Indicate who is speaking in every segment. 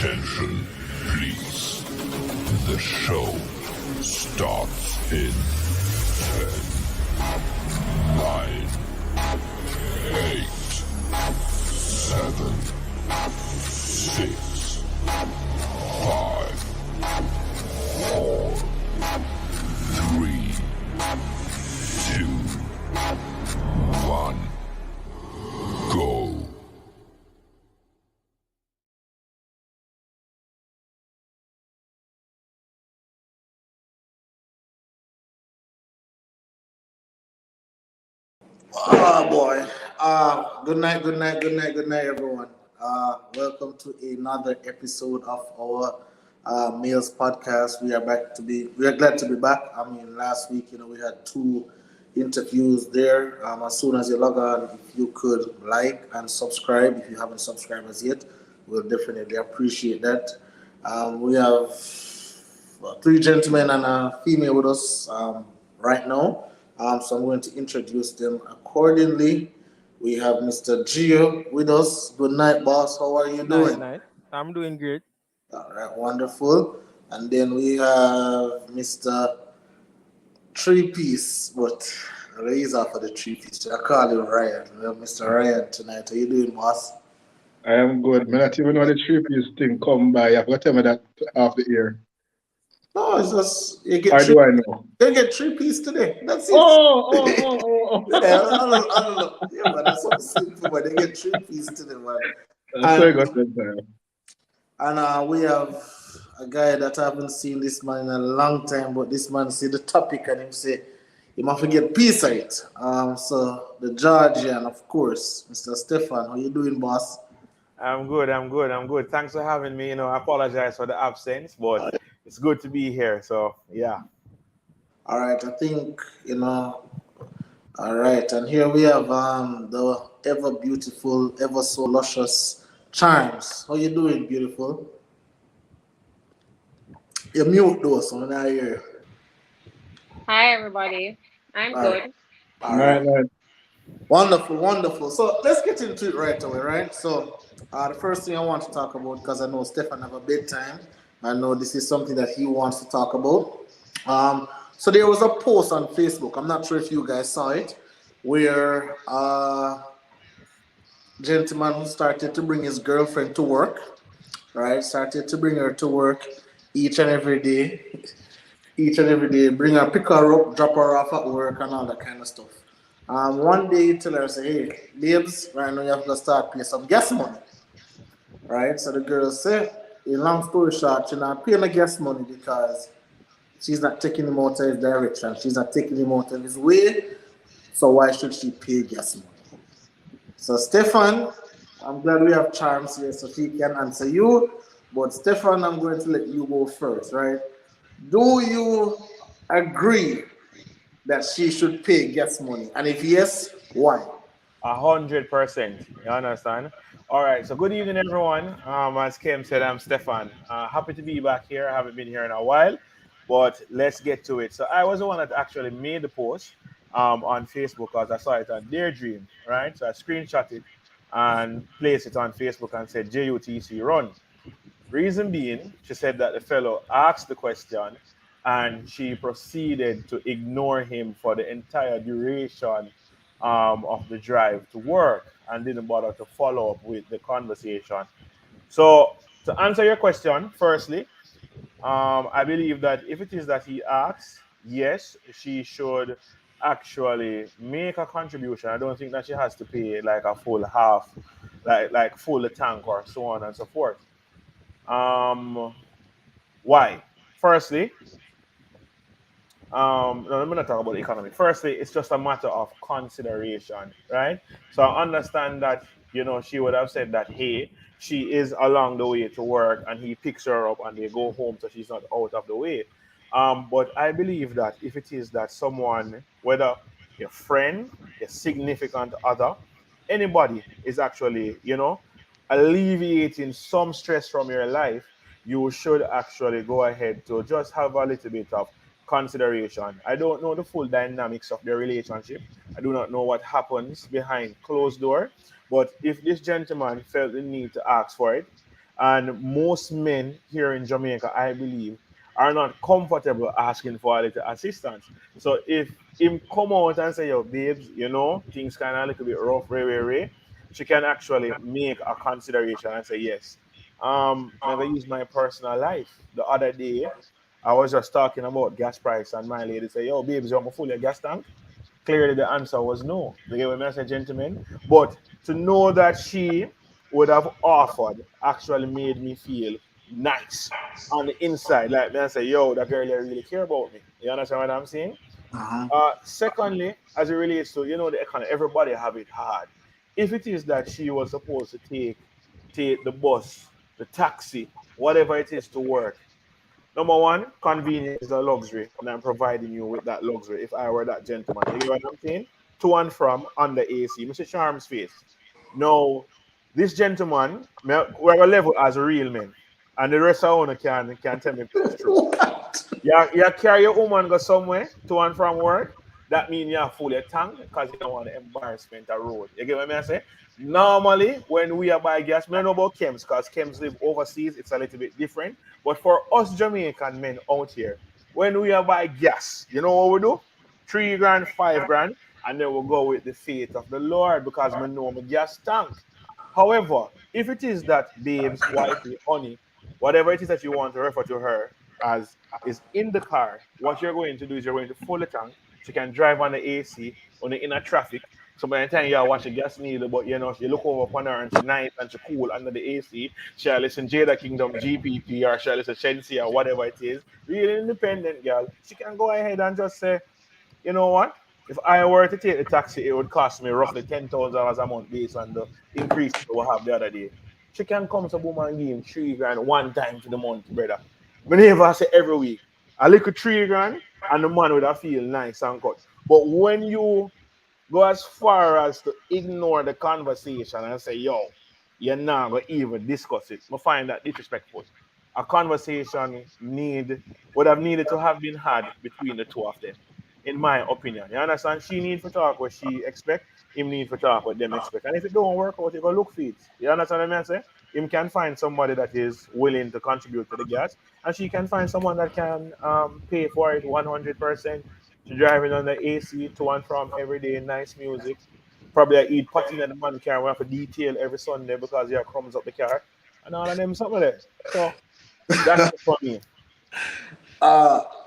Speaker 1: Attention, please. The show starts in 10, 9, 8, 7, 6, 5, 4, 3, 2, 1, go.
Speaker 2: Oh boy. Good night, everyone. Welcome to another episode of our Meals podcast. We are glad to be back. I mean, last week, we had two interviews there. As soon as you log on, if you could like and subscribe, if you haven't subscribed as yet, we'll definitely appreciate that. We have three gentlemen and a female with us right now. So I'm going to introduce them accordingly. We have Mr. Gio with us. Good night, boss. How are you
Speaker 3: Night,
Speaker 2: doing?
Speaker 3: night. I'm doing great.
Speaker 2: All right, wonderful. And then we have Mr. Three Piece, but he's out for the three piece. I call him Ryan. We have Mr. Ryan tonight. How you doing, boss?
Speaker 4: I am good. Me not even know the three-piece thing come by. I've got to tell me that off the ear.
Speaker 2: No, it's just
Speaker 4: Or do I know?
Speaker 2: you get three piece today. That's it. Yeah,
Speaker 4: Oh.
Speaker 2: I don't know. Yeah, man, that's something simple, but they get three piece today, man.
Speaker 4: That's so I
Speaker 2: And
Speaker 4: got that time.
Speaker 2: we have a guy that I haven't seen this man in a long time, but this man see the topic and him say, you must forget peace of it. So the Georgian, of course, Mr. Stefan, how you doing, boss?
Speaker 3: I'm good. Thanks for having me. I apologize for the absence, but it's good to be here. So, yeah.
Speaker 2: All right, I think All right, and here we have the ever beautiful, ever so luscious Charms. How you doing, beautiful? You mute though, so when I hear.
Speaker 5: Hi, everybody. I'm
Speaker 2: All right,
Speaker 5: good.
Speaker 2: all right.
Speaker 4: Night, night.
Speaker 2: Wonderful, wonderful. So let's get into it right away, right? So the first thing I want to talk about, because I know Stefan have a bedtime, I know this is something that he wants to talk about. So there was a post on Facebook. I'm not sure if you guys saw it, where gentleman who started to bring his girlfriend to work, right? Started to bring her to work each and every day, bring her, pick her up, drop her off at work, and all that kind of stuff. One day, you tell her, say, hey, babes, right now you have to start pay some gas money, right? So the girl say, in long story short, she's not paying the gas money because she's not taking him out of his direction. She's not taking him out of his way. So why should she pay gas money? So Stefan, I'm glad we have Charms here so she can answer you. But Stefan, I'm going to let you go first, right? Do you agree that she should pay gas money? And if yes, why?
Speaker 3: 100%. You understand? All right. So, good evening, everyone. As Kim said, I'm Stefan. Happy to be back here. I haven't been here in a while, but let's get to it. So, I was the one that actually made the post on Facebook because I saw it on Dear Dream, right? So, I screenshot it and placed it on Facebook and said, JUTC run. Reason being, she said that the fellow asked the question and she proceeded to ignore him for the entire duration of the drive to work and didn't bother to follow up with the conversation. So, to answer your question, firstly, I believe that if it is that he asks, yes, she should actually make a contribution. I don't think that she has to pay like a full half, like full tank or so on and so forth. Um, why? Firstly, no, let me not talk about the economy. Firstly, it's just a matter of consideration, right? So I understand that, she would have said that, hey, she is along the way to work and he picks her up and they go home so she's not out of the way. But I believe that if it is that someone, whether your friend, your significant other, anybody is actually, alleviating some stress from your life, you should actually go ahead to just have a little bit of consideration. I don't know the full dynamics of their relationship. I do not know what happens behind closed door. But if this gentleman felt the need to ask for it, And most men here in Jamaica, I believe, are not comfortable asking for a little assistance. So if him come out and say, yo, babes, things kind of a little bit rough, she can actually make a consideration and say, yes. I'm gonna use my personal life. The other day, I was just talking about gas price, and my lady said, yo, babes, you want me full your gas tank? Clearly the answer was no. You get what I say, gentlemen? But to know that she would have offered actually made me feel nice on the inside. Like me, I say, yo, that girl here really care about me. You understand what I'm saying?
Speaker 2: Uh-huh.
Speaker 3: Secondly, as it relates to the economy, everybody have it hard. If it is that she was supposed to take the bus, the taxi, whatever it is to work, number one, convenience is a luxury, and I'm providing you with that luxury if I were that gentleman. You get what I'm saying? To and from under AC. Mr. Charm's face. No, this gentleman, we're gonna level as real men. And the rest of you can tell me if this is true.
Speaker 2: What?
Speaker 3: You carry your woman go somewhere to and from work. That means you have full your tongue because you don't want the embarrassment of road. You get what I say? Normally, when we are buy gas, we don't know about chems because chems live overseas. It's a little bit different. But for us Jamaican men out here, when we are buy gas, you know what we do? 3 grand, 5 grand, and then we'll go with the faith of the Lord because we know my gas tank. However, if it is that babes, wifey, honey, whatever it is that you want to refer to her as is in the car, what you're going to do is you're going to full the tank. She can drive on the AC on the inner traffic. So by the time you watch the gas needle, but you look over upon her and she's nice and she's cool under the AC. She'll listen Jada Kingdom GPP or she'll listen Shensi or whatever it is. Really independent girl. She can go ahead and just say, you know what? If I were to take the taxi, it would cost me roughly $10,000 a month based on the increase we have the other day. She can come to Boom and give him 3 grand one time for the month, brother. But never say every week. A little 3 grand and the man would have feel nice and good. But when you go as far as to ignore the conversation and say, yo, you're not going to even discuss it, I find that disrespectful. A conversation would have needed to have been had between the two of them, in my opinion. You understand? She need to talk what she expect, him need to talk what them expect. And if it don't work out, you go look for it. You understand what I mean? Say? Him can find somebody that is willing to contribute to the gas, and she can find someone that can pay for it 100%. She driving on the AC to and from every day, nice music. Probably I eat potting in the man car. We have to detail every Sunday because you crumbs up the car. And all of them something there. So that's it for me.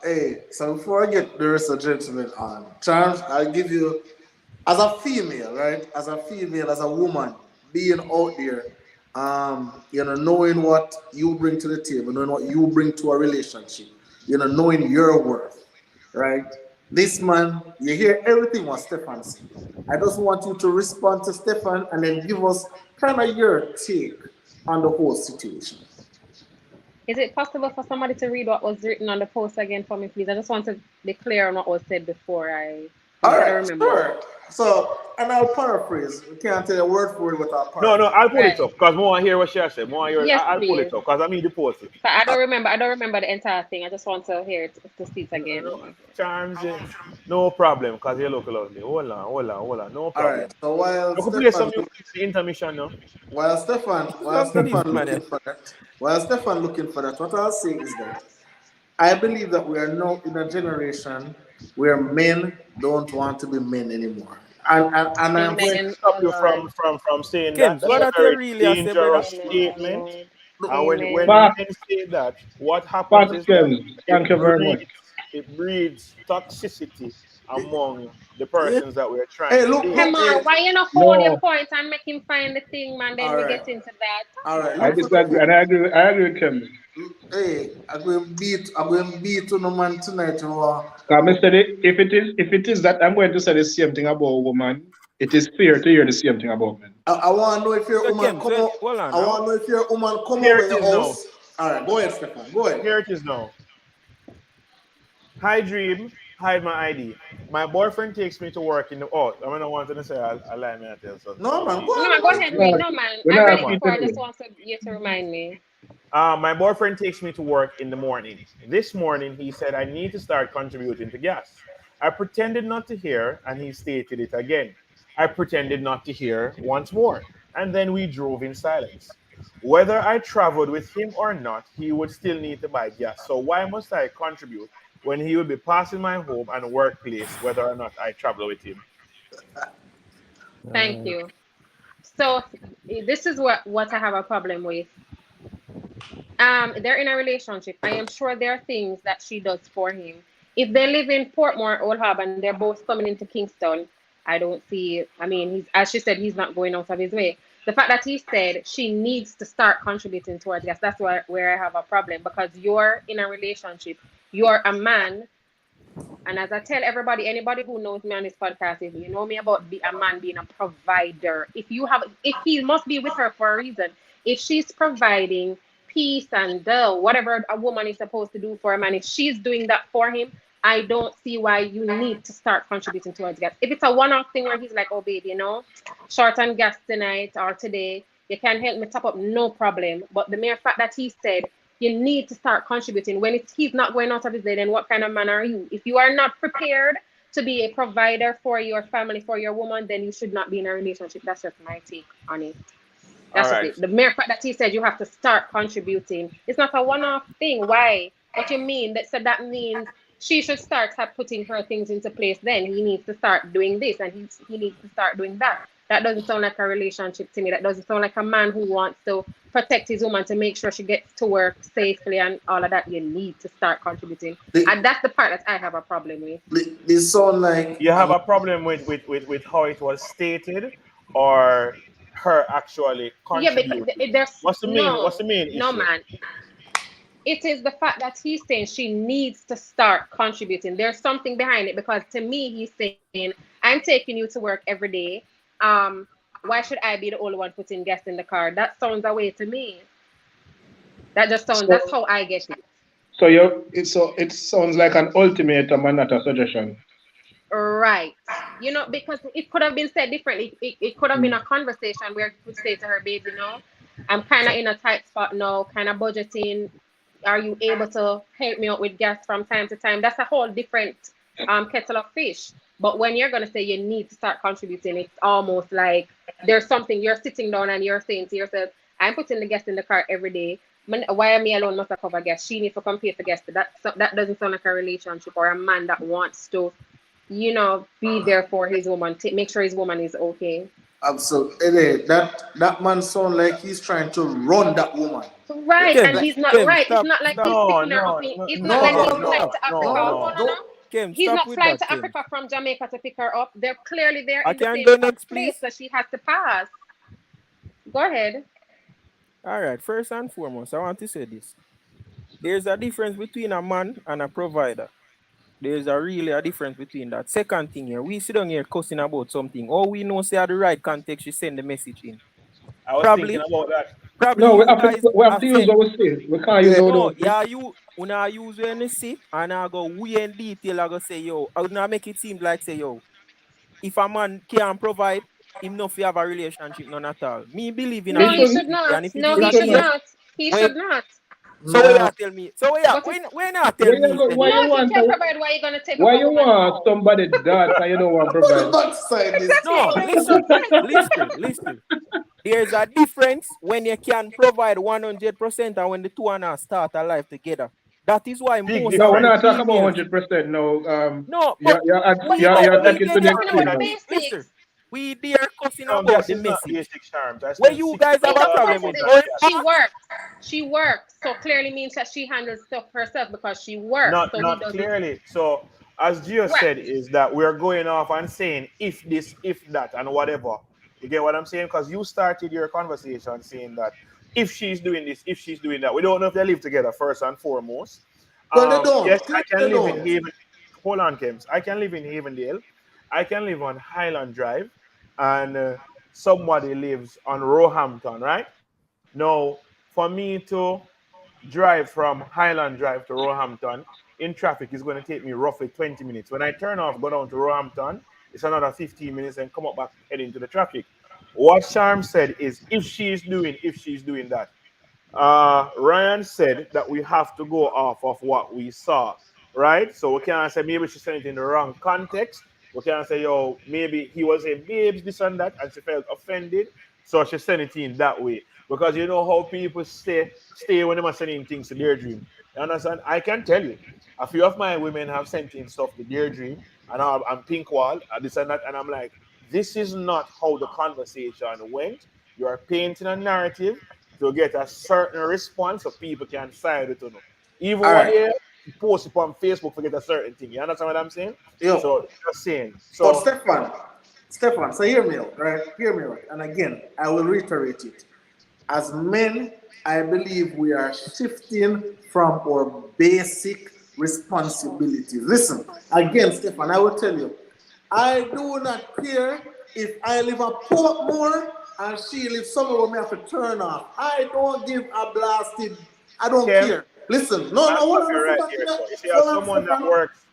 Speaker 2: Hey, so before I get the rest of the gentlemen on, Charles, I'll give you, as a female, right? As a female, as a woman, being out there, knowing what you bring to the table, knowing what you bring to a relationship, knowing your worth, right? This man, you hear everything what Stefan said. I just want you to respond to Stefan and then give us kind of your take on the whole situation.
Speaker 5: Is it possible for somebody to read what was written on the post again for me, please? I just want to be clear on what was said before
Speaker 2: All
Speaker 5: because I don't
Speaker 2: right,
Speaker 5: remember.
Speaker 2: sure. So, and I'll paraphrase. We can't tell you word for it without
Speaker 3: No,
Speaker 2: paraphrase.
Speaker 3: I'll pull it
Speaker 5: Right.
Speaker 3: up because more hear what she has said.
Speaker 5: Yes,
Speaker 3: I'll pull it
Speaker 5: please.
Speaker 3: up because I mean the post it.
Speaker 5: But I don't remember. I don't remember the entire thing. I just want to hear it to see it again.
Speaker 3: Charms, no problem because you look lovely. Hold on, no
Speaker 2: All right.
Speaker 3: problem.
Speaker 2: So while
Speaker 3: You could play some
Speaker 2: Stefan,
Speaker 3: music in the intermission now.
Speaker 2: while Stefan, while
Speaker 6: After this,
Speaker 2: Stefan
Speaker 6: man.
Speaker 2: looking for that, while Stefan looking for that, what I'll say is that I believe that we are now in a generation where men don't want to be men anymore, and
Speaker 3: I'm
Speaker 2: I'm
Speaker 3: going to
Speaker 5: Amen.
Speaker 3: stop
Speaker 5: Oh
Speaker 3: you
Speaker 5: Lord.
Speaker 3: from saying that.
Speaker 6: Kems,
Speaker 3: That's
Speaker 6: what
Speaker 3: a
Speaker 6: that you
Speaker 3: very
Speaker 6: really a say, brother?
Speaker 3: dangerous
Speaker 5: Amen. Oh
Speaker 3: statement.
Speaker 5: Lord.
Speaker 3: And when
Speaker 5: Amen.
Speaker 4: Fact,
Speaker 3: men say that, what happens
Speaker 4: fact,
Speaker 3: is that
Speaker 4: Kems.
Speaker 3: it
Speaker 4: Thank you very much.
Speaker 3: breeds it breeds toxicity among the
Speaker 2: yeah.
Speaker 3: persons that we're
Speaker 2: Hey,
Speaker 3: trying to
Speaker 2: look,
Speaker 3: date.
Speaker 2: look,
Speaker 5: Come
Speaker 2: hey,
Speaker 5: on, why you not hold your
Speaker 4: No,
Speaker 5: point and make him find the thing, man? Then
Speaker 2: all
Speaker 5: we
Speaker 2: right,
Speaker 5: get into that.
Speaker 2: all
Speaker 5: Come
Speaker 2: right.
Speaker 4: I
Speaker 2: Look
Speaker 5: on.
Speaker 2: for the
Speaker 4: disagree,
Speaker 2: post.
Speaker 4: and I agree with Kems.
Speaker 2: Hey, I'm going to beat to no man tonight.
Speaker 4: Because I said if it is that I'm going to say the same thing about woman, it is fair to hear the same thing about men.
Speaker 2: I want to know if your
Speaker 6: So,
Speaker 2: woman
Speaker 6: Kems,
Speaker 2: come out.
Speaker 6: hold on
Speaker 2: I
Speaker 6: now.
Speaker 2: want to know if your woman come
Speaker 3: Here
Speaker 2: over
Speaker 3: it
Speaker 2: your
Speaker 3: is now.
Speaker 2: house. All right, go ahead, Stefan. Go ahead.
Speaker 3: Here it is now. Hi Dream, hide my ID. My boyfriend takes me to work in the I mean I wanted to say I lie me I tell so
Speaker 2: No, man, go
Speaker 5: No,
Speaker 2: on.
Speaker 5: man,
Speaker 2: Go
Speaker 5: go
Speaker 2: ahead.
Speaker 5: ahead,
Speaker 4: We're
Speaker 5: read.
Speaker 4: not,
Speaker 5: No, man,
Speaker 4: we're
Speaker 5: I
Speaker 4: not
Speaker 5: read
Speaker 3: come
Speaker 5: it
Speaker 3: on.
Speaker 5: before.
Speaker 4: asking
Speaker 5: I just
Speaker 4: to
Speaker 5: want you to remind me.
Speaker 3: My boyfriend takes me to work in the morning. This morning, he said, I need to start contributing to gas. I pretended not to hear, and he stated it again. I pretended not to hear once more, and then we drove in silence. Whether I traveled with him or not, he would still need to buy gas. So why must I contribute when he will be passing my home and workplace, whether or not I travel with him?
Speaker 5: Thank you. So this is what I have a problem with. They're in a relationship. I am sure there are things that she does for him. If they live in Portmore, Old Harbor, and they're both coming into Kingston, I don't see. I mean, he's, as she said, he's not going out of his way. The fact that he said she needs to start contributing towards gas, that's where I have a problem, because you're in a relationship. You're a man, and as I tell everybody, anybody who knows me on this podcast, if you know me about a man being a provider, if he must be with her for a reason. If she's providing peace and whatever a woman is supposed to do for a man, if she's doing that for him, I don't see why you need to start contributing towards gas. If it's a one-off thing where he's like, oh baby, short on gas tonight or today, you can help me top up, no problem. But the mere fact that he said you need to start contributing when he's not going out of his way, then what kind of man are you? If you are not prepared to be a provider for your family, for your woman, then you should not be in a relationship. That's just my take on it.
Speaker 3: All
Speaker 5: That's just
Speaker 3: right.
Speaker 5: it. The mere fact that he said you have to start contributing, it's not a one-off thing. Why? What you mean? That means she should start putting her things into place. Then he needs to start doing this, and he needs to start doing that. That doesn't sound like a relationship to me. That doesn't sound like a man who wants to protect his woman to make sure she gets to work safely and all of that. You need to start contributing, and that's the part that I have a problem with.
Speaker 2: This sound like
Speaker 3: You have a problem with how it was stated, or her actually
Speaker 5: Yeah, because
Speaker 3: contributing?
Speaker 5: there's
Speaker 3: What's the main
Speaker 5: no
Speaker 3: issue?
Speaker 5: man. It is the fact that he's saying she needs to start contributing. There's something behind it, because to me he's saying, I'm taking you to work every day. Um, why should I be the only one putting gas in the car? That sounds a way to me. That just sounds.
Speaker 4: So
Speaker 5: That's how I get it.
Speaker 4: it sounds like an ultimatum and not a suggestion.
Speaker 5: Right. Because it could have been said differently. It could have been a conversation where he could say to her, babe, I'm kind of in a tight spot now, kind of budgeting. Are you able to help me out with gas from time to time? That's a whole different kettle of fish. But when you're going to say you need to start contributing, it's almost like there's something you're sitting down and you're saying to yourself, I'm putting the gas in the car every day. Why am I alone must I cover gas? She needs to come pay for gas. That doesn't sound like a relationship or a man that wants to be there for his woman, make sure his woman is okay.
Speaker 2: absolutely. That man sound like he's trying to run that woman.
Speaker 5: Right,
Speaker 6: Kim,
Speaker 5: and he's not
Speaker 6: Kim,
Speaker 5: right. It's
Speaker 6: stop,
Speaker 5: not like
Speaker 6: stop,
Speaker 5: he's
Speaker 3: No,
Speaker 5: picking her
Speaker 3: no,
Speaker 5: up.
Speaker 3: no,
Speaker 5: It's not
Speaker 2: No,
Speaker 5: like
Speaker 3: no,
Speaker 5: he's
Speaker 2: no,
Speaker 5: flying
Speaker 3: no,
Speaker 5: to
Speaker 3: no,
Speaker 5: Africa.
Speaker 2: no,
Speaker 5: No,
Speaker 3: no.
Speaker 5: no, no.
Speaker 2: don't.
Speaker 6: Kim,
Speaker 5: He's
Speaker 6: stop
Speaker 5: not
Speaker 6: with
Speaker 5: flying
Speaker 6: that,
Speaker 5: to
Speaker 6: Kim.
Speaker 5: Africa from Jamaica to pick her up. They're clearly there
Speaker 6: I
Speaker 5: in the
Speaker 6: can
Speaker 5: same
Speaker 6: go next,
Speaker 5: place
Speaker 6: please.
Speaker 5: that she has to pass. Go ahead.
Speaker 6: All right, first and foremost, I want to say this. There's a difference between a man and a provider. There's really a difference between that. Second thing here, we sit down here cussing about something. All we know say at the right context, you send the message in.
Speaker 3: I was thinking
Speaker 6: Probably,
Speaker 3: about that.
Speaker 6: probably
Speaker 4: No,
Speaker 6: you guys
Speaker 4: we have
Speaker 6: are
Speaker 4: to use
Speaker 6: sent.
Speaker 4: what we see. We can't use
Speaker 2: Yeah.
Speaker 4: what we
Speaker 6: No,
Speaker 4: don't see.
Speaker 6: yeah, you una use when you see, and I go we in detail. I go say yo, I would not make it seem like say yo. If a man can't provide, him not fi have a relationship none at all. Me believe in a
Speaker 4: He
Speaker 5: No, he should
Speaker 4: shouldn't.
Speaker 6: fifty-fifty,
Speaker 5: not.
Speaker 6: and if it
Speaker 5: No,
Speaker 6: is
Speaker 4: He
Speaker 6: a
Speaker 5: he
Speaker 4: should
Speaker 5: should
Speaker 4: not.
Speaker 6: case,
Speaker 5: not. He
Speaker 6: wait,
Speaker 5: should not.
Speaker 6: so where you
Speaker 2: No,
Speaker 6: tell me? So where
Speaker 5: But
Speaker 6: when I tell
Speaker 4: Why you
Speaker 6: me
Speaker 4: go,
Speaker 6: say
Speaker 4: why
Speaker 6: this?
Speaker 5: no,
Speaker 4: you
Speaker 5: if you
Speaker 4: want
Speaker 5: can't
Speaker 4: to,
Speaker 5: provide, why are you gonna take up
Speaker 4: why
Speaker 5: a
Speaker 4: you
Speaker 5: woman
Speaker 4: want
Speaker 5: now?
Speaker 4: somebody that and you don't want to
Speaker 2: what
Speaker 4: provide?
Speaker 2: about saying this
Speaker 6: No,
Speaker 2: thing?
Speaker 6: listen. There's a difference when you can provide 100% and when the two and a start a life together. That is why
Speaker 3: Big
Speaker 6: most
Speaker 4: No,
Speaker 6: of
Speaker 4: we're
Speaker 6: the
Speaker 3: difference.
Speaker 4: not talking about
Speaker 6: females.
Speaker 4: 100%. No,
Speaker 6: No, but we know
Speaker 4: you're
Speaker 6: we
Speaker 4: taking
Speaker 5: We're
Speaker 4: to
Speaker 6: there
Speaker 4: the
Speaker 5: talking
Speaker 6: cussing
Speaker 5: about
Speaker 4: extreme
Speaker 5: the
Speaker 4: now.
Speaker 6: about. Listen,
Speaker 5: basics.
Speaker 6: we there cussing
Speaker 3: No,
Speaker 6: about
Speaker 3: gas
Speaker 6: the
Speaker 3: is not
Speaker 6: message.
Speaker 3: basic charms. I
Speaker 6: Where
Speaker 3: spent
Speaker 6: you
Speaker 3: 60
Speaker 6: guys have
Speaker 5: It
Speaker 6: a
Speaker 5: of
Speaker 6: problem
Speaker 5: course
Speaker 6: with
Speaker 5: it
Speaker 3: pounds
Speaker 5: is.
Speaker 3: on
Speaker 6: going
Speaker 3: gas.
Speaker 5: She
Speaker 6: off.
Speaker 5: works. She works. So clearly means that she handles stuff herself because she works.
Speaker 3: Not
Speaker 5: So he
Speaker 3: not
Speaker 5: does it.
Speaker 3: clearly. So as Gio
Speaker 5: Right.
Speaker 3: said, is that we're going off and saying if this, if that, and whatever. You get what I'm saying? Because you started your conversation saying that if she's doing this, if she's doing that, we don't know if they live together first and foremost.
Speaker 2: Well, they
Speaker 3: Yes,
Speaker 2: don't.
Speaker 3: I
Speaker 2: Clearly,
Speaker 3: can
Speaker 2: they
Speaker 3: live in
Speaker 2: don't.
Speaker 3: Haven. Hold on, Kems. I can live in Havendale. I can live on Highland Drive, and somebody lives on Roehampton, right? Now, for me to drive from Highland Drive to Roehampton in traffic is going to take me roughly 20 minutes. When I turn off, go down to Roehampton, it's another 15 minutes and come up back head into the traffic. What Charm said is if she's doing that. Ryan said that we have to go off of what we saw, right? So we can't say maybe she said it in the wrong context. We can't say, maybe he was saying babes, this and that, and she felt offended. So she sent it in that way. because you know how people stay when they are sending things to their dream. You understand? I can tell you, a few of my women have sent in stuff to their dream, and pink wall and this and that, and I'm like, this is not how the conversation went. You are painting a narrative to get a certain response so people can side with you. Even
Speaker 2: All
Speaker 3: what
Speaker 2: right.
Speaker 3: they post it on Facebook for get a certain thing. You understand what I'm saying?
Speaker 2: Yo,
Speaker 3: So just saying.
Speaker 2: but
Speaker 3: So
Speaker 2: Stefan, so hear me out, right? Hear me out. And again, I will reiterate it. As men, I believe we are shifting from our basic responsibilities. Listen, again, Stefan, I will tell you, I do not care if I live at Portmore and she lives somewhere where I have to turn off. I don't give a blasted. I don't
Speaker 3: Kim,
Speaker 2: care. Listen, no,
Speaker 3: I'll
Speaker 2: no, hold
Speaker 3: stop
Speaker 2: on
Speaker 3: you
Speaker 2: a
Speaker 3: right
Speaker 2: second.
Speaker 3: there. So if you have
Speaker 2: Hold on,
Speaker 3: someone that
Speaker 2: Stefan.
Speaker 3: works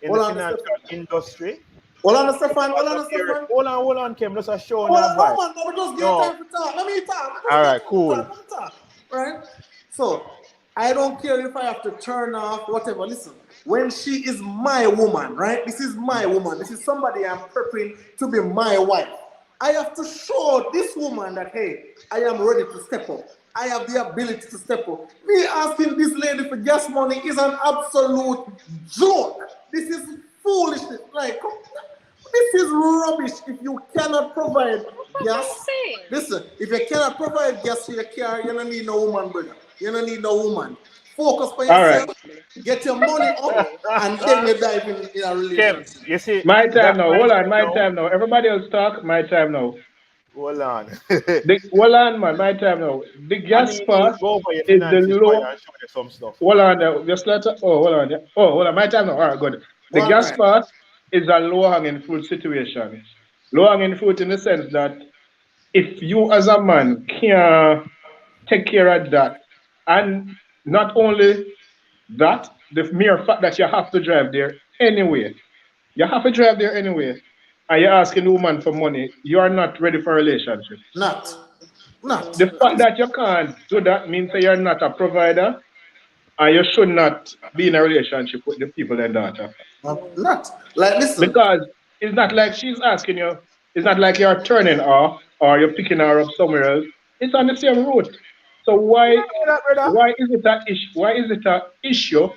Speaker 3: in the
Speaker 2: Hold on,
Speaker 3: financial
Speaker 2: Stefan.
Speaker 3: industry,
Speaker 2: Hold on, Stefan. Hold
Speaker 3: because of
Speaker 2: on,
Speaker 3: your
Speaker 2: Stefan.
Speaker 3: hold on, Kim. That's a show and
Speaker 2: Hold on, no
Speaker 3: advice.
Speaker 2: man, no, just give
Speaker 3: No,
Speaker 2: time to talk. Let me talk. Just
Speaker 3: all
Speaker 2: give
Speaker 3: right,
Speaker 2: time to
Speaker 3: cool.
Speaker 2: talk. Let me talk. Right? So I don't care if I have to turn off whatever. Listen, when she is my woman, right? This is my woman. This is somebody I'm preparing to be my wife. I have to show this woman that hey, I am ready to step up. I have the ability to step up. Me asking this lady for gas money is an absolute joke. This is foolishness. Like, this is rubbish. If you cannot provide
Speaker 5: That's what
Speaker 2: gas,
Speaker 5: I'm saying.
Speaker 2: listen, if you cannot provide gas for your car, you don't need no woman, brother. You don't need no woman. Focus on
Speaker 4: All right.
Speaker 2: yourself, get your money up,
Speaker 5: Exactly.
Speaker 2: and then you dive in a
Speaker 3: Kim,
Speaker 2: relationship.
Speaker 3: you see
Speaker 4: My time
Speaker 3: that
Speaker 4: now. Hold on.
Speaker 3: mindset
Speaker 4: My
Speaker 3: now.
Speaker 4: time now. Everybody else talk. My time now.
Speaker 3: Hold on.
Speaker 4: Hold on, man. My time now. The
Speaker 3: I
Speaker 4: gas
Speaker 3: need you to
Speaker 4: part
Speaker 3: go over your
Speaker 4: is the
Speaker 3: finances for you
Speaker 4: low.
Speaker 3: and show you some stuff.
Speaker 4: Hold on. Just let. Oh, hold on. Oh, hold on. My time now. All right, good. The
Speaker 2: One
Speaker 4: gas
Speaker 2: right.
Speaker 4: part is a low hanging fruit situation. Low hanging fruit in the sense that if you as a man can take care of that, and not only that, the mere fact that you have to drive there anyway, you have to drive there anyway, and you're asking the woman for money, you are not ready for a relationship.
Speaker 2: Not. Not.
Speaker 4: The
Speaker 2: That
Speaker 4: fact
Speaker 2: is
Speaker 4: that you can't do that means that you're not a provider, and you should not be in a relationship with the people in daughter.
Speaker 2: not. Like, listen.
Speaker 4: Because it's not like she's asking you, it's not like you're turning off or you're picking her up somewhere else. It's on the same route. So
Speaker 3: You know that, brother?
Speaker 4: why is it a issue? Why is it a issue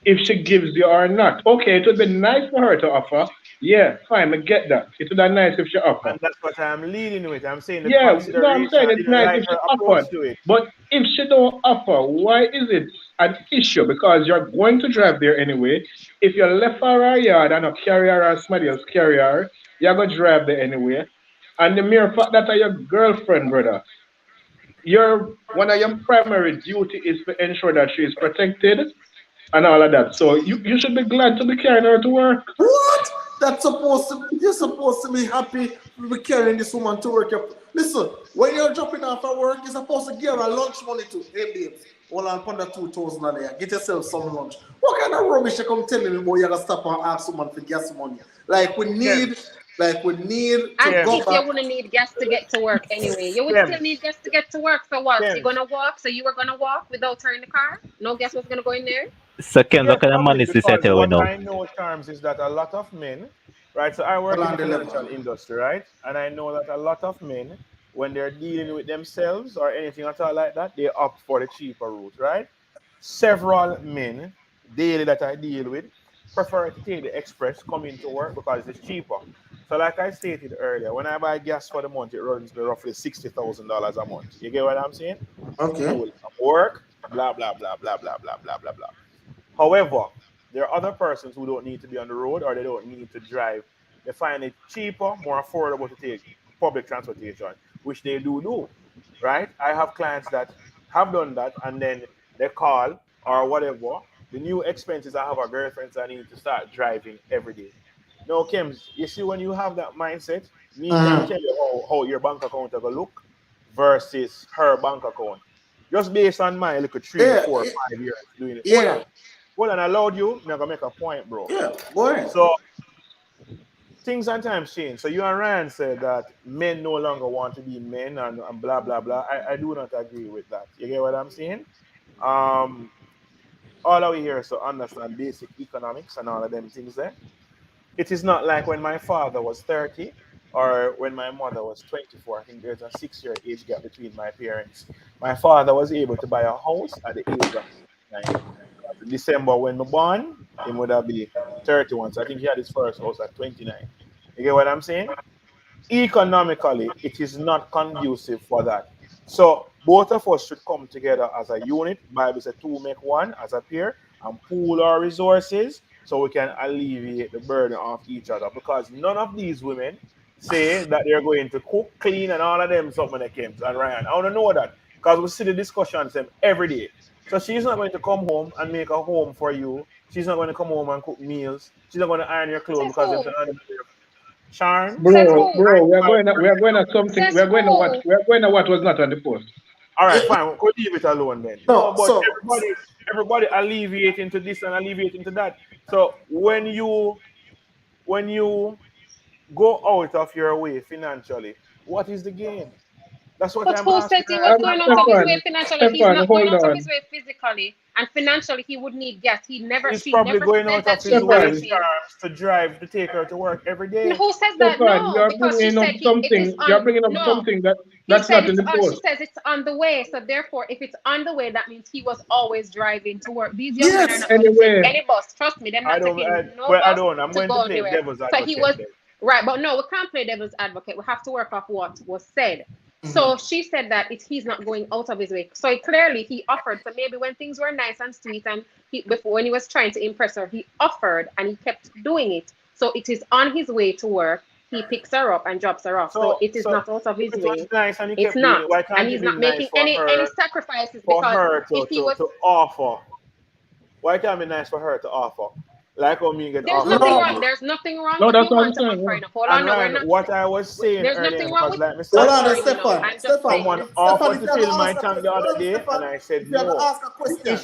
Speaker 4: if she gives you or not? Okay, it would be nice for her to offer. Yeah, fine, I get that. It would be nice if she offer.
Speaker 3: And that's what I'm leading with. I'm saying the
Speaker 4: Yeah, no, I'm
Speaker 3: consideration
Speaker 4: saying it's
Speaker 3: in the
Speaker 4: nice if she
Speaker 3: lighter approach
Speaker 4: offered.
Speaker 3: to it.
Speaker 4: But if she don't offer, why is it an issue? Because you're going to drive there anyway. If you left her a yard and a carrier or somebody else carrier, you're going to drive there anyway. And the mere fact that you're your girlfriend, brother, your one of your primary duty is to ensure that she is protected and all of that. So you should be glad to be carrying her to work.
Speaker 2: What? That's supposed to. You're supposed to be happy to be carrying this woman to work. Listen, when you're dropping off at work, you're supposed to give her lunch money to. Hey, babes, hold on, put that 2,000 on there. Get yourself some lunch. What kind of rubbish you come telling me about? You gotta stop and ask someone for gas money. Like we
Speaker 3: Kim,
Speaker 2: need, like we need
Speaker 5: As
Speaker 2: to
Speaker 3: Kim,
Speaker 2: go
Speaker 5: if you
Speaker 2: back.
Speaker 5: wouldn't need gas to get to work anyway. You would
Speaker 3: Kim,
Speaker 5: still need gas to get to work. So what? You're
Speaker 3: Kim.
Speaker 5: gonna walk? So you were gonna walk without her in the car? No gas was gonna go in there?
Speaker 7: Second, what
Speaker 3: Yes,
Speaker 7: kind of man
Speaker 3: probably
Speaker 7: is this at
Speaker 3: because
Speaker 7: you
Speaker 3: what
Speaker 7: now?
Speaker 3: I know, Charms, is that a lot of men, right? So I
Speaker 2: Hold
Speaker 3: work in
Speaker 2: on
Speaker 3: the
Speaker 2: the
Speaker 3: financial
Speaker 2: level.
Speaker 3: industry, right? And I know that a lot of men, when they're dealing with themselves or anything at all like that, they opt for the cheaper route, right? Several men daily that I deal with prefer to take the express, come into work because it's cheaper. So, like I stated earlier, when I buy gas for the month, it runs me roughly $60,000 a month. You get what I'm saying?
Speaker 2: Okay.
Speaker 3: Cool. Work, blah blah blah blah blah blah blah blah blah. However, there are other persons who don't need to be on the road or they don't need to drive. They find it cheaper, more affordable to take public transportation, which they do, right? I have clients that have done that and then they call or whatever. The new expenses I have are girlfriends I need to start driving every day. No, Kim, you see, when you have that mindset, me can
Speaker 2: Mm-hmm.
Speaker 3: tell you how your bank account will look versus her bank account. Just based on my little three,
Speaker 2: Yeah,
Speaker 3: four,
Speaker 2: yeah,
Speaker 3: 5 years doing it. Hold
Speaker 2: yeah,
Speaker 3: on. Hold on, I allowed you. I'm gonna make a point, bro.
Speaker 2: yeah. Go ahead.
Speaker 3: So things and times change. So you and Ryan said that men no longer want to be men and blah blah blah. I do not agree with that. You get what I'm saying? Um all of we here so understand basic economics and all of them things there. It is not like when my father was 30. or when my mother was 24. I think there's a 6 year age gap between my parents. My father was able to buy a house at the age of 9. December when I born, he would have been 31. So I think he had his first house at 29. You get what I'm saying? Economically, it is not conducive for that. So both of us should come together as a unit. Bible says two make one as a pair and pool our resources so we can alleviate the burden of each other. Because none of these women say that they're going to cook, clean, and all of them something they came to. And Ryan, I want to know that because we see the discussions them every day. So she's not going to come home and make a home for you. She's not going to come home and cook meals. She's not going to iron your clothes
Speaker 5: Says
Speaker 3: because
Speaker 5: who?
Speaker 3: them Sharon.
Speaker 5: Says
Speaker 4: Bro,
Speaker 5: who?
Speaker 4: bro, we are going at something.
Speaker 5: Says
Speaker 4: We are going to what
Speaker 5: who?
Speaker 4: we are going to what was not on the post.
Speaker 3: All right, fine. We'll leave it alone then. No,
Speaker 2: So,
Speaker 3: but
Speaker 2: so,
Speaker 3: everybody alleviating to this and alleviating to that. So when you go out of your way financially, what is the gain? That's what
Speaker 5: But
Speaker 3: I'm
Speaker 5: who
Speaker 3: asking
Speaker 5: says he was
Speaker 3: her.
Speaker 5: going out of his way
Speaker 4: Stefan,
Speaker 5: financially? He's
Speaker 4: Stefan,
Speaker 5: not going
Speaker 4: hold
Speaker 5: out of his
Speaker 4: on.
Speaker 5: way physically, and financially he would need gas.
Speaker 3: He's
Speaker 5: She
Speaker 3: probably
Speaker 5: never
Speaker 3: going
Speaker 5: said
Speaker 3: out
Speaker 5: that
Speaker 3: of his
Speaker 5: she's
Speaker 3: way,
Speaker 4: Stefan,
Speaker 5: wanting.
Speaker 3: Sharps, to drive to take her to work every
Speaker 5: And
Speaker 3: day.
Speaker 5: who says that?
Speaker 4: Stefan, you
Speaker 5: No,
Speaker 4: are
Speaker 5: because she
Speaker 4: bringing up
Speaker 5: said it is
Speaker 4: something. You are
Speaker 5: on.
Speaker 4: bringing up
Speaker 5: No,
Speaker 4: something
Speaker 5: he
Speaker 4: that's
Speaker 5: said
Speaker 4: not in
Speaker 5: it's
Speaker 4: the
Speaker 5: on. She
Speaker 4: post.
Speaker 5: says it's on the way. So therefore, if it's on the way, that means he was always driving to work. These young men are
Speaker 2: yes.
Speaker 5: not going to take
Speaker 4: Anyway,
Speaker 5: any bus. Trust me, they're
Speaker 3: I
Speaker 5: not
Speaker 3: don't.
Speaker 5: taking no
Speaker 3: Well, I
Speaker 5: bus
Speaker 3: don't. I'm
Speaker 5: to
Speaker 3: going to
Speaker 5: go
Speaker 3: play
Speaker 5: anywhere.
Speaker 3: devil's
Speaker 5: So he was
Speaker 3: advocate then.
Speaker 5: right, but no, we can't play devil's advocate. We have to work off what was said. So she said that he's not going out of his way. So clearly he offered. So maybe when things were nice and sweet, and before when he was trying to impress her, he offered and he kept doing it. So it is on his way to work. He picks her up and drops her off. So it is
Speaker 3: So
Speaker 5: not out of
Speaker 3: if
Speaker 5: his
Speaker 3: it was
Speaker 5: way.
Speaker 3: nice and he
Speaker 5: It's
Speaker 3: kept doing
Speaker 5: not,
Speaker 3: it, why
Speaker 5: and
Speaker 3: can't it
Speaker 5: he's
Speaker 3: be
Speaker 5: not
Speaker 3: nice
Speaker 5: making
Speaker 3: for
Speaker 5: any sacrifices
Speaker 3: for
Speaker 5: because
Speaker 3: her
Speaker 5: if he was,
Speaker 3: to offer? Why can't it be nice for her to offer? Like how me get
Speaker 5: there's
Speaker 3: offered
Speaker 5: nothing
Speaker 3: to
Speaker 2: No,
Speaker 5: wrong.
Speaker 3: you.
Speaker 5: There's nothing wrong
Speaker 4: no,
Speaker 5: if
Speaker 4: that's
Speaker 5: you
Speaker 4: what I'm
Speaker 5: want to
Speaker 4: saying.
Speaker 5: offer.
Speaker 4: Yeah.
Speaker 5: Enough. Hold
Speaker 3: And
Speaker 5: on, no, we're
Speaker 3: Ryan,
Speaker 5: not.
Speaker 3: what I was saying
Speaker 5: There's
Speaker 3: earlier,
Speaker 5: nothing wrong
Speaker 3: because
Speaker 5: with
Speaker 3: like
Speaker 2: hold
Speaker 3: Mr.
Speaker 2: on,
Speaker 5: offering.
Speaker 2: Stefan.
Speaker 5: I'm just
Speaker 2: Stefan,
Speaker 3: someone
Speaker 5: saying.
Speaker 2: Stefan,
Speaker 3: offered
Speaker 2: if
Speaker 3: to
Speaker 2: you have to
Speaker 3: fill my
Speaker 2: ask a
Speaker 3: tank the
Speaker 2: question, hold
Speaker 3: other
Speaker 2: on,
Speaker 3: day, and
Speaker 2: Stefan.
Speaker 3: I said
Speaker 2: If you have to
Speaker 3: no.
Speaker 2: ask a question,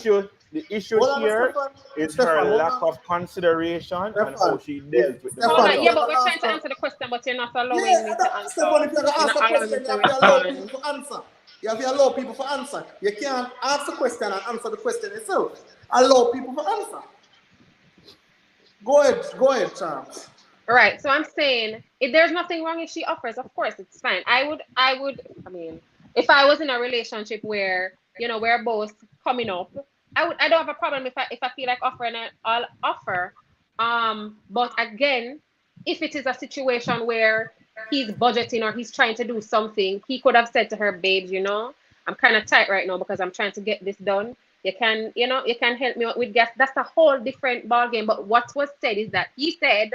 Speaker 3: The issue
Speaker 2: hold on,
Speaker 3: here
Speaker 2: Stefan.
Speaker 3: is her
Speaker 2: Stefan, hold
Speaker 3: lack
Speaker 2: on.
Speaker 3: of consideration and how
Speaker 2: Stefan,
Speaker 3: she dealt with the
Speaker 5: Hold
Speaker 2: Stefan,
Speaker 5: on,
Speaker 2: if
Speaker 3: matter.
Speaker 2: you
Speaker 5: yeah,
Speaker 2: have
Speaker 5: but
Speaker 2: to
Speaker 5: we're
Speaker 2: ask
Speaker 5: trying to
Speaker 2: a
Speaker 5: answer the question, but you're not allowing me
Speaker 2: yeah,
Speaker 5: to answer.
Speaker 2: Stefan, if you have to
Speaker 5: You're
Speaker 2: ask
Speaker 5: not
Speaker 2: a
Speaker 5: allowing me
Speaker 2: question, you
Speaker 5: to
Speaker 2: have to allow people
Speaker 5: respond.
Speaker 2: to answer. You have to allow people to answer. You can't ask the question and answer the question yourself. Allow people to answer. Go ahead, Charles.
Speaker 5: Right. So I'm saying if there's nothing wrong if she offers, of course it's fine. I mean, if I was in a relationship where, we're both coming up, I don't have a problem if I feel like offering it, I'll offer. But again, if it is a situation where he's budgeting or he's trying to do something, he could have said to her, babes, I'm kind of tight right now because I'm trying to get this done. You can help me out with gas. That's a whole different ballgame. But what was said is that he said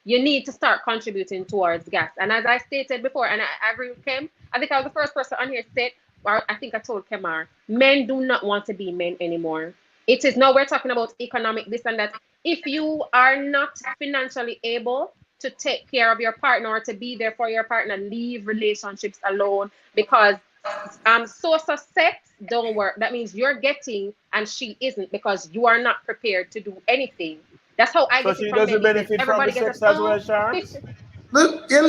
Speaker 5: you need to start contributing towards gas. And as I stated before, and I agree with Kim, I think I was the first person on here said, or I think I told Kemar, men do not want to be men anymore. It is now we're talking about economic this and that. If you are not financially able to take care of your partner or to be there for your partner, leave relationships alone because source of sex don't work. That means you're getting and she isn't because you are not prepared to do anything. That's how I
Speaker 3: So
Speaker 5: get it
Speaker 3: she
Speaker 5: from
Speaker 3: doesn't
Speaker 5: men these days.
Speaker 3: benefit from the
Speaker 5: Everybody gets a
Speaker 3: sex as well, Sharms?
Speaker 2: Look, you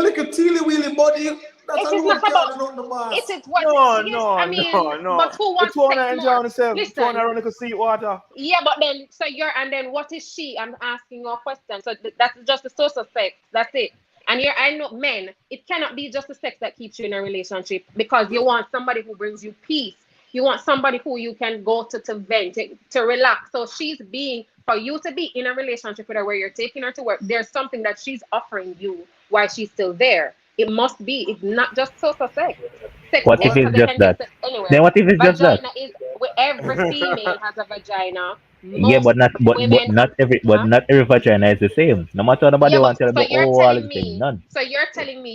Speaker 2: look a teeny weeny body. That's
Speaker 5: it
Speaker 2: a
Speaker 5: is not
Speaker 2: load
Speaker 5: about
Speaker 2: carrying on the
Speaker 5: it
Speaker 2: mass.
Speaker 5: is what
Speaker 3: No,
Speaker 5: yes,
Speaker 3: no,
Speaker 5: I
Speaker 3: no,
Speaker 5: mean,
Speaker 3: no.
Speaker 5: but who
Speaker 3: The
Speaker 5: wants
Speaker 3: two
Speaker 5: sex
Speaker 3: wanna enjoy
Speaker 5: more?
Speaker 3: themselves. The two wanna
Speaker 5: Listen,
Speaker 3: run to sea water.
Speaker 5: yeah, but then so you're and then what is she? I'm asking you a question. So that's just the source of sex. That's it. And you're I know men, it cannot be just the sex that keeps you in a relationship because you want somebody who brings you peace. You want somebody who you can go to vent, to relax. So she's being for you to be in a relationship with her where you're taking her to work, there's something that she's offering you while she's still there. It must be, it's not just source of sex. Sex
Speaker 7: What
Speaker 2: Go
Speaker 7: if
Speaker 2: ahead.
Speaker 7: it's
Speaker 5: because they
Speaker 7: just
Speaker 5: can get
Speaker 7: that?
Speaker 5: sex
Speaker 7: Then
Speaker 5: anywhere.
Speaker 7: what if it's just that?
Speaker 5: Vagina is every female has a vagina.
Speaker 7: Yeah,
Speaker 5: Most
Speaker 7: but
Speaker 5: women have, huh?
Speaker 7: not every vagina is the same. No matter what nobody
Speaker 5: Yeah, but
Speaker 7: want to tell
Speaker 5: so
Speaker 7: about
Speaker 5: you're
Speaker 7: oh all
Speaker 5: telling
Speaker 7: the thing.
Speaker 5: me,
Speaker 7: None.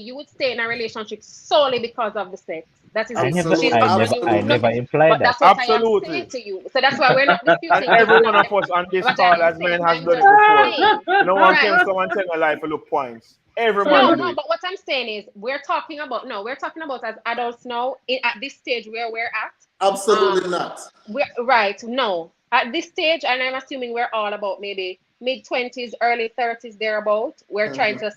Speaker 5: you would stay in a relationship solely because of the sex. That is it. She's
Speaker 2: Absolutely,
Speaker 5: offering you
Speaker 7: I never
Speaker 2: absolutely.
Speaker 5: nothing.
Speaker 7: implied
Speaker 5: But
Speaker 7: that.
Speaker 5: that's what I am saying
Speaker 3: Absolutely.
Speaker 5: to you. So that's why we're not
Speaker 3: And
Speaker 5: disputing
Speaker 3: every
Speaker 5: Kemar
Speaker 3: one
Speaker 5: and
Speaker 3: of
Speaker 5: Kemar.
Speaker 3: us on this
Speaker 5: What I
Speaker 3: call
Speaker 5: am
Speaker 3: as
Speaker 5: saying,
Speaker 3: men has
Speaker 5: I'm
Speaker 3: done
Speaker 5: just
Speaker 3: it before.
Speaker 5: saying,
Speaker 3: No one
Speaker 5: right?
Speaker 3: can come and tell a lie for look points. Every
Speaker 5: No,
Speaker 3: man do
Speaker 5: no,
Speaker 3: it.
Speaker 5: but what I'm saying is we're talking about as adults now at this stage where we're at.
Speaker 2: Absolutely
Speaker 5: Um,
Speaker 2: not.
Speaker 5: we're right, no. At this stage, and I'm assuming we're all about maybe mid 20s, early 30s, thereabout. We're trying
Speaker 2: Mhm.
Speaker 5: to,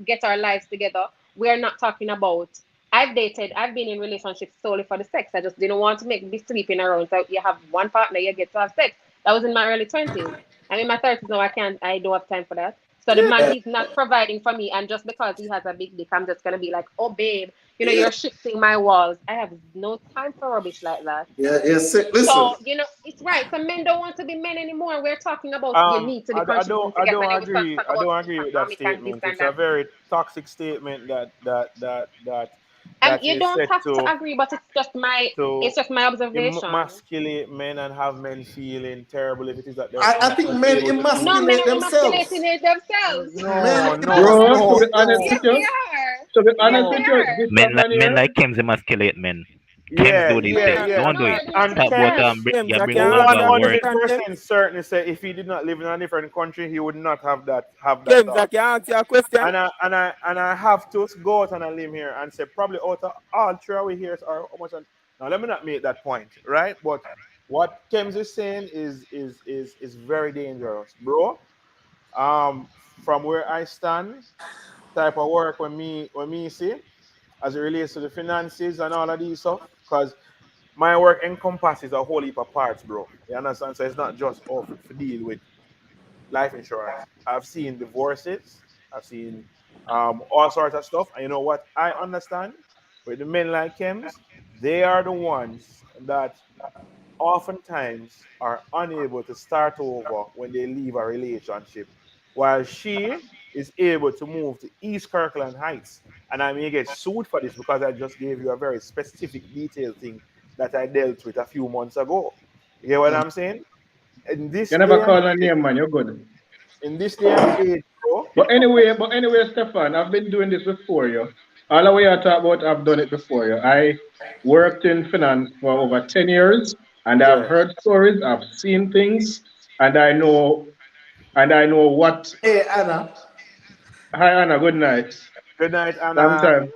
Speaker 5: get our lives together. We're not talking about I've been in relationships solely for the sex. I just didn't want to be sleeping around. So you have one partner, you get to have sex. That was in my early 20s. I'm in my 30s now, I don't have time for that. So the man,
Speaker 2: Yeah.
Speaker 5: he's not providing for me, and just because he has a big dick, I'm just gonna be like, oh babe, you're shifting my walls. I have no time for rubbish like that.
Speaker 2: Yeah, yeah. Listen,
Speaker 5: So, it's right. Some men don't want to be men anymore. We're talking about you need to be contributing to
Speaker 3: I
Speaker 5: get
Speaker 3: don't
Speaker 5: money. We start
Speaker 3: agree.
Speaker 5: talk
Speaker 3: I
Speaker 5: about
Speaker 3: don't agree with that
Speaker 5: this
Speaker 3: statement.
Speaker 5: and
Speaker 3: It's a
Speaker 5: that.
Speaker 3: very toxic statement that
Speaker 5: You
Speaker 3: is
Speaker 5: don't
Speaker 3: said
Speaker 5: have to agree, but
Speaker 3: to
Speaker 5: it's just my observation.
Speaker 3: emasculate men and have men feeling terrible if it is that they're
Speaker 2: I
Speaker 3: not
Speaker 2: think men
Speaker 3: able to do.
Speaker 5: No, men
Speaker 2: emasculate
Speaker 5: are
Speaker 2: themselves.
Speaker 5: emasculating it themselves.
Speaker 2: Men
Speaker 3: No, no,
Speaker 4: Bro, to be
Speaker 3: no,
Speaker 2: emasculate
Speaker 4: honest
Speaker 3: no,
Speaker 4: with
Speaker 5: Yes,
Speaker 2: themselves.
Speaker 5: they
Speaker 4: you,
Speaker 5: are.
Speaker 4: to be
Speaker 5: Yes,
Speaker 4: honest
Speaker 3: no.
Speaker 5: they
Speaker 4: with you,
Speaker 5: are.
Speaker 4: this
Speaker 7: Men,
Speaker 4: man
Speaker 7: men
Speaker 4: here,
Speaker 7: like Kems emasculate men. Kems
Speaker 3: Yeah,
Speaker 7: do this
Speaker 3: yeah,
Speaker 7: thing.
Speaker 5: Men,
Speaker 3: yeah.
Speaker 7: Don't do
Speaker 5: no,
Speaker 7: it.
Speaker 5: they don't
Speaker 3: And
Speaker 7: Talk
Speaker 5: do
Speaker 7: about
Speaker 5: that.
Speaker 3: Kems
Speaker 6: James,
Speaker 7: yeah,
Speaker 6: I
Speaker 7: bring
Speaker 6: can
Speaker 7: a
Speaker 6: not
Speaker 7: woman
Speaker 6: answer
Speaker 7: to
Speaker 6: your
Speaker 7: work.
Speaker 6: question, James.
Speaker 3: 100% certain say if he did not live in a different country, he would not have that
Speaker 6: James, I
Speaker 3: thought.
Speaker 6: can answer your question.
Speaker 3: And I have to go out on a limb here and say probably out of all three of we here are how much. Now let me not make that point, right? But what Kems is saying is very dangerous, bro. Um, from where I stand, type of work when me see as it relates to the finances and all of these stuff, because my work encompasses a whole heap of parts, bro. You understand? So it's not just for deal with life insurance. I've seen divorces. I've seen all sorts of stuff. And you know what I understand? With the men like Kems, they are the ones that oftentimes are unable to start over when they leave a relationship, while she is able to move to East Kirkland Heights. And I may get sued for this because I just gave you a very specific detailed thing that I dealt with a few months ago. You get what I'm saying? In this
Speaker 4: you never
Speaker 3: day and
Speaker 4: call a
Speaker 3: age,
Speaker 4: name, man. You're good.
Speaker 3: bro.
Speaker 4: But anyway, Stefan, I've been doing this before you. All the way I talk about, I've done it before you. I worked in finance for over 10 years, and I've
Speaker 3: Yeah.
Speaker 4: heard stories, I've seen things, and I know what.
Speaker 2: Hey, Anna.
Speaker 4: Hi, Anna. Good night.
Speaker 3: Good night,
Speaker 4: Long
Speaker 3: Anna.
Speaker 4: time.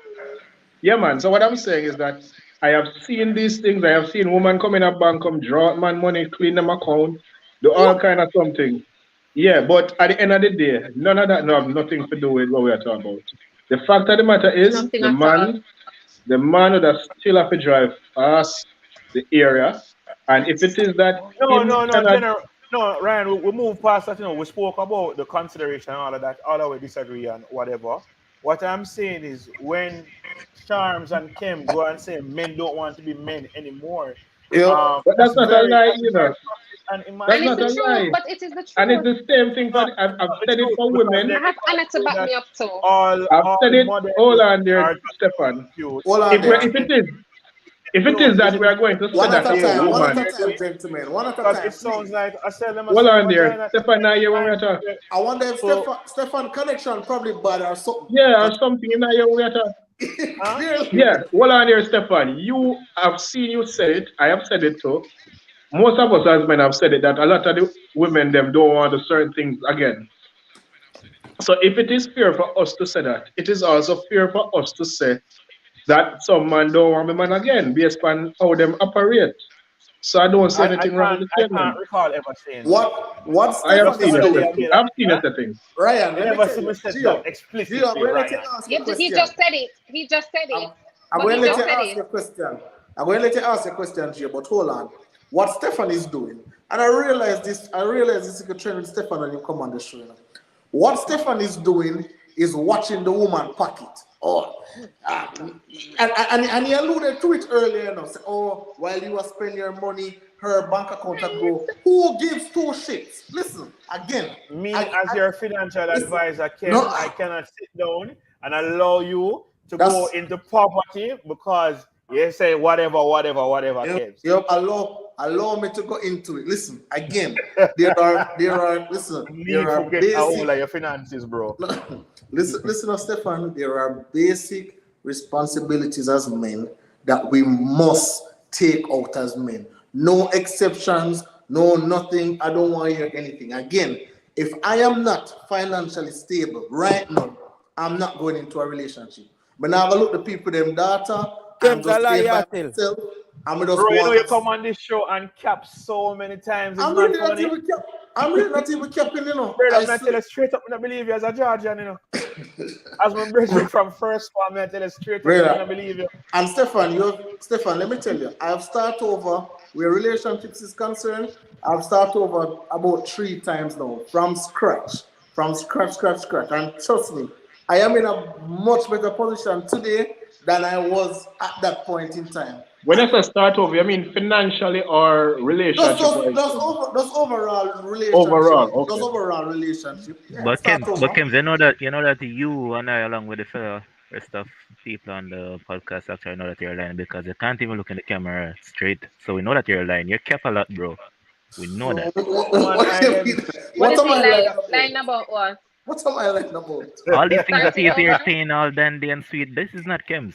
Speaker 4: Yeah, man. So what I'm saying is that I have seen these things. I have seen women come in a bank, come draw out man money, clean them account, do all kind of something. Yeah, but at the end of the day, none of that have nothing to do with what we are talking about. The fact of the matter is,
Speaker 5: Nothing
Speaker 4: the
Speaker 5: at all.
Speaker 4: man, the man would still have to drive past the area, and if it is that
Speaker 3: No,
Speaker 4: him
Speaker 3: no, no,
Speaker 4: cannot,
Speaker 3: General. No, Ryan, we move past that. We spoke about the consideration and all of that. All of we disagree and whatever. What I'm saying is when Charms and Kim go and say men don't want to be men anymore,
Speaker 2: Yep.
Speaker 4: but
Speaker 3: that's
Speaker 4: that's
Speaker 3: very
Speaker 4: not a lie either.
Speaker 3: toxic and
Speaker 4: That's
Speaker 5: And it's
Speaker 4: not
Speaker 5: the
Speaker 4: a
Speaker 3: emasculating.
Speaker 5: truth,
Speaker 4: lie.
Speaker 5: but it is the
Speaker 4: And it's
Speaker 5: truth.
Speaker 4: the same thing for,
Speaker 3: It's
Speaker 4: I've
Speaker 3: not the
Speaker 4: said it
Speaker 3: truth
Speaker 4: for
Speaker 3: because
Speaker 4: women.
Speaker 3: then
Speaker 5: I
Speaker 3: it
Speaker 5: have
Speaker 3: comes
Speaker 5: Anna to
Speaker 3: to
Speaker 5: back
Speaker 3: that
Speaker 5: me up too.
Speaker 3: all
Speaker 4: I've
Speaker 3: all
Speaker 4: said it,
Speaker 3: modern
Speaker 4: hold
Speaker 3: women
Speaker 4: on
Speaker 3: are
Speaker 4: there,
Speaker 3: just
Speaker 4: Stefan.
Speaker 3: cute.
Speaker 2: Hold on
Speaker 4: If,
Speaker 2: there.
Speaker 4: if it is, if it is
Speaker 3: Clothes
Speaker 4: that
Speaker 3: is
Speaker 4: we are going to say
Speaker 2: One at
Speaker 4: that
Speaker 2: a
Speaker 3: yeah,
Speaker 4: about
Speaker 2: time.
Speaker 3: and
Speaker 2: One
Speaker 3: what
Speaker 2: at a
Speaker 4: woman,
Speaker 3: they're
Speaker 2: time,
Speaker 3: doing
Speaker 2: gentlemen. One at a
Speaker 3: because
Speaker 2: time,
Speaker 3: it
Speaker 2: please.
Speaker 3: sounds like I sell them a
Speaker 4: hold
Speaker 3: sell
Speaker 4: on there,
Speaker 3: vagina too
Speaker 4: Stefan, now
Speaker 3: many
Speaker 4: you when we are
Speaker 3: times.
Speaker 4: talking.
Speaker 2: I wonder if
Speaker 3: So,
Speaker 2: Stefan connection probably bad or something.
Speaker 4: Yeah, or
Speaker 2: 'Cause
Speaker 4: something in here when we are talking.
Speaker 3: huh?
Speaker 2: clearly.
Speaker 4: Yeah, hold on there, Stefan. You have seen you said it. I have said it too. Most of us as men have said it that a lot of the women them don't want the certain things again. So if it is fair for us to say that, it is also fair for us to say that some man don't want the man again based on how them operate. So I don't see
Speaker 3: I
Speaker 4: anything wrong with
Speaker 3: can't
Speaker 4: the
Speaker 3: I can't
Speaker 4: statement.
Speaker 3: recall ever saying that.
Speaker 2: What
Speaker 4: I have
Speaker 2: Stefan
Speaker 3: The
Speaker 2: is
Speaker 4: seen
Speaker 3: other
Speaker 4: a
Speaker 3: day
Speaker 2: doing?
Speaker 3: I
Speaker 4: setting.
Speaker 3: made
Speaker 4: I've seen a
Speaker 3: huh?
Speaker 4: setting.
Speaker 2: Ryan,
Speaker 3: You
Speaker 2: let me
Speaker 3: never
Speaker 2: tell
Speaker 3: see
Speaker 2: you.
Speaker 3: me said that
Speaker 2: Gio, I'm
Speaker 3: explicitly,
Speaker 2: going to let you
Speaker 3: Ryan.
Speaker 2: ask a
Speaker 5: Yeah, he
Speaker 2: question.
Speaker 5: just said it. He just said
Speaker 2: I'm,
Speaker 5: it.
Speaker 2: I'm
Speaker 5: But
Speaker 2: going
Speaker 5: he
Speaker 2: to let
Speaker 5: just
Speaker 2: you
Speaker 5: said
Speaker 2: ask
Speaker 5: it.
Speaker 2: a question. I'm going to let you ask a question, Gio, but hold on. What Stefan is doing, and I realize this is a trend with Stefan when you come on the show. What Stefan is doing is watching the woman pocket. Oh, and he alluded to it earlier. Say, oh, while you are spending your money, her bank account will grow. Who gives two shits? Listen, again,
Speaker 3: Me as your financial
Speaker 2: listen.
Speaker 3: advisor,
Speaker 2: No,
Speaker 3: Kem, I cannot sit down and allow you to go
Speaker 2: that's
Speaker 3: into property because you say whatever, Kem.
Speaker 2: allow me to go into it. Listen, again,
Speaker 3: Need
Speaker 2: there
Speaker 3: to
Speaker 2: are
Speaker 3: get a hold
Speaker 2: basic.
Speaker 3: of your finances, bro.
Speaker 2: Listen, Stefan. There are basic responsibilities as men that we must take out as men. No exceptions. No nothing. I don't want to hear anything. Again, if I am not financially stable right now, I'm not going into a relationship. But now I look the people them data. I'm
Speaker 6: James, a
Speaker 2: just
Speaker 6: lie
Speaker 2: staying
Speaker 6: you
Speaker 2: by
Speaker 6: tell.
Speaker 2: myself. I'm just
Speaker 3: Bro, you know
Speaker 2: going.
Speaker 3: you come on this show and cap so many times. It's
Speaker 2: I'm
Speaker 3: not
Speaker 2: really not
Speaker 3: funny.
Speaker 2: even kept. I'm really not even capping.
Speaker 3: Brother,
Speaker 2: I
Speaker 3: I'm not tell
Speaker 2: swear.
Speaker 3: you straight up, I don't believe you as a Georgian, As my brethren from first form, I tell you straight up, I
Speaker 2: Brother.
Speaker 3: don't believe you.
Speaker 2: And Stefan, let me tell you, I've started over where relationships is concerned. I've started over about 3 times now from scratch. from scratch. And trust me, I am in a much better position today than I was at that point in time.
Speaker 4: When you say start over, you mean financially or relationship wise?
Speaker 2: Just overall relationship.
Speaker 4: Overall,
Speaker 2: Just
Speaker 4: okay.
Speaker 2: overall relationship. Yeah,
Speaker 7: But
Speaker 2: start over.
Speaker 7: Kems, you know that you and I, along with the fellow rest of people on the podcast, actually know that you're lying because you can't even look in the camera straight. So we know that you're lying. You're cap a lot, bro. We know that.
Speaker 3: Man,
Speaker 2: What
Speaker 3: I
Speaker 2: do you
Speaker 3: am.
Speaker 2: mean?
Speaker 5: What
Speaker 2: What
Speaker 5: is
Speaker 2: am
Speaker 5: he
Speaker 2: I lying
Speaker 5: lying?
Speaker 2: about?
Speaker 5: Lying about what?
Speaker 2: What am I lying about?
Speaker 7: All these things that
Speaker 5: Starting
Speaker 7: you're
Speaker 5: over?
Speaker 7: saying all dandy and sweet, this is not Kems.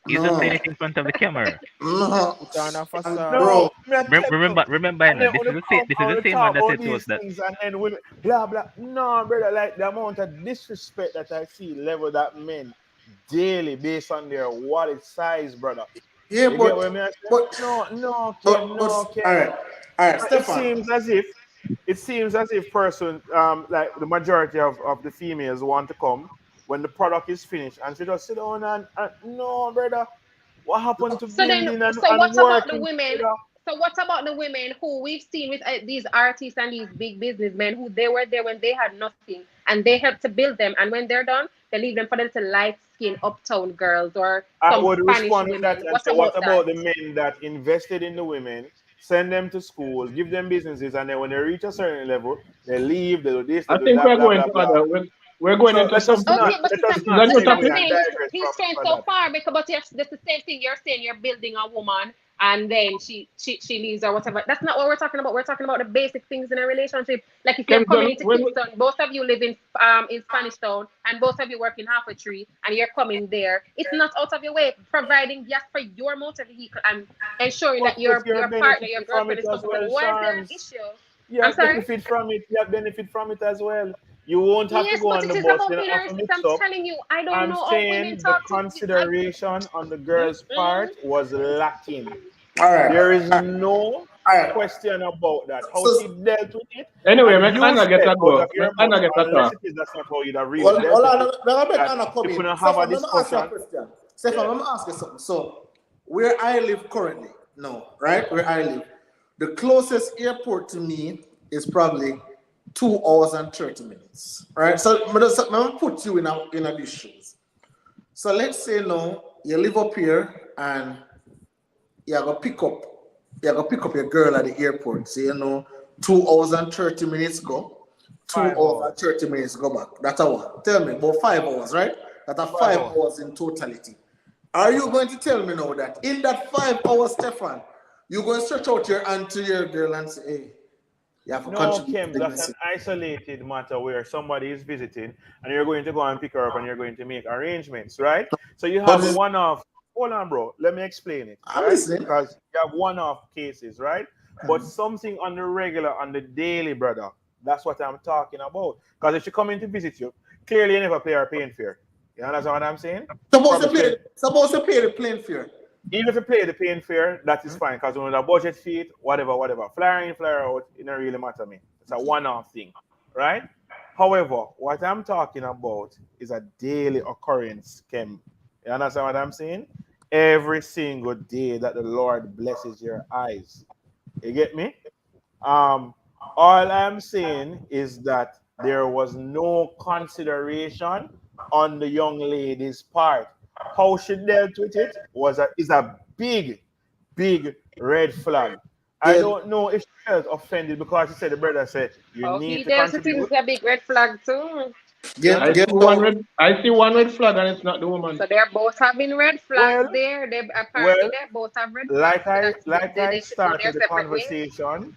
Speaker 7: He's just
Speaker 2: No,
Speaker 7: saying it in front of the camera.
Speaker 2: no,
Speaker 6: Put on a
Speaker 2: and
Speaker 6: facade.
Speaker 3: No,
Speaker 2: bro.
Speaker 3: me I tell you.
Speaker 7: Remember, you
Speaker 3: And
Speaker 7: know,
Speaker 3: then when you come
Speaker 7: this is
Speaker 3: and
Speaker 7: the
Speaker 3: we
Speaker 7: same man
Speaker 3: talk
Speaker 7: that
Speaker 3: about
Speaker 7: said to us
Speaker 3: these
Speaker 7: that.
Speaker 3: things, and then we blah blah. No, brother, like the amount of disrespect that I see leveled at men daily based on their wallet size, brother.
Speaker 2: Yeah,
Speaker 3: You get what I mean? I say,
Speaker 2: but
Speaker 3: no, Kim,
Speaker 2: but
Speaker 3: no, Kim.
Speaker 2: all right,
Speaker 3: It
Speaker 2: Stefan.
Speaker 3: seems as if person like the majority of the females want to come when the product is finished and she just sit down and no, brother. What happened to
Speaker 5: So then,
Speaker 3: building
Speaker 5: so
Speaker 3: and
Speaker 5: what about the
Speaker 3: working
Speaker 5: women?
Speaker 3: together?
Speaker 5: So what about the women who we've seen with these artists and these big businessmen who they were there when they had nothing and they helped to build them, and when they're done, they leave them for them to light skin uptown girls or
Speaker 3: I
Speaker 5: some
Speaker 3: would
Speaker 5: Spanish
Speaker 3: respond with that
Speaker 5: women.
Speaker 3: and
Speaker 5: What
Speaker 3: say, what
Speaker 5: about that?
Speaker 3: about the men that invested in the women, send them to school, give them businesses, and then when they reach a certain level, they leave, they do this, they
Speaker 4: I
Speaker 3: do
Speaker 4: think
Speaker 3: that,
Speaker 4: we're
Speaker 3: blah
Speaker 4: going
Speaker 3: blah
Speaker 4: to
Speaker 3: blah.
Speaker 4: other. We're going
Speaker 3: So
Speaker 4: into something.
Speaker 5: Okay, but
Speaker 3: let us
Speaker 4: This is a
Speaker 3: not
Speaker 4: new
Speaker 5: that's what I'm
Speaker 3: segue
Speaker 4: topic.
Speaker 3: and
Speaker 5: saying.
Speaker 3: digress
Speaker 5: He's straying
Speaker 3: from
Speaker 5: so
Speaker 3: that.
Speaker 5: far because but that's the same thing you're saying. You're building a woman and then she leaves or whatever. That's not what we're talking about. We're talking about the basic things in a relationship. Like if you're coming into
Speaker 4: When
Speaker 5: Kingston, both of you live in Spanish Town, and both of you work in half a tree, and you're coming there. It's not out of your way providing gas for your motor vehicle and ensuring
Speaker 3: But
Speaker 5: that
Speaker 3: if
Speaker 5: your
Speaker 3: you're
Speaker 5: partner, your
Speaker 3: benefiting from
Speaker 5: girlfriend
Speaker 3: it
Speaker 5: is
Speaker 3: as well,
Speaker 5: comfortable. Why is there an
Speaker 3: Charms,
Speaker 5: issue?
Speaker 3: you
Speaker 5: I'm sorry.
Speaker 3: benefit from it. You benefit from it as well. You won't have to
Speaker 5: Yes,
Speaker 3: go
Speaker 5: but
Speaker 3: on
Speaker 5: it
Speaker 3: the
Speaker 5: is
Speaker 3: bus.
Speaker 5: about
Speaker 3: You don't
Speaker 5: being a
Speaker 3: have to
Speaker 5: respect.
Speaker 3: mix
Speaker 5: I'm
Speaker 3: up.
Speaker 5: telling you, I don't
Speaker 3: I'm
Speaker 5: know how women
Speaker 3: saying the
Speaker 5: talk to.
Speaker 3: consideration on the girl's
Speaker 5: Mm-mm.
Speaker 3: part was lacking.
Speaker 2: All right,
Speaker 3: There is no
Speaker 2: all right.
Speaker 3: question about that. How
Speaker 2: So
Speaker 3: she dealt with it,
Speaker 4: anyway,
Speaker 3: and
Speaker 4: make
Speaker 3: you
Speaker 4: Anna get
Speaker 3: said
Speaker 4: a
Speaker 3: out of
Speaker 4: go. Make
Speaker 3: your mouth,
Speaker 4: Anna get a
Speaker 3: unless
Speaker 4: talk.
Speaker 3: it is that's not how you'd have really
Speaker 2: Well,
Speaker 3: dealt
Speaker 2: hold
Speaker 3: with
Speaker 2: on,
Speaker 3: it,
Speaker 2: let me make
Speaker 3: that
Speaker 2: Anna come
Speaker 3: you
Speaker 2: in.
Speaker 3: couldn't have a
Speaker 2: Stefan, let me ask you a
Speaker 3: discussion.
Speaker 2: question. Stefan,
Speaker 3: Yeah.
Speaker 2: let me ask you something. So, where I live currently, no, right? Where I live, the closest airport to me is probably 2 hours and 30 minutes, right? So, I'm gonna put you in these shoes. So, let's say now you live up here and you're gonna pick up your girl at the airport. So, 2 hours and 30 minutes go. Two
Speaker 3: 5
Speaker 2: hours
Speaker 3: hours.
Speaker 2: and 30 minutes go back. That's a what? Tell me, about 5 hours, right? That's a
Speaker 3: 5
Speaker 2: five
Speaker 3: hours.
Speaker 2: hours in totality. Are you going to tell me now that in that 5 hours, Stefan, you're going to stretch out your hand to your girl and say, hey, you have to
Speaker 3: No,
Speaker 2: contribute to
Speaker 3: Kim,
Speaker 2: the
Speaker 3: that's an
Speaker 2: message?
Speaker 3: isolated matter where somebody is visiting and you're going to go and pick her up and you're going to make arrangements, right? So you
Speaker 2: But
Speaker 3: have one off. Hold on, bro. Let me explain it,
Speaker 2: I'm
Speaker 3: right?
Speaker 2: listening.
Speaker 3: Because you have one off cases, right? But something on the regular, on the daily, brother. That's what I'm talking about. Because if she come in to visit you, clearly you never pay her paying fare. You understand what I'm saying? Probably spend
Speaker 2: Supposed to pay the plane fare.
Speaker 3: even if you pay the paying fare, that is fine because when the budget fit, whatever, flyer in, flyer out, it don't really matter to me. It's a one-off thing, right? However, what I'm talking about is a daily occurrence, Kim. You understand what I'm saying? Every single day that the Lord blesses your eyes. You get me? Um, all I'm saying is that there was no consideration on the young lady's part. How she dealt with it is a big red flag. I
Speaker 2: Yeah,
Speaker 3: don't know if she felt offended because she said the brother said you
Speaker 5: How
Speaker 3: need
Speaker 5: he
Speaker 3: to
Speaker 5: dealt with it is
Speaker 3: contribute.
Speaker 5: a big red flag too.
Speaker 3: You
Speaker 2: get,
Speaker 4: I see
Speaker 2: get
Speaker 3: understand?
Speaker 4: one
Speaker 2: down.
Speaker 4: red. I see one red flag, and it's not the woman.
Speaker 5: So they're both having red flags
Speaker 3: Well,
Speaker 5: there. They apparently
Speaker 3: well,
Speaker 5: they both have red flags.
Speaker 3: like
Speaker 5: So
Speaker 3: I
Speaker 5: that's
Speaker 3: like I
Speaker 5: they should go their
Speaker 3: started the
Speaker 5: separate ways.
Speaker 3: conversation,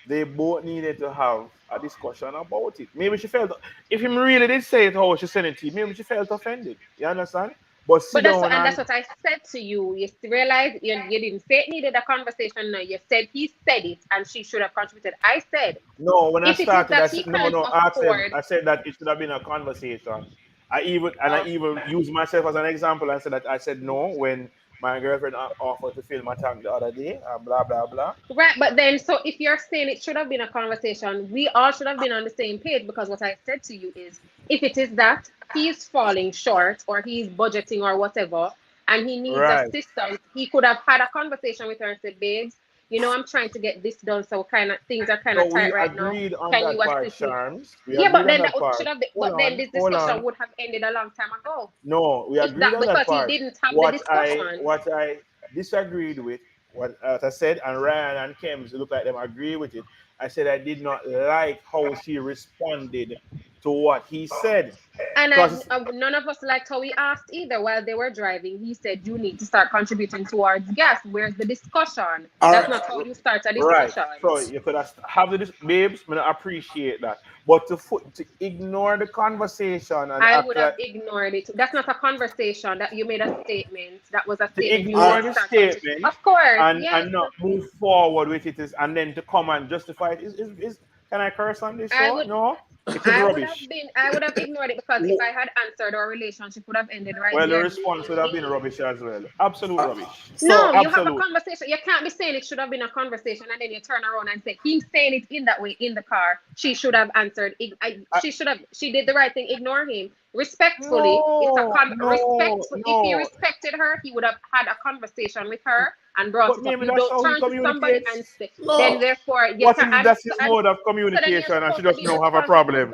Speaker 3: they both needed to have a discussion about it. Maybe she felt, if him really did say it how she said it to you, maybe she felt offended. You understand? But
Speaker 5: But
Speaker 3: sit down
Speaker 5: that's
Speaker 3: and
Speaker 5: what I said to you. You realize you didn't say it needed a conversation. No, you said he said it and she should have contributed. I said
Speaker 3: no, when I
Speaker 5: if it is
Speaker 3: started, I
Speaker 5: that he
Speaker 3: said no,
Speaker 5: can't
Speaker 3: no.
Speaker 5: afford,
Speaker 3: I said that it should have been a conversation. I
Speaker 5: uh,
Speaker 3: even used myself as an example and said that I said no when my girlfriend offered to fill my tank the other day and blah blah blah.
Speaker 5: right? But then, so if you're saying it should have been a conversation, we all should have been on the same page because what I said to you is if it is that he's falling short or he's budgeting or whatever and he needs
Speaker 3: Right.
Speaker 5: assistance, he could have had a conversation with her and said, babes, I'm trying to get this done, so kind of things are kind
Speaker 3: So
Speaker 5: of
Speaker 3: we
Speaker 5: tight right now.
Speaker 3: agreed on
Speaker 5: Can you
Speaker 3: that part,
Speaker 5: assist me?
Speaker 3: Charms. We
Speaker 5: Yeah,
Speaker 3: agreed
Speaker 5: but
Speaker 3: on
Speaker 5: then
Speaker 3: that
Speaker 5: should
Speaker 3: part.
Speaker 5: have been,
Speaker 3: Hold
Speaker 5: but then
Speaker 3: on,
Speaker 5: this
Speaker 3: hold
Speaker 5: discussion
Speaker 3: on.
Speaker 5: would have ended a long time ago.
Speaker 3: No, we
Speaker 5: If
Speaker 3: agreed
Speaker 5: that
Speaker 3: on that
Speaker 5: because you
Speaker 3: part.
Speaker 5: didn't have the
Speaker 3: What I
Speaker 5: discussion.
Speaker 3: what I disagreed with, what I said, and Ryan and Kems look like them agree with it. I said I did not like how she responded to what he said.
Speaker 5: And
Speaker 3: Because
Speaker 5: none of us liked how he asked either while they were driving. He said, you need to start contributing towards gas. Where's the discussion?
Speaker 2: All
Speaker 5: That's
Speaker 2: right.
Speaker 5: not how you start a
Speaker 3: right,
Speaker 5: discussion.
Speaker 3: so you could have the babes. I appreciate that, but to ignore the conversation and
Speaker 5: I
Speaker 3: act
Speaker 5: would have
Speaker 3: like
Speaker 5: ignored it. That's not a conversation. That you made a statement. That was a
Speaker 3: to
Speaker 5: statement. You
Speaker 2: All
Speaker 5: need
Speaker 3: ignore
Speaker 2: right.
Speaker 5: to
Speaker 3: the
Speaker 5: start contributing.
Speaker 3: statement
Speaker 5: Of course,
Speaker 3: and
Speaker 5: yes.
Speaker 3: not move forward with it is, and then to come and justify it is can I curse on this
Speaker 5: I
Speaker 3: show?
Speaker 5: would
Speaker 3: No, it is rubbish.
Speaker 5: I would have ignored it because if I had answered, our relationship would have ended right
Speaker 3: Well, the
Speaker 5: there.
Speaker 3: response would have been rubbish as well. Absolute rubbish.
Speaker 5: No,
Speaker 2: So,
Speaker 5: you have a
Speaker 3: Absolute.
Speaker 5: conversation. You can't be saying it should have been a conversation and then you turn around and say him saying it in that way in the car. She should have answered.
Speaker 3: I,
Speaker 5: She should have. She did the right thing. Ignore him respectfully. It's a
Speaker 3: no, no,
Speaker 5: respectful. If he
Speaker 3: no.
Speaker 5: respected her, he would have had a conversation with her and brought
Speaker 3: But
Speaker 5: it up.
Speaker 3: maybe
Speaker 5: You
Speaker 3: that's
Speaker 5: don't
Speaker 3: how he
Speaker 5: turn to somebody and
Speaker 3: communicates.
Speaker 5: say. Then
Speaker 2: no.
Speaker 5: therefore you
Speaker 3: What
Speaker 5: can't.
Speaker 3: if that's his mode of
Speaker 5: So then you're
Speaker 3: communication and she
Speaker 5: supposed to
Speaker 3: just
Speaker 5: be
Speaker 3: now have a
Speaker 5: responsible.
Speaker 3: problem?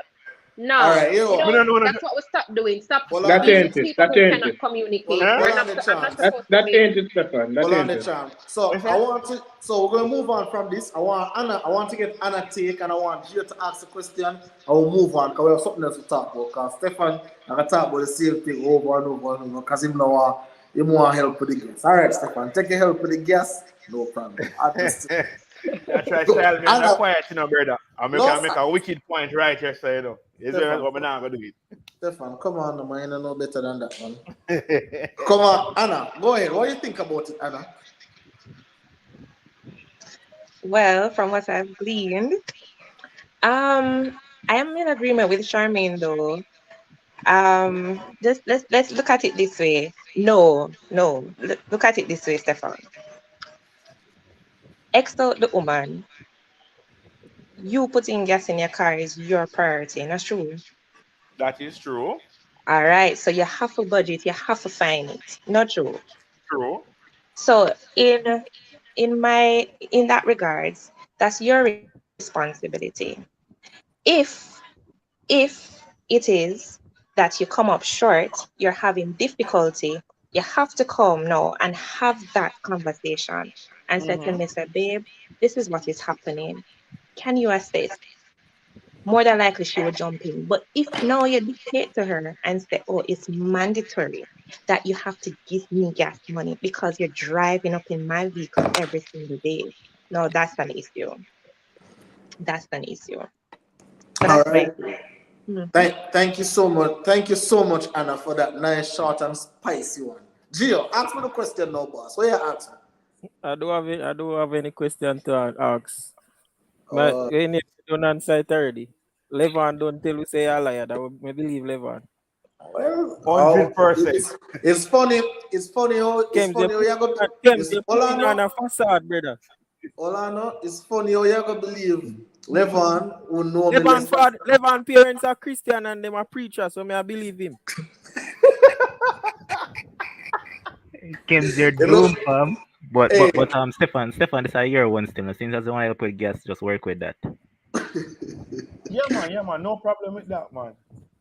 Speaker 2: All
Speaker 5: No,
Speaker 2: right. You
Speaker 5: we
Speaker 2: know
Speaker 3: Me
Speaker 2: what?
Speaker 5: don't.
Speaker 3: no know
Speaker 5: That's what we stop doing. Stop
Speaker 2: Hold on.
Speaker 4: That
Speaker 5: being
Speaker 4: ain't
Speaker 5: with
Speaker 4: it.
Speaker 5: people
Speaker 4: That
Speaker 5: who
Speaker 4: ain't
Speaker 5: cannot
Speaker 4: it.
Speaker 5: communicate.
Speaker 3: Eh?
Speaker 2: Hold
Speaker 5: We're
Speaker 2: on
Speaker 5: not.
Speaker 2: the
Speaker 5: I'm not
Speaker 2: chance.
Speaker 5: supposed to
Speaker 4: That
Speaker 5: be.
Speaker 4: ain't it, Stefan. That
Speaker 2: Hold on
Speaker 4: ain't
Speaker 2: the
Speaker 4: it.
Speaker 2: chance. So
Speaker 3: What's
Speaker 2: I
Speaker 3: that?
Speaker 2: want to. So we're gonna move on from this. I want Anna. I want to get Anna take, and I want you to ask the question. I will move on because we have something else to talk about. Because Stefan, I can talk about the same thing over and over and over. Because he want help with the guests. All right, Stefan, take your help with the guests. No problem. I just
Speaker 3: I try style me, I'm not
Speaker 2: Anna.
Speaker 3: quiet, brother. I
Speaker 2: No,
Speaker 3: make a wicked point right here, so Is there
Speaker 2: Stefan.
Speaker 3: what I'm not gonna do
Speaker 2: Stefan, come on, man. You know better than that, man.
Speaker 3: it?
Speaker 2: Come on, Anna. Go ahead. What do you think about it, Anna?
Speaker 8: Well, from what I've gleaned, I am in agreement with Charmaine though. Just let's look at it this way. No, no, look at it this way, Stefan. X out the woman. You putting gas in your car is your priority. That's true.
Speaker 3: That is true.
Speaker 8: All right. So you have to budget. You have to find it. Not true.
Speaker 3: True.
Speaker 8: So in that regards, that's your responsibility. If if it is that you come up short, you're having difficulty, you have to come now and have that conversation and say to
Speaker 3: Mm-hmm.
Speaker 8: me, say, babe, this is what is happening. Can you assist? More than likely she will jump in. But if now you dictate to her and say, oh, it's mandatory that you have to give me gas money because you're driving up in my vehicle every single day. No, that's an issue. That's an issue. So
Speaker 2: All
Speaker 8: that's my
Speaker 2: right.
Speaker 8: view. Mhm.
Speaker 2: Thank you so much. Thank you so much, Anna, for that nice, short, and spicy one. Gio, ask me the question now, boss. What you ask me?
Speaker 6: I don't have any question to ask. But
Speaker 2: Uh,
Speaker 6: when you don't answer it already. Levan don't tell you say a liar. That will me believe Levan.
Speaker 2: well,
Speaker 3: 100%.
Speaker 2: it's funny. It's
Speaker 6: Kems, you
Speaker 2: funny how you go.
Speaker 6: you putting on a facade, brother.
Speaker 2: Olano, it's funny how you go believe Levon who know me less.
Speaker 6: Levan parents are Christian and them are preachers, so me I believe him.
Speaker 7: Kim's your
Speaker 2: You know,
Speaker 7: doom, fam. But
Speaker 2: hey,
Speaker 7: Stefan, this is your one still. Since that's the one I put gas, just work with that.
Speaker 3: Yeah, man, no problem with that, man.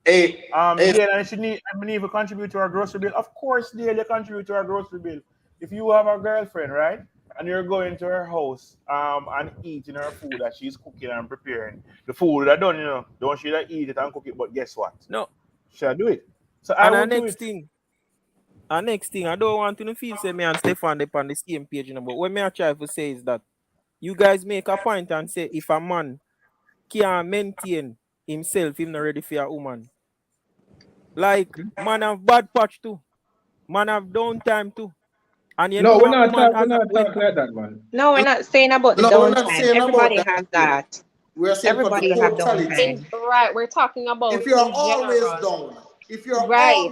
Speaker 2: hey, hey,
Speaker 3: Dale, and I need to contribute to our grocery bill. Of course, Dale, you contribute to our grocery bill. If you have a girlfriend, right, and you're going to her house, and eating her food that she's cooking and preparing, the food that done, don't she like eat it and cook it? But guess what?
Speaker 6: No.
Speaker 3: Should I do it? So I
Speaker 6: And
Speaker 3: would do it.
Speaker 6: our next thing, I don't want to feel say me and Stefan they on the same page, but what me I try to say is that you guys make a point and say if a man can't maintain himself, him not ready for a woman. Like man have bad patch too. Man have downtime too. And you
Speaker 4: No,
Speaker 6: know
Speaker 4: we're
Speaker 6: a
Speaker 4: not
Speaker 6: woman
Speaker 4: talking. We're
Speaker 6: has a
Speaker 4: not talking
Speaker 6: mental.
Speaker 4: like that, man.
Speaker 8: No, we're not saying about the
Speaker 2: no, we're not
Speaker 8: downtime.
Speaker 2: saying about
Speaker 8: Everybody
Speaker 2: that
Speaker 8: has
Speaker 2: here.
Speaker 8: that.
Speaker 2: We're saying for the
Speaker 8: Everybody have
Speaker 2: totality.
Speaker 8: downtime.
Speaker 5: Right, we're talking about
Speaker 2: If you're
Speaker 5: in
Speaker 2: always
Speaker 5: general.
Speaker 2: down,
Speaker 5: Right.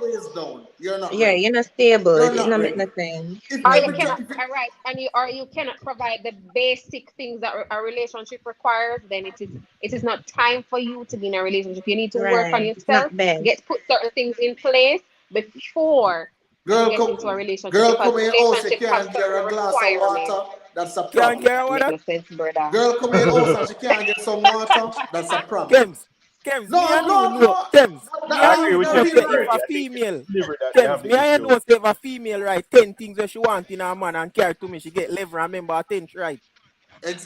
Speaker 2: you're not
Speaker 8: Yeah,
Speaker 2: ready.
Speaker 8: you're not stable.
Speaker 2: You're
Speaker 8: It
Speaker 2: not
Speaker 8: don't make
Speaker 2: ready.
Speaker 8: no sense.
Speaker 2: If
Speaker 5: Or you
Speaker 2: every
Speaker 8: Mm-mm.
Speaker 5: cannot,
Speaker 2: if it,
Speaker 5: all right, or you cannot provide the basic things that a relationship requires, then it is not time for you to be in a relationship. You need to work on
Speaker 8: Right. It's not
Speaker 5: yourself,
Speaker 8: best.
Speaker 5: put certain things in place before you
Speaker 2: girl
Speaker 5: get into a
Speaker 2: come,
Speaker 5: relationship
Speaker 2: girl
Speaker 5: because
Speaker 2: come in your house, you
Speaker 5: relationships have
Speaker 2: can't get her
Speaker 5: certain
Speaker 2: a glass of
Speaker 5: requirements.
Speaker 2: water. That's a
Speaker 6: Can't
Speaker 2: problem.
Speaker 6: carry
Speaker 8: Make
Speaker 6: water.
Speaker 8: no sense, brother.
Speaker 2: Girl come in house and she can't get some water. That's a problem.
Speaker 6: Kems, Kems, me
Speaker 2: No,
Speaker 6: and you
Speaker 2: no,
Speaker 6: know,
Speaker 2: no.
Speaker 6: Kems, me
Speaker 2: That
Speaker 3: I
Speaker 6: and
Speaker 2: has
Speaker 3: agree
Speaker 6: you
Speaker 3: with
Speaker 6: know
Speaker 3: you,
Speaker 2: nothing
Speaker 6: say
Speaker 2: to
Speaker 6: if
Speaker 3: Fred.
Speaker 6: a
Speaker 3: I think it's
Speaker 6: female,
Speaker 3: delivery that they have
Speaker 6: Kems,
Speaker 3: the
Speaker 6: me and you
Speaker 3: issue.
Speaker 6: know say if a female right 10 things that she want in a man and carry to me, she get 11 and remember 10 right.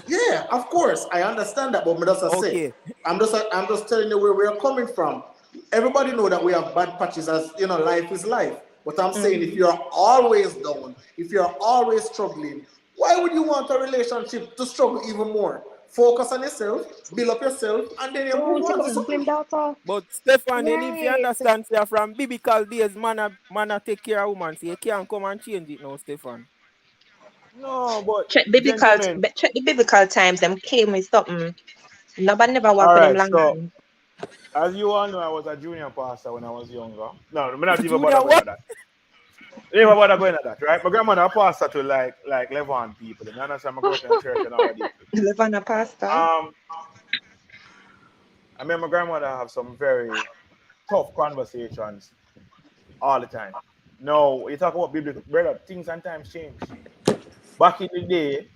Speaker 2: Yeah, of course, I understand that, but me just a say,
Speaker 6: Okay.
Speaker 2: I'm just telling you where we're coming from. Everybody know that we have bad patches, as you know, life is life. But I'm saying, if
Speaker 8: Mm-hmm.
Speaker 2: you're always down, if you're always struggling, why would you want a relationship to struggle even more? Focus on yourself, build up yourself, and then you
Speaker 8: Oh,
Speaker 2: move
Speaker 8: check
Speaker 2: on to
Speaker 8: out Slim
Speaker 2: something.
Speaker 8: daughter.
Speaker 6: But Stefan, you need to
Speaker 5: Right.
Speaker 6: understand, say, from biblical days, man a take care of woman. So you can't come and change it now, Stefan.
Speaker 3: No, but gentlemen.
Speaker 8: Check the biblical times. Them came with something. Nobody never
Speaker 3: All
Speaker 8: walk with them
Speaker 3: right.
Speaker 8: long
Speaker 3: So
Speaker 8: time.
Speaker 3: as you all know, I was a junior pastor when I was younger. No, I'm not even
Speaker 6: Junior,
Speaker 3: bother going
Speaker 6: what?
Speaker 3: at that. Even bother going at that, right? My grandmother a pastor to like Levant people. You understand? I grew up in a church and all of these things.
Speaker 8: Live on a pasta.
Speaker 3: Um, I remember my grandmother have some very tough conversations all the time. No, you talk about biblical brother, things and times change. Back in the day,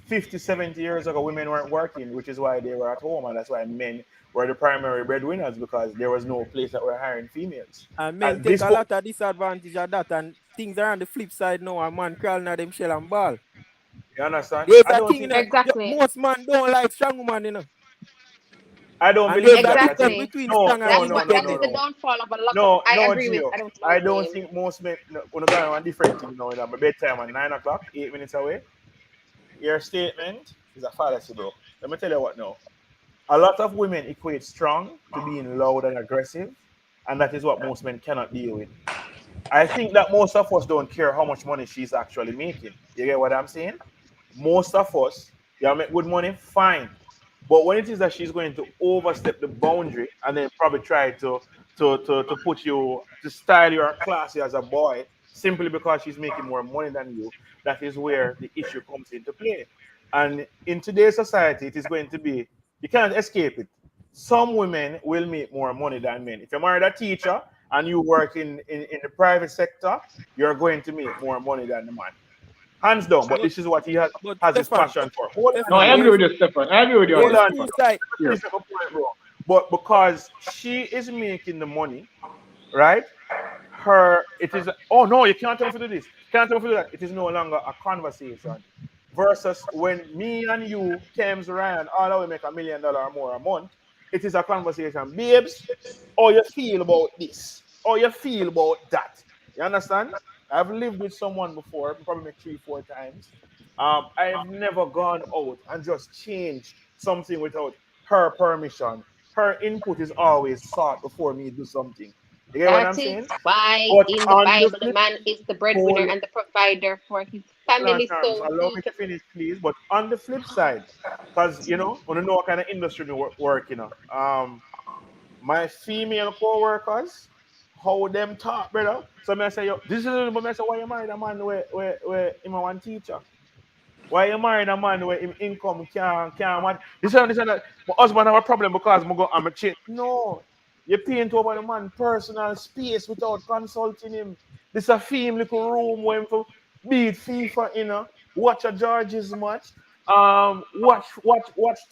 Speaker 3: 50, 70 years ago, women weren't working, which is why they were at home, and that's why men were the primary breadwinners because there was no place that were hiring females.
Speaker 6: And men
Speaker 3: At
Speaker 6: take
Speaker 3: this
Speaker 6: a
Speaker 3: point,
Speaker 6: lot of disadvantage of that, and things are on the flip side now. A man crawling at them shell and ball.
Speaker 3: you understand?
Speaker 6: There's
Speaker 3: I
Speaker 6: a
Speaker 3: don't
Speaker 6: thing, you
Speaker 3: think
Speaker 6: know.
Speaker 3: that
Speaker 5: Exactly.
Speaker 6: Most men don't like strong woman, you know.
Speaker 3: I don't
Speaker 6: And
Speaker 3: believe
Speaker 6: there's a
Speaker 3: that. I
Speaker 6: difference
Speaker 3: think
Speaker 5: Exactly.
Speaker 6: between
Speaker 3: no,
Speaker 6: strong and
Speaker 3: no,
Speaker 5: That's
Speaker 6: weak,
Speaker 3: no,
Speaker 5: what
Speaker 3: no,
Speaker 5: that
Speaker 3: no,
Speaker 5: is
Speaker 6: Kevin.
Speaker 5: the
Speaker 3: no,
Speaker 5: downfall of a lot of
Speaker 3: no,
Speaker 5: I
Speaker 3: no,
Speaker 5: agree with
Speaker 3: Gio.
Speaker 5: I don't
Speaker 3: I
Speaker 5: know his
Speaker 3: don't
Speaker 5: name.
Speaker 3: think most men. No, when I go on a different thing now, in my bedtime at 9 o'clock, 8 minutes away. Your statement is a fallacy, bro. Let me tell you what now. A lot of women equate strong to being loud and aggressive, and that is what most men cannot deal with. I think that most of us don't care how much money she's actually making. You get what I'm saying? Most of us, you make good money, fine. But when it is that she's going to overstep the boundary and then probably try to put you to style you or classy as a boy simply because she's making more money than you, that is where the issue comes into play. And in today's society, it is going to be you can't escape it. Some women will make more money than men. If you're married a teacher and you work in the private sector, you're going to make more money than the man. Hands down. But
Speaker 6: But
Speaker 3: this is what he has,
Speaker 6: but
Speaker 3: has his
Speaker 6: Stefan,
Speaker 3: passion for. Hold on,
Speaker 4: No, I
Speaker 6: Stefan,
Speaker 3: Gio.
Speaker 4: agree with you, Stefan. I agree with you on
Speaker 3: Hold
Speaker 4: this,
Speaker 6: there's
Speaker 3: on,
Speaker 6: two
Speaker 4: Stefan.
Speaker 3: Gio.
Speaker 6: sides.
Speaker 3: Let me
Speaker 4: Here.
Speaker 3: finish up my point, bro. But because she is making the money, right? Her, it is. Oh no, you can't tell me to do this. Can't tell me to do that. It is no longer a conversation. Versus when me and you, Kems, Ryan, all of we make $1 million or more a month, it is a conversation. Babes, how you feel about this? How you feel about that? You understand? I've lived with someone before, probably 3, 4 times. I've never gone out and just changed something without her permission. Her input is always sought before me do something. You get what
Speaker 5: That
Speaker 3: I'm
Speaker 5: is
Speaker 3: saying?
Speaker 5: why
Speaker 3: But
Speaker 5: in the
Speaker 3: on the
Speaker 5: Bible the
Speaker 3: flip,
Speaker 5: man is the breadwinner
Speaker 3: hold,
Speaker 5: and the provider for his
Speaker 3: hold on,
Speaker 5: family.
Speaker 3: Terms,
Speaker 5: So
Speaker 3: allow
Speaker 5: he
Speaker 3: me
Speaker 5: can
Speaker 3: to finish, please. But on the flip side, because want to know what kind of industry we work, my female co-workers, how them talk, brother. So I say, yo, this is a little bit. I say, why you married a man where him a one teacher? Why you married a man where him income can't what? This and that. My husband have a problem because I'm a change. No, you paint over the man personal space without consulting him. This a theme little room when for beat FIFA, watch a George's match, watch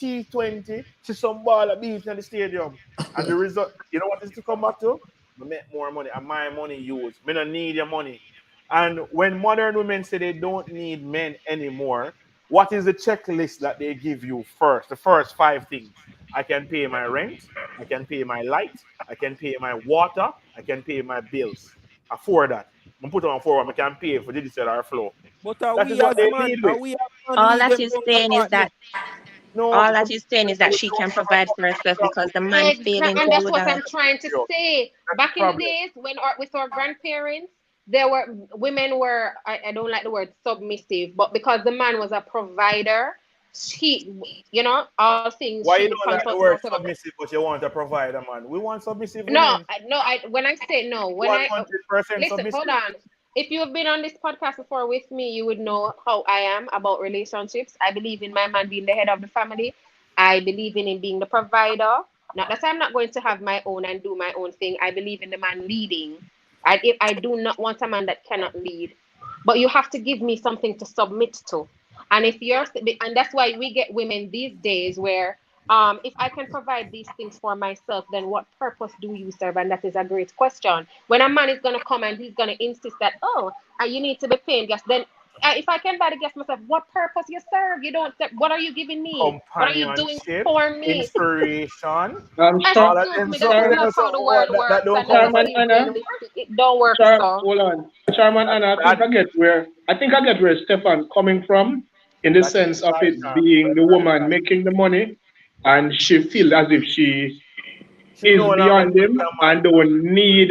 Speaker 3: T20, see some ball beat in the stadium. And the result, you know what is to come back to? I make more money and my money used. Me don't need your money. And when modern women say they don't need men anymore, what is the checklist that they give you first? The first 5 things. I can pay my rent, I can pay my light, I can pay my water, I can pay my bills. Afford that. I put on forward, I can pay for digital or flow.
Speaker 6: But
Speaker 3: That is what they lead with.
Speaker 6: are we as man
Speaker 8: All
Speaker 6: leave
Speaker 8: that
Speaker 6: them
Speaker 8: is
Speaker 6: down the
Speaker 8: saying is that
Speaker 6: apartment?
Speaker 3: No,
Speaker 8: all
Speaker 3: because
Speaker 8: that is saying is that
Speaker 3: we
Speaker 8: she
Speaker 3: don't
Speaker 8: can
Speaker 3: have a
Speaker 8: provide for herself
Speaker 3: contract
Speaker 8: because
Speaker 3: with
Speaker 8: the man failing
Speaker 5: and
Speaker 8: to
Speaker 5: that's
Speaker 8: do
Speaker 5: what
Speaker 8: that.
Speaker 5: I'm trying to
Speaker 3: you.
Speaker 5: say.
Speaker 3: That's the
Speaker 5: Back in the
Speaker 3: problem.
Speaker 5: days when with our grandparents, there were women were I don't like the word submissive, but because the man was a provider, she all things
Speaker 3: Why
Speaker 5: she
Speaker 3: you
Speaker 5: would
Speaker 3: don't like
Speaker 5: consult
Speaker 3: the
Speaker 5: him or
Speaker 3: word
Speaker 5: whatever.
Speaker 3: submissive, but you want a provider, man? We want submissive
Speaker 5: No,
Speaker 3: women.
Speaker 5: when I say no, when I
Speaker 3: 100%
Speaker 5: listen, hold
Speaker 3: submissive.
Speaker 5: on. If you have been on this podcast before with me, you would know how I am about relationships. I believe in my man being the head of the family. I believe in him being the provider. Not that I'm not going to have my own and do my own thing. I believe in the man leading. I do not want a man that cannot lead. But you have to give me something to submit to. And if you're, and that's why we get women these days where, if I can provide these things for myself, then what purpose do you serve? And that is a great question. When a man is gonna come and he's gonna insist that, oh, you need to be paying gas, then if I can buy the gas myself, what purpose you serve? You don't. What are you giving me? What are you doing
Speaker 3: Companionship,
Speaker 5: for me?
Speaker 3: inspiration,
Speaker 4: Char,
Speaker 3: all that
Speaker 5: Excuse
Speaker 3: them
Speaker 5: me, that's
Speaker 3: something
Speaker 4: Char,
Speaker 5: not
Speaker 3: else
Speaker 5: how the world
Speaker 3: that
Speaker 5: works,
Speaker 3: don't
Speaker 5: and that's
Speaker 3: come
Speaker 5: the
Speaker 3: from
Speaker 4: Charman
Speaker 5: simple
Speaker 4: Anna,
Speaker 5: truth. It don't work so.
Speaker 4: Hold on. Charman
Speaker 3: that,
Speaker 4: Anna,
Speaker 3: that
Speaker 4: I think I get where Stefan coming from in the
Speaker 3: that is
Speaker 4: sense of
Speaker 3: right,
Speaker 4: it
Speaker 3: Charm.
Speaker 4: being
Speaker 3: That's
Speaker 4: the
Speaker 3: right,
Speaker 4: woman
Speaker 3: Charm.
Speaker 4: making the money and she feel as if she
Speaker 3: She
Speaker 4: is
Speaker 3: no longer
Speaker 4: beyond
Speaker 3: needs
Speaker 4: him
Speaker 3: a man.
Speaker 4: and don't need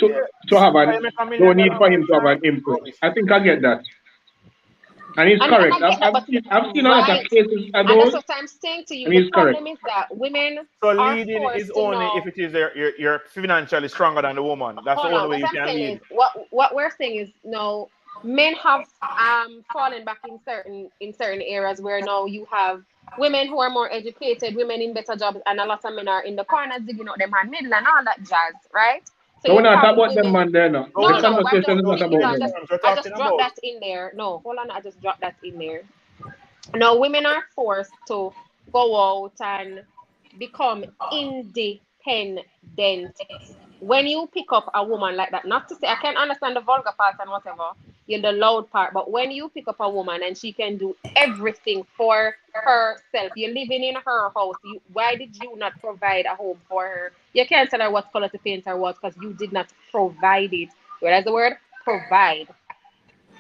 Speaker 4: to
Speaker 3: Yes.
Speaker 4: have an
Speaker 3: I make a
Speaker 4: don't
Speaker 3: million
Speaker 4: need for
Speaker 3: dollar
Speaker 4: him to have an
Speaker 3: Charm.
Speaker 4: input.
Speaker 3: Rubbish.
Speaker 4: I think I get that. And he's
Speaker 5: And
Speaker 4: correct.
Speaker 5: I get that, but
Speaker 4: I've seen a lot of
Speaker 5: right.
Speaker 4: cases of
Speaker 5: And that's
Speaker 4: those
Speaker 5: what I'm saying to you.
Speaker 4: and
Speaker 5: The
Speaker 4: he's correct.
Speaker 5: problem is that women
Speaker 3: So
Speaker 5: are
Speaker 3: leading is
Speaker 5: forced to
Speaker 3: only if
Speaker 5: know.
Speaker 3: it is you're financially stronger than the woman. That's the
Speaker 5: Hold
Speaker 3: only
Speaker 5: on.
Speaker 3: way
Speaker 5: What
Speaker 3: you
Speaker 5: I'm
Speaker 3: can
Speaker 5: saying
Speaker 3: lead.
Speaker 5: is what we're saying is no, men have fallen back in certain areas where now you have women who are more educated, women in better jobs, and a lot of men are in the corners digging out them hand middle and all that jazz, right? So
Speaker 4: No, we're
Speaker 5: you
Speaker 4: not
Speaker 5: have
Speaker 4: talking about them
Speaker 5: women.
Speaker 4: man there now.
Speaker 3: No,
Speaker 4: The
Speaker 3: we're
Speaker 5: No,
Speaker 3: not
Speaker 5: no, I'm
Speaker 4: conversation
Speaker 5: just
Speaker 4: is not
Speaker 3: those
Speaker 5: you know
Speaker 4: about
Speaker 5: I
Speaker 4: them.
Speaker 5: just
Speaker 3: terms we're
Speaker 5: I
Speaker 3: talking
Speaker 5: just dropped
Speaker 3: about.
Speaker 5: that in there. No, hold on, I just dropped that in there. No, women are forced to go out and become independent. When you pick up a woman like that, not to say I can understand the vulgar part and whatever, in the loud part, but when you pick up a woman and she can do everything for herself, you're living in her house. Why did you not provide a home for her? You can't tell her what color to paint her walls because you did not provide it. Whereas the word provide.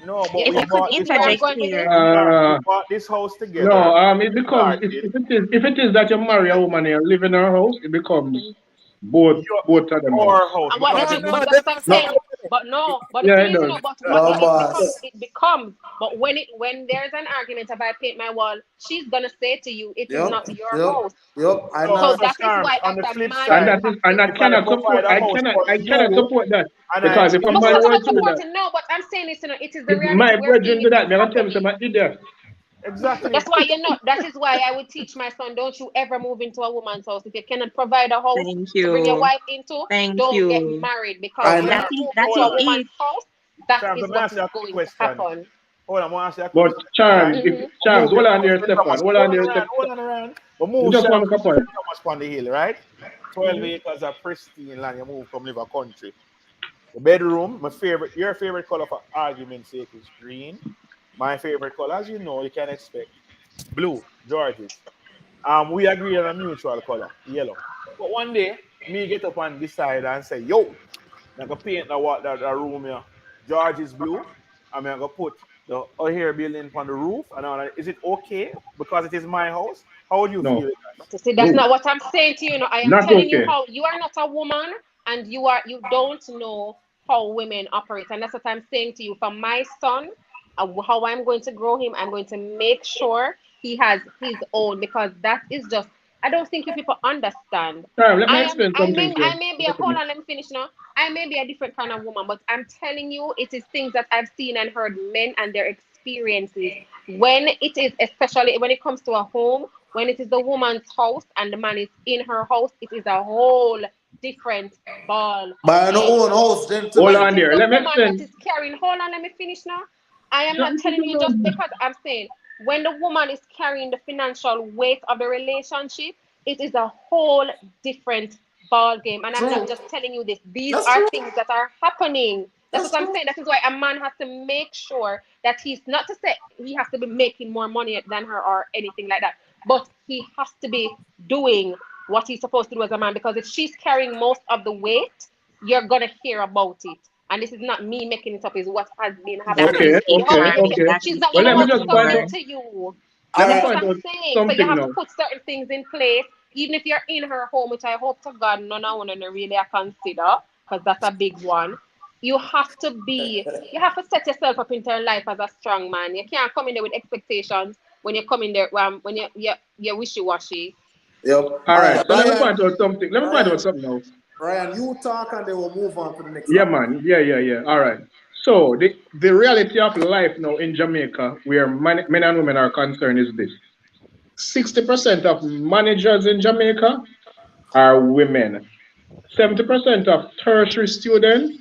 Speaker 3: No, but
Speaker 5: You,
Speaker 8: If
Speaker 3: we
Speaker 8: I
Speaker 5: you
Speaker 8: could
Speaker 3: bought
Speaker 5: you
Speaker 3: this
Speaker 5: see where I'm
Speaker 3: house.
Speaker 8: interject
Speaker 5: going with this?
Speaker 8: here,
Speaker 3: We
Speaker 4: Uh,
Speaker 3: bought this house together.
Speaker 4: no,
Speaker 3: When
Speaker 4: it
Speaker 3: we
Speaker 4: becomes
Speaker 3: started,
Speaker 4: if it is that you marry a woman and live in her house, it becomes both of them
Speaker 3: our
Speaker 4: house.
Speaker 3: house
Speaker 5: And what
Speaker 3: because
Speaker 5: that
Speaker 6: No,
Speaker 3: it's
Speaker 5: is,
Speaker 6: no,
Speaker 5: but
Speaker 3: me.
Speaker 5: that's
Speaker 6: them
Speaker 5: what I'm
Speaker 6: say
Speaker 2: No,
Speaker 5: saying. But no, but the
Speaker 4: Yeah,
Speaker 5: thing
Speaker 4: it
Speaker 5: is,
Speaker 4: does.
Speaker 5: but what
Speaker 2: no,
Speaker 5: it becomes,
Speaker 2: boss.
Speaker 5: it becomes. But when there's an argument if I paint my wall, she's gonna say to you, it is
Speaker 2: Yep,
Speaker 5: not your
Speaker 2: yep,
Speaker 5: house.
Speaker 2: yep. I
Speaker 3: So,
Speaker 5: So
Speaker 2: know.
Speaker 3: so
Speaker 5: that is
Speaker 3: Charms,
Speaker 5: why,
Speaker 3: on
Speaker 5: as
Speaker 3: the
Speaker 5: a
Speaker 3: flip
Speaker 5: man,
Speaker 4: And
Speaker 5: you
Speaker 3: side,
Speaker 4: that
Speaker 5: have
Speaker 4: is and
Speaker 5: to.
Speaker 4: I
Speaker 3: if I
Speaker 4: cannot support
Speaker 3: provide a house for
Speaker 4: I cannot
Speaker 3: you
Speaker 4: support that
Speaker 3: and I
Speaker 4: because if a
Speaker 5: I'm not
Speaker 4: man
Speaker 5: supposed to
Speaker 4: wants
Speaker 5: not
Speaker 4: to do that,
Speaker 5: supporting. No, but I'm saying it's it's the
Speaker 4: if
Speaker 5: reality
Speaker 4: my
Speaker 5: we're seeing.
Speaker 4: brethren do
Speaker 5: It
Speaker 4: that,
Speaker 5: is
Speaker 4: me gonna tell me some
Speaker 5: happening.
Speaker 4: idiot.
Speaker 3: exactly.
Speaker 5: That's why you're not. That is why I would teach my son: don't you ever move into a woman's house if you cannot provide a house
Speaker 8: thank
Speaker 5: to bring your
Speaker 8: you.
Speaker 5: wife into.
Speaker 8: Thank
Speaker 5: Don't get
Speaker 8: you.
Speaker 5: married because
Speaker 3: So
Speaker 2: I
Speaker 3: let
Speaker 5: when
Speaker 3: me
Speaker 2: know.
Speaker 5: you
Speaker 3: ask
Speaker 5: move
Speaker 3: you,
Speaker 8: That
Speaker 5: into
Speaker 3: hold
Speaker 8: is
Speaker 5: a
Speaker 3: on,
Speaker 5: woman's
Speaker 8: it.
Speaker 5: house, that
Speaker 3: Charms,
Speaker 5: is
Speaker 3: let me
Speaker 5: what
Speaker 3: ask
Speaker 5: is
Speaker 3: you a quick
Speaker 5: going to
Speaker 3: question.
Speaker 5: happen.
Speaker 3: Hold on, I'm gonna ask you a
Speaker 4: But
Speaker 3: question,
Speaker 4: Charms,
Speaker 3: right?
Speaker 4: if
Speaker 5: Hmm.
Speaker 3: We
Speaker 4: Charms,
Speaker 3: move
Speaker 4: hold
Speaker 3: your
Speaker 4: on
Speaker 3: house
Speaker 4: there,
Speaker 3: to
Speaker 4: Stefan.
Speaker 3: Thomas.
Speaker 4: Hold on
Speaker 3: Hold on
Speaker 4: there,
Speaker 3: around,
Speaker 4: Stefan.
Speaker 3: hold on around. We move
Speaker 4: Just
Speaker 3: Charms
Speaker 4: want to make a
Speaker 3: to
Speaker 4: point.
Speaker 3: Thomas on the hill, right? 12 acres of pristine land. You move from live a country. The bedroom, my favorite, your favorite color for argument's sake is green. My favorite color, as you know, you can expect blue, George's. We agree on a mutual color, yellow. But one day, me get up and decide and say, yo, I'm gonna paint the room here. George is blue. I'm gonna put the hair building on the roof. And all that. Is it okay because it is my house? How would you feel?
Speaker 4: No,
Speaker 5: But you see, that's
Speaker 4: no,
Speaker 5: not what I'm saying to you. I am
Speaker 4: not
Speaker 5: telling you
Speaker 4: okay.
Speaker 5: how you are not a woman and you don't know how women operate. And that's what I'm saying to you. For my son, how I'm going to grow him, I'm going to make sure he has his own because that is just. I don't think you people understand.
Speaker 4: Charms, let me explain something to
Speaker 5: I may be a hold
Speaker 4: you.
Speaker 5: on, let me finish now. I may be a different kind of woman, but I'm telling you, it is things that I've seen and heard men and their experiences. When it is, especially when it comes to a home, when it is the woman's house and the man is in her house, it is a whole different ball
Speaker 2: Buy your
Speaker 5: game.
Speaker 2: own house,
Speaker 4: Hold
Speaker 5: When it
Speaker 4: on
Speaker 2: gentlemen.
Speaker 5: is
Speaker 4: there.
Speaker 5: the
Speaker 4: Let me
Speaker 5: woman that
Speaker 4: explain.
Speaker 5: is carrying, hold on, let me finish now. I am not
Speaker 4: Charms,
Speaker 5: telling you just because I'm saying when the woman is carrying the financial weight of the relationship, it is a whole different ball game. And I'm not
Speaker 2: True.
Speaker 5: just telling you this. These
Speaker 2: That's
Speaker 5: are
Speaker 2: true.
Speaker 5: things that are happening. That's
Speaker 2: That's
Speaker 5: what I'm
Speaker 2: true.
Speaker 5: saying. That is why a man has to make sure that he's not to say he has to be making more money than her or anything like that, but he has to be doing what he's supposed to do as a man because if she's carrying most of the weight, you're gonna hear about it. And this is not me making it up, is what has been
Speaker 8: That
Speaker 5: happening.
Speaker 4: Okay,
Speaker 8: is it.
Speaker 5: You have
Speaker 4: okay,
Speaker 5: to
Speaker 8: That
Speaker 5: put
Speaker 8: is
Speaker 5: your,
Speaker 4: okay.
Speaker 8: that
Speaker 5: she's
Speaker 8: is
Speaker 5: not
Speaker 4: Well,
Speaker 5: gonna
Speaker 4: let me
Speaker 5: want
Speaker 8: it.
Speaker 5: to
Speaker 4: just
Speaker 8: You're
Speaker 4: point
Speaker 5: submit
Speaker 8: right.
Speaker 4: out.
Speaker 5: to you.
Speaker 4: Let
Speaker 2: All
Speaker 4: me
Speaker 5: That's what
Speaker 2: right.
Speaker 4: point
Speaker 5: I'm
Speaker 4: out
Speaker 5: saying. So you
Speaker 4: something
Speaker 5: have to
Speaker 4: now.
Speaker 5: put certain things in place, even if you're in her home, which I hope to God none of one really I consider, because that's a big one. You have to set yourself up into your life as a strong man. You can't come in there with expectations when you come in there when you're wishy washy.
Speaker 2: Yep.
Speaker 4: All
Speaker 2: All
Speaker 4: right.
Speaker 2: right,
Speaker 4: So let me
Speaker 2: Ryan.
Speaker 4: point out something. Let me point out
Speaker 2: Ryan.
Speaker 4: something now.
Speaker 2: Ryan, you talk and then we'll move on to the next
Speaker 4: Yeah,
Speaker 2: topic.
Speaker 4: man. Yeah, yeah, yeah. All right. So the reality of life now in Jamaica, where men and women are concerned, is this: 60% of managers in Jamaica are women. 70% of tertiary students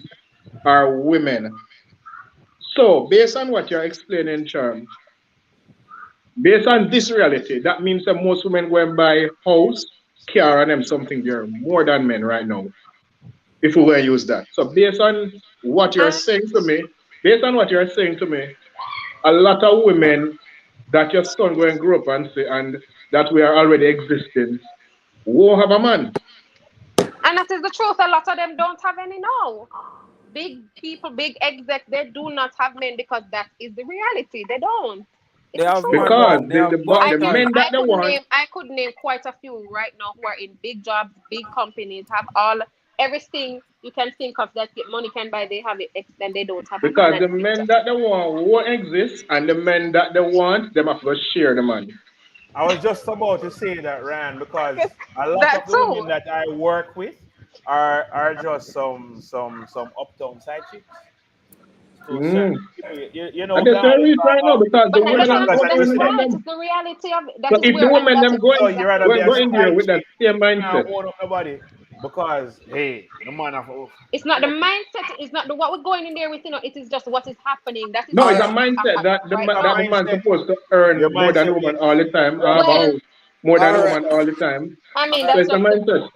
Speaker 4: are women. So, based on what you're explaining, Charm, Based on this reality, that means that most women go and buy house, car, and them something there more than men right now. If we were to use that. So based on what you're
Speaker 5: Uh,
Speaker 4: saying to me, based on what you're saying to me, a lot of women that your son go and grow up and say and that we are already existing won't have a man.
Speaker 5: and that is the truth. A lot of them don't have any now. Big people, big execs, they do not have men because that is the reality. They don't.
Speaker 6: They
Speaker 5: It's the
Speaker 6: have
Speaker 5: truth.
Speaker 6: man
Speaker 4: Because
Speaker 6: now. They have
Speaker 5: I
Speaker 4: the
Speaker 5: can
Speaker 6: bastard.
Speaker 4: men that they want,
Speaker 5: I could name quite a few right now who are in big jobs, big companies, have all everything you can think of that money can buy. They have it, then they don't have a man,
Speaker 4: because
Speaker 5: and
Speaker 4: the
Speaker 5: it's
Speaker 4: men
Speaker 5: just
Speaker 4: that they want won't exist, and the men that they want, them have to share the money.
Speaker 3: I was just about to say that, Rand, because a lot
Speaker 5: that
Speaker 3: of the women
Speaker 5: too.
Speaker 3: that I work with are just some uptown side chicks. So certain
Speaker 4: Mm.
Speaker 3: people, you know,
Speaker 4: And
Speaker 3: me
Speaker 4: that's the
Speaker 3: always
Speaker 4: reason
Speaker 3: talk
Speaker 4: right now
Speaker 3: about
Speaker 4: because the
Speaker 5: But
Speaker 3: as
Speaker 4: women
Speaker 5: that's
Speaker 4: are
Speaker 3: long
Speaker 5: not
Speaker 3: as
Speaker 4: not
Speaker 3: I
Speaker 5: that's
Speaker 3: listen.
Speaker 4: earning
Speaker 5: right.
Speaker 4: them.
Speaker 5: It's the reality of it. That
Speaker 4: So
Speaker 5: is
Speaker 4: if the
Speaker 5: where, and
Speaker 4: women
Speaker 5: that
Speaker 4: them
Speaker 5: is
Speaker 4: go
Speaker 3: So
Speaker 4: in,
Speaker 3: you
Speaker 5: exactly
Speaker 3: rather
Speaker 4: go
Speaker 3: be
Speaker 5: where
Speaker 3: a
Speaker 4: go
Speaker 5: it
Speaker 4: in
Speaker 5: is.
Speaker 4: there
Speaker 3: side
Speaker 4: with that
Speaker 3: chick
Speaker 4: same
Speaker 3: and
Speaker 4: mindset.
Speaker 3: own up nobody because hey, the man of
Speaker 5: It's not the mindset. It's not the what we're going in there with. It is just what is happening. That is
Speaker 4: No,
Speaker 5: the
Speaker 4: it's a
Speaker 2: Alright.
Speaker 5: reality
Speaker 4: mindset that
Speaker 5: right
Speaker 3: a
Speaker 4: that the
Speaker 5: now.
Speaker 4: man's
Speaker 3: mindset.
Speaker 4: supposed to earn
Speaker 3: Your
Speaker 4: more than the
Speaker 3: mindset
Speaker 4: woman
Speaker 3: being
Speaker 4: all the time, have a
Speaker 5: Well,
Speaker 4: house more than the
Speaker 2: Alright.
Speaker 4: woman all the time.
Speaker 5: I mean,
Speaker 4: So
Speaker 5: that's
Speaker 4: it's a
Speaker 5: just the.
Speaker 4: mindset.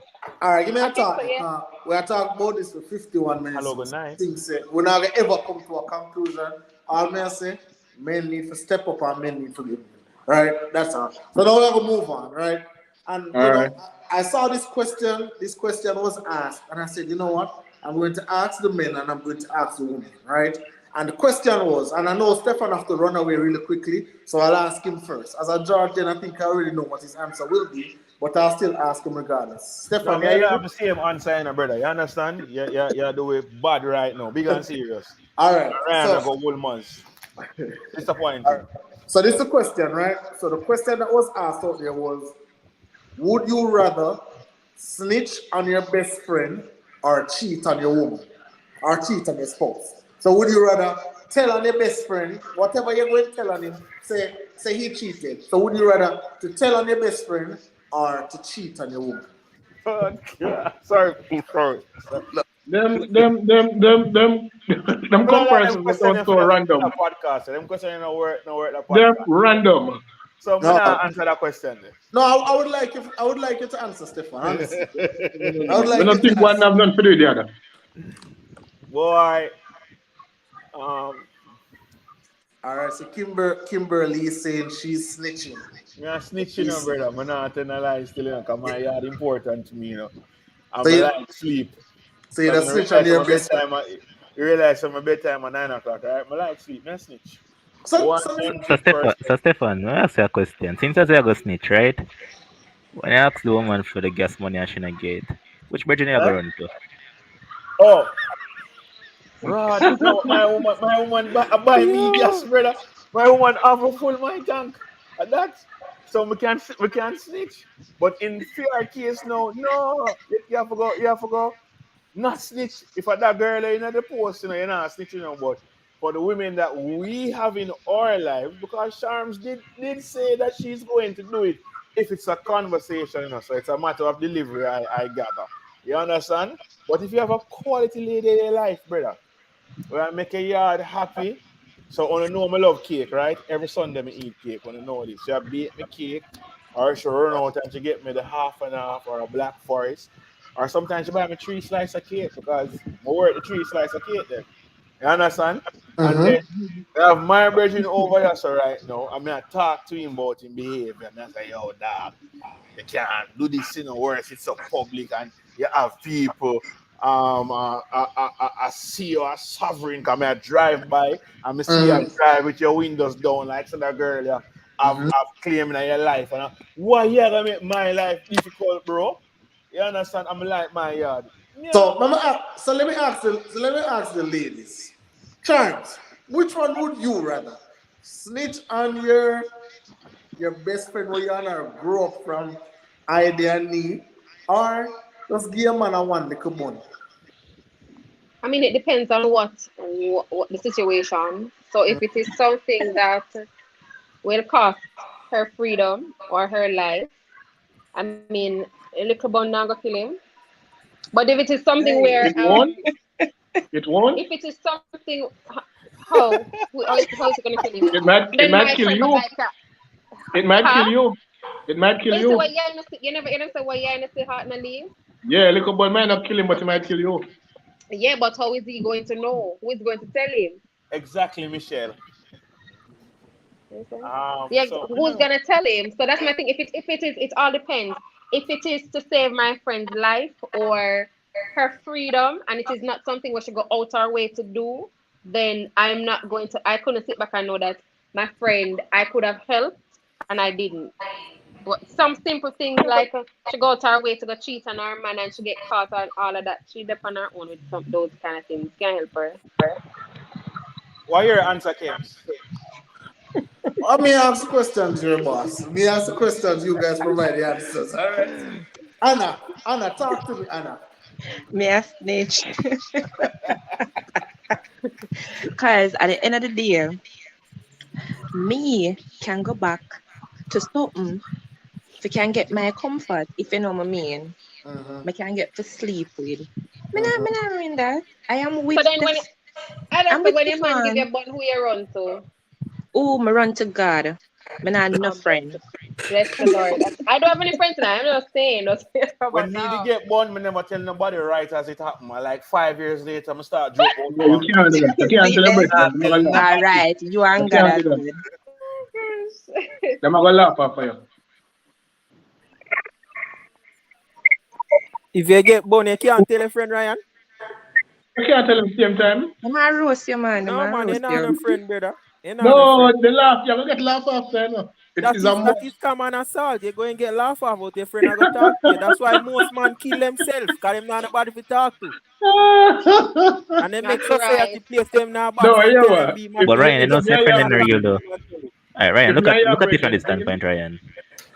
Speaker 2: Alright, give me a
Speaker 5: I think so.
Speaker 2: thought.
Speaker 5: Yeah.
Speaker 2: We are talking about this for 51 minutes.
Speaker 3: hello,
Speaker 2: So
Speaker 3: good night.
Speaker 2: things we're not gonna ever come to a conclusion. All men say, men need to step up and men need to give. Right? That's all. So now we're gonna move on, right? And
Speaker 4: All right.
Speaker 2: I saw this question. This question was asked, and I said, you know what? I'm going to ask the men and I'm going to ask the women, right? And the question was, and I know Stefan have to run away really quickly, so I'll ask him first. As a Georgian, I think I already know what his answer will be, but I'll still ask him regardless.
Speaker 3: No,
Speaker 2: Stefan,
Speaker 3: me
Speaker 2: you
Speaker 3: I
Speaker 2: hear
Speaker 3: don't
Speaker 2: me?
Speaker 3: have the same answer, brother. You understand? You do it bad right now. Big and serious.
Speaker 2: All right.
Speaker 3: Ryan, I
Speaker 2: So,
Speaker 3: got whole months.
Speaker 2: all
Speaker 3: Disappointing.
Speaker 2: right. So this is the question, right? So the question that was asked out there was, would you rather snitch on your best friend or cheat on your woman or cheat on your spouse? So would you rather tell on your best friend whatever you're going to tell on him? Say he cheated. So would you rather to tell on your best friend or to cheat on your woman?
Speaker 3: Oh, God. Sorry, sorry.
Speaker 4: Them them
Speaker 3: I don't like them
Speaker 4: comparisons that sound
Speaker 3: questioning
Speaker 4: so
Speaker 3: for
Speaker 4: random.
Speaker 3: the podcast. Them questioning no work the
Speaker 4: Them
Speaker 3: podcast.
Speaker 4: random.
Speaker 3: So I'm
Speaker 2: No,
Speaker 3: gonna answer that question.
Speaker 2: no. I would like you to answer, Stefan. Honestly, I would
Speaker 4: We
Speaker 2: like you
Speaker 4: don't
Speaker 2: to
Speaker 4: think one
Speaker 2: answer.
Speaker 4: have nothing to do with the other.
Speaker 3: Boy, um,
Speaker 2: All right. So Kimberly is saying she's snitching.
Speaker 3: me a snitching,
Speaker 2: He's,
Speaker 3: brother. I'm not telling a lie still, cause my yard important to me,
Speaker 2: so
Speaker 3: I'm
Speaker 2: you
Speaker 3: like sleep.
Speaker 2: so you
Speaker 3: Cause
Speaker 2: just
Speaker 3: I
Speaker 2: snitch on
Speaker 3: realize
Speaker 2: your
Speaker 3: my
Speaker 2: best friend.
Speaker 3: bedtime, you realize my bedtime at 9 o'clock, right? I like sleep, me a snitch.
Speaker 2: So
Speaker 3: One
Speaker 2: so
Speaker 7: So
Speaker 3: hundred
Speaker 7: Stefan,
Speaker 3: percent.
Speaker 7: let me ask you a question. Since as you go snitch, right? When you ask the woman for the gas money and she not get, which virgin you go
Speaker 2: huh?
Speaker 7: run to?
Speaker 3: Oh, Rod, no, my woman buy me gas,
Speaker 7: Yo.
Speaker 3: brother. My woman have a full my tank. And that, so we can snitch. But in fair case now, no, you have to go, not snitch. If I that girl in the post, you're not snitching on. But for the women that we have in our lives, because Charms did say that she's going to do it if it's a conversation, so it's a matter of delivery, I gather. You understand? But if you have a quality lady in your life, brother, well, make a yard happy. So on know me love cake, right? Every Sunday me eat cake. When I know this, she bake me cake, or she run out and she get me the half and half or a black forest, or sometimes she buy me 3 slices of cake because I work the 3 slices of cake then. You understand? And then
Speaker 2: Mm-hmm.
Speaker 3: I have my brethren over here so right now. I mean I talk to him about his behavior and I say, yo, dog, you can't do this in the worse. It's so public and you have people I see you as sovereign come here drive by and I see you
Speaker 2: Mm-hmm.
Speaker 3: drive with your windows down like some that girl you
Speaker 2: Mm-hmm.
Speaker 3: have claimed in your life and why you gonna make my life difficult, bro? You understand? I'm like my yard. Yeah.
Speaker 2: So let me ask the ladies. Charms, which one would you rather? Snitch on your best friend where you and her grow up from idea and knee, or just give a man a one little money?
Speaker 5: I mean, it depends on what the situation. So if it is something that will cost her freedom or her life, I mean, a little bun not go kill him. But if it is something where
Speaker 4: It won't. It won't.
Speaker 5: if it is something how is it gonna kill him?
Speaker 4: It might
Speaker 5: Then
Speaker 4: kill
Speaker 5: my friend go
Speaker 4: you.
Speaker 5: buy car.
Speaker 4: It might kill
Speaker 5: Huh?
Speaker 4: you. It might kill
Speaker 5: But you say
Speaker 4: you.
Speaker 5: what you never hear them say what you say heart and leave.
Speaker 4: Yeah, little boy might not kill him, but he might kill you.
Speaker 5: Yeah, but how is he going to know? Who is going to tell him?
Speaker 3: Exactly, Michelle.
Speaker 5: Okay.
Speaker 3: Um,
Speaker 5: Yeah,
Speaker 3: so
Speaker 5: who's gonna tell him? So that's my thing. If it is, it all depends. If it is to save my friend's life or her freedom, and it is not something we should go out our way to do, then I'm not going to. I couldn't sit back and know that my friend I could have helped and I didn't. But some simple things like she go out her way to go cheat on her man and she get caught and all of that. She dep on her own with some those kind of things. Can't help her.
Speaker 3: what your answer, Kims?
Speaker 2: I may ask questions, your boss. Me ask the questions, you guys provide the answers. All right. Anna, talk to me, Anna.
Speaker 8: Me a snitch. Because at the end of the day, me can go back to something if I can get my comfort, if you know what I mean.
Speaker 2: Mm-hmm.
Speaker 8: I can get to sleep with.
Speaker 2: Mm-hmm.
Speaker 8: Me not mean that. I am with
Speaker 5: So then when I
Speaker 8: I'm
Speaker 5: don't say
Speaker 8: with
Speaker 5: when your man give
Speaker 8: Stefan.
Speaker 5: you a bun, who you run to?
Speaker 8: Oh, me run to God. Me not no
Speaker 5: Oh, bless
Speaker 8: friend.
Speaker 5: bless the Lord. I don't have any friends now. I'm just saying. Just
Speaker 3: When
Speaker 5: about
Speaker 3: me to
Speaker 5: now.
Speaker 3: get born, me never tell nobody right as it happened. Like 5 years later, I start joke about
Speaker 4: Yeah, you
Speaker 3: one
Speaker 4: can't do that. You can't
Speaker 8: See
Speaker 4: celebrate
Speaker 8: them?
Speaker 4: that. Them are gonna laugh.
Speaker 8: All right, you
Speaker 4: You
Speaker 8: and God
Speaker 4: can't
Speaker 8: are
Speaker 4: do that.
Speaker 8: good.
Speaker 4: Them are gonna laugh after you.
Speaker 6: If you get bone, you can't tell a friend, Ryan.
Speaker 4: You can't tell them same time.
Speaker 8: Them a roast you, man. Them
Speaker 6: No,
Speaker 8: a
Speaker 6: man, you're
Speaker 8: roast
Speaker 6: not
Speaker 8: you.
Speaker 6: a friend, brother. You're not a
Speaker 4: No,
Speaker 6: friend.
Speaker 4: they laugh. You're gonna get laugh after. You know. It's a
Speaker 6: That
Speaker 4: must.
Speaker 6: is common assault. You're going to get laughed off out your friend and go talk to you. That's why most man kill themselves, because them not nobody to talk to. And they
Speaker 5: Not
Speaker 6: make
Speaker 5: right.
Speaker 6: society place them now
Speaker 4: No,
Speaker 6: box and
Speaker 4: yeah,
Speaker 6: tell them
Speaker 4: what?
Speaker 6: be
Speaker 7: But
Speaker 4: If
Speaker 7: Ryan, you
Speaker 6: materialistic.
Speaker 7: know,
Speaker 4: if me
Speaker 7: say
Speaker 4: and
Speaker 7: friend
Speaker 4: your
Speaker 7: in the real
Speaker 4: brethren,
Speaker 7: though. Alright, Ryan,
Speaker 4: if me and your
Speaker 7: look at it from this
Speaker 4: brethren,
Speaker 7: standpoint, Ryan.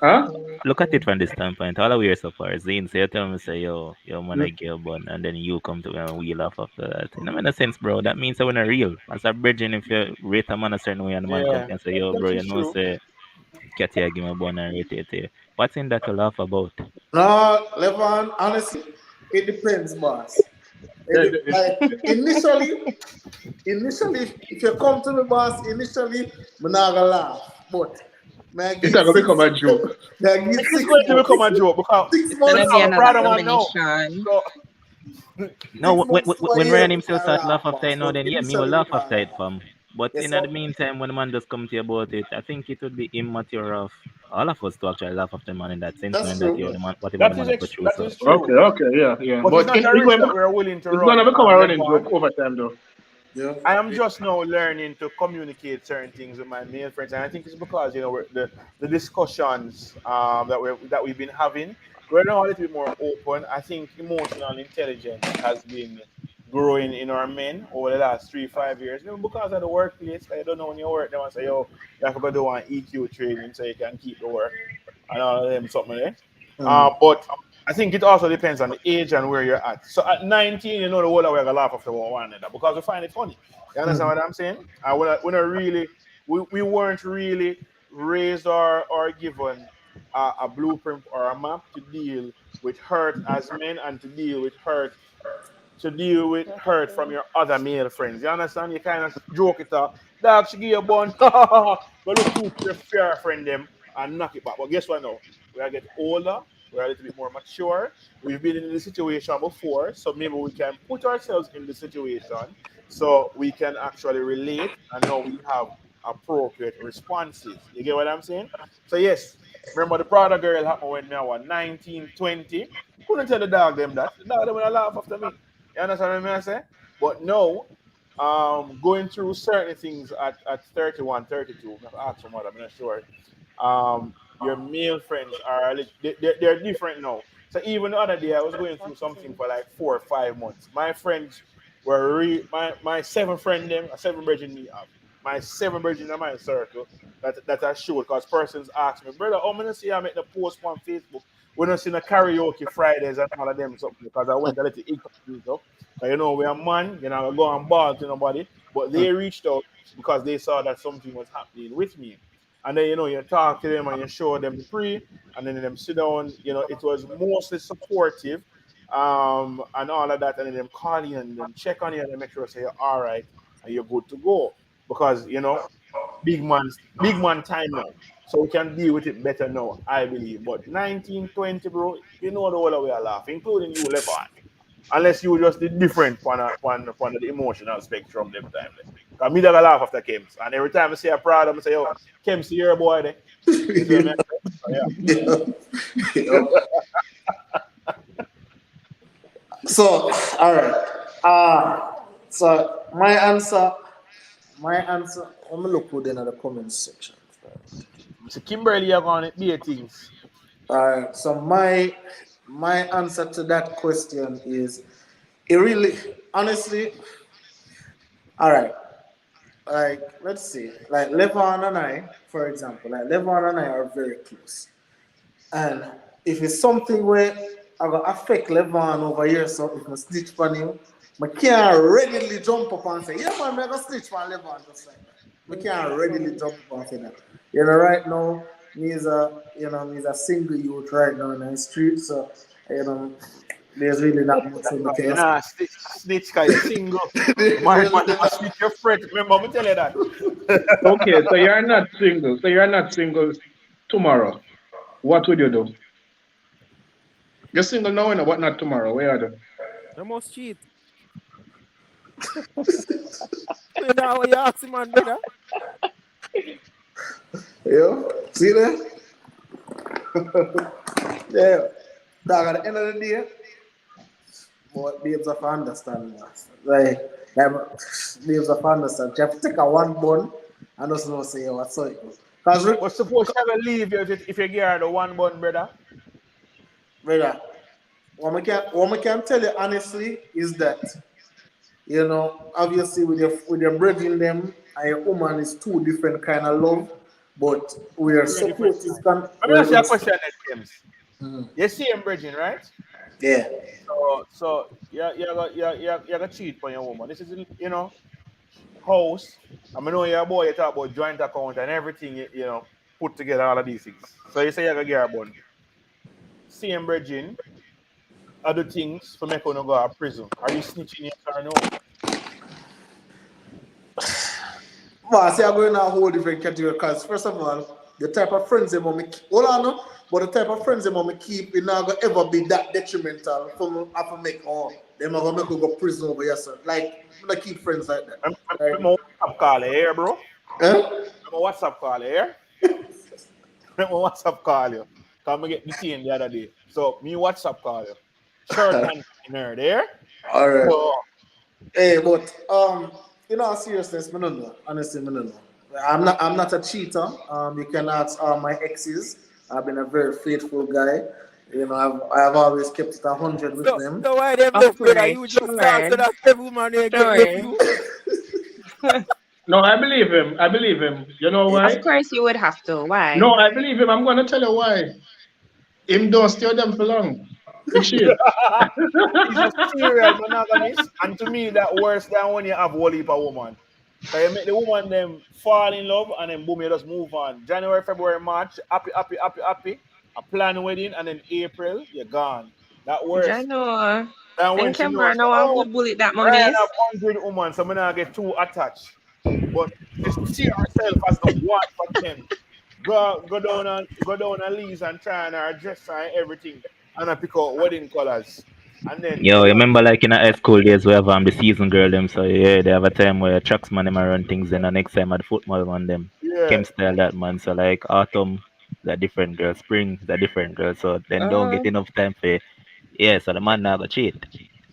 Speaker 4: huh?
Speaker 7: Look at it from this standpoint. All we are so far. Zane say, you tell me, say, yo, man, I
Speaker 4: Mm.
Speaker 7: get bun, and then you come to me and wheel off after that. You know, in a sense, bro, that means that we're not real. As a bridging, if you rate a man a certain way and the man come
Speaker 3: Yeah,
Speaker 7: to you and say, yo,
Speaker 3: that
Speaker 7: bro, you
Speaker 3: is
Speaker 7: know,
Speaker 3: true.
Speaker 7: say, Katia, give me a bun and rate it. What's in that to laugh about?
Speaker 2: No, Levon, honestly, it depends, boss.
Speaker 4: Yeah,
Speaker 2: Like initially, if you come to me, boss, initially, I'm not gonna laugh. But may I
Speaker 4: it's
Speaker 2: give
Speaker 4: not gonna become
Speaker 2: six,
Speaker 4: a joke.
Speaker 2: may I give
Speaker 3: It is
Speaker 2: six
Speaker 3: going to become
Speaker 2: months.
Speaker 3: a joke because
Speaker 2: Six
Speaker 8: It's
Speaker 3: you
Speaker 8: gonna
Speaker 2: months,
Speaker 8: be
Speaker 3: know, I'm a
Speaker 8: another
Speaker 3: brother man now.
Speaker 8: premonition.
Speaker 3: So
Speaker 2: six months to a
Speaker 7: When
Speaker 2: year,
Speaker 7: Ryan
Speaker 2: me
Speaker 7: himself
Speaker 2: can
Speaker 7: start laugh
Speaker 2: laugh,
Speaker 7: after
Speaker 2: boss.
Speaker 7: it now,
Speaker 2: But
Speaker 7: then yeah, me will
Speaker 2: initially, me
Speaker 7: laugh
Speaker 2: can't
Speaker 7: after it,
Speaker 2: laugh.
Speaker 7: fam. But
Speaker 2: Yes,
Speaker 7: in the
Speaker 2: sir.
Speaker 7: meantime, when the man just come to you about it, I think it would be immature of all of us to actually laugh after the man in that sense,
Speaker 2: That's
Speaker 7: knowing that
Speaker 2: true.
Speaker 7: you're the man, whatever the man I go through.
Speaker 3: that
Speaker 7: So
Speaker 3: is
Speaker 4: Okay,
Speaker 3: true.
Speaker 4: okay, yeah, yeah.
Speaker 3: But it's
Speaker 4: But
Speaker 3: not a risk that we're willing to
Speaker 4: it's
Speaker 3: run,
Speaker 4: gonna become a running joke
Speaker 3: Levon.
Speaker 4: over time, though.
Speaker 2: Yeah.
Speaker 3: I am just now learning to communicate certain things with my male friends, and I think it's because the discussions that we've been having, we're now a little bit more open. I think emotional intelligence has been growing in our men over the last 3 5 years. Because of the workplace, 'cause you don't know when you work, they want to say, yo, you have to go do an EQ training so you can keep the work and all of them something there.
Speaker 2: Mm.
Speaker 3: But I think it also depends on the age and where you're at. So at 19, the whole way I laugh after one another because we find it funny. You understand
Speaker 2: Mm.
Speaker 3: what I'm saying? And we're not really, we weren't really raised or given a blueprint or a map to deal with hurt as men and to deal with hurt from your other male friends. You understand? You kind of joke it up. Dog, she give you a bun. But look who your fair friend them and knock it back. But guess what now? We are get older. We're a little bit more mature. We've been in this situation before, so maybe we can put ourselves in the situation so we can actually relate and now we have appropriate responses. You get what I'm saying? So yes, remember the Prada girl happened when me I was 19, 20. Couldn't tell the dog them that. The dog them would laugh after me. You understand what I say? But no, going through certain things at 31, 32, I have to ask for mother, I'm not sure. Your male friends are they're different now. So even the other day, I was going through something for like 4 or 5 months. My friends were my seven friend them, a seven brethren me have. My seven brethren in my circle that I showed because persons asked me, brother, how many see I make the post on Facebook? We don't see the karaoke Fridays and all of them something because I went a little incognito. So, we are man, go on ball to nobody. But they reached out because they saw that something was happening with me. And then, you talk to them and you show them the pre, and then them sit down. It was mostly supportive and all of that. And then them call you and them check on you and they make sure say you're all right and you're good to go. Because, big man time now. So we can deal with it better now, I believe. But 1920, bro, you know the whole way I laugh, including you, Levon. Unless you just did different on the emotional spectrum them time. Because me that laugh after Kems. And every time I see a problem, I say, yo, Kems, you're a boy there. You see what I mean? So,
Speaker 2: Yeah. So, all right. So my answer. I'm gonna look within the comment section.
Speaker 3: yeah. So Kimberly, you're going to be things.
Speaker 2: All right. So my answer to that question is it really honestly. All right. Like let's see. Like Levon and I, for example, like Levon and I are very close. And if it's something where I go affect Levon over here, so if I snitch on him, I can't readily jump up and say, yeah man, I'm gonna snitch on Levon just like that. I can't readily jump up and say that. You know, right now, me is a single youth right now in the street, so there's really not much for me
Speaker 3: You
Speaker 2: can
Speaker 3: know, snitch because you're single. Man,
Speaker 2: there's
Speaker 3: man,
Speaker 2: really
Speaker 3: I
Speaker 2: not.
Speaker 3: snitch your friend. Remember, I'm tell you that.
Speaker 4: Okay, so you're not single. So you're not single tomorrow. What would you do? You're single now, you know, what not tomorrow? Where are you?
Speaker 6: You must cheat. So now what you ask him, man, brother?
Speaker 2: Yeah, see there? Yeah. Dog, at the end of the day, but babes have to understand that. Like babes have to understand. You have to take a one bun and just know say what's so it goes. Because
Speaker 3: What's supposed to ever leave you if you get her the one bun, brother?
Speaker 2: brother, what I can tell you honestly is that obviously with your brethren them and your woman is two different kind of love, but where
Speaker 3: Very different.
Speaker 2: support is con
Speaker 3: Let me
Speaker 2: where,
Speaker 3: ask you
Speaker 2: where
Speaker 3: a question, James.
Speaker 2: Mhm.
Speaker 3: You see him bridging, right?
Speaker 2: Yeah.
Speaker 3: So you got cheat on your woman. This is house. I mean, know you're a boy. You talk about joint account and everything. Put together all of these things. So you say you got get a bun. See him bridging. Other things for make you go to prison. Are you snitching yes or no?
Speaker 2: Well, I say I'm going to a whole different category because first of all, the type of friends them want me hold on, no? But the type of friends them want me keep, it not gonna ever be that detrimental for me have to make them are gonna make me go prison over here, sir. Like I'm gonna keep friends like that. Right?
Speaker 3: I'm a WhatsApp call here, bro.
Speaker 2: Eh?
Speaker 3: I'm a WhatsApp call here. I'm a WhatsApp call you. Come and get detained the other day. So me WhatsApp call you. Shirt and nerd there.
Speaker 2: All right.
Speaker 3: So
Speaker 2: Hey, but in all seriousness, me no know. Honestly, me no know. I'm not a cheater. You can ask my exes. I've been a very faithful guy. I've always kept it 100 with them.
Speaker 6: So why them
Speaker 8: Of
Speaker 6: left, brother?
Speaker 8: course,
Speaker 6: You just start so
Speaker 8: sure,
Speaker 6: that every man here get left
Speaker 8: sure.
Speaker 6: you.
Speaker 4: No, I believe him. I believe him. You know
Speaker 8: Of
Speaker 4: why?
Speaker 8: course, you would have to. Why?
Speaker 4: No, I believe him. I'm gonna tell you why. Him don't stay with them for long. Which shit?
Speaker 3: he's a serial monogamist, and to me that worse than when you have one heap of woman. Cause you make the woman them fall in love and then boom, you just move on. January, February, March, happy, happy, happy, happy. A plan wedding and then April, you're gone. That
Speaker 8: I
Speaker 3: worse.
Speaker 8: know.
Speaker 3: And when
Speaker 8: And
Speaker 3: she
Speaker 8: Kemba,
Speaker 3: knows,
Speaker 8: know how
Speaker 3: oh,
Speaker 8: good bullet that man
Speaker 3: Ryan
Speaker 8: is.
Speaker 3: have 100 women, so I'm not get too attached. But she see herself as the one for them. Go down and lease and try and her dress and everything. And I pick out wedding colors. And then
Speaker 7: Yo,
Speaker 3: you
Speaker 7: you
Speaker 3: know,
Speaker 7: remember like in a high school days we have the season girl them, so yeah, they have a time where trucks man them a run things, then the next time at the football man them.
Speaker 3: yeah.
Speaker 7: Chem style that man. So like autumn is a different girl, spring is a different girl. So then don't get
Speaker 8: Oh,
Speaker 7: enough time for, yeah, so the man now go cheat.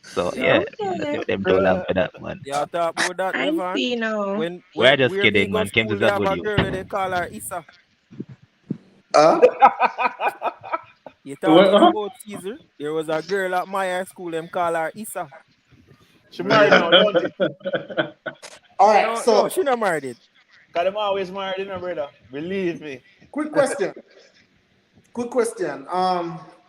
Speaker 7: So yeah, man, I see
Speaker 8: okay.
Speaker 7: what them do long for that man.
Speaker 6: Yeah, talk about that,
Speaker 8: I
Speaker 6: Levan.
Speaker 8: see now.
Speaker 7: We're just
Speaker 6: Where me
Speaker 7: kidding,
Speaker 6: go
Speaker 7: man. Chem
Speaker 6: school,
Speaker 7: is
Speaker 6: they
Speaker 7: a
Speaker 6: have
Speaker 7: good
Speaker 6: a
Speaker 7: youth.
Speaker 6: girl that they call her Issa.
Speaker 2: Huh?
Speaker 6: You talking
Speaker 4: Well,
Speaker 6: about Caesar? There was a girl at my high school, them call her Issa.
Speaker 3: She married now, don't it?
Speaker 2: All right.
Speaker 6: No,
Speaker 2: So
Speaker 6: she not married it.
Speaker 3: Because them always married, brother. Believe me.
Speaker 2: quick question. Quick question.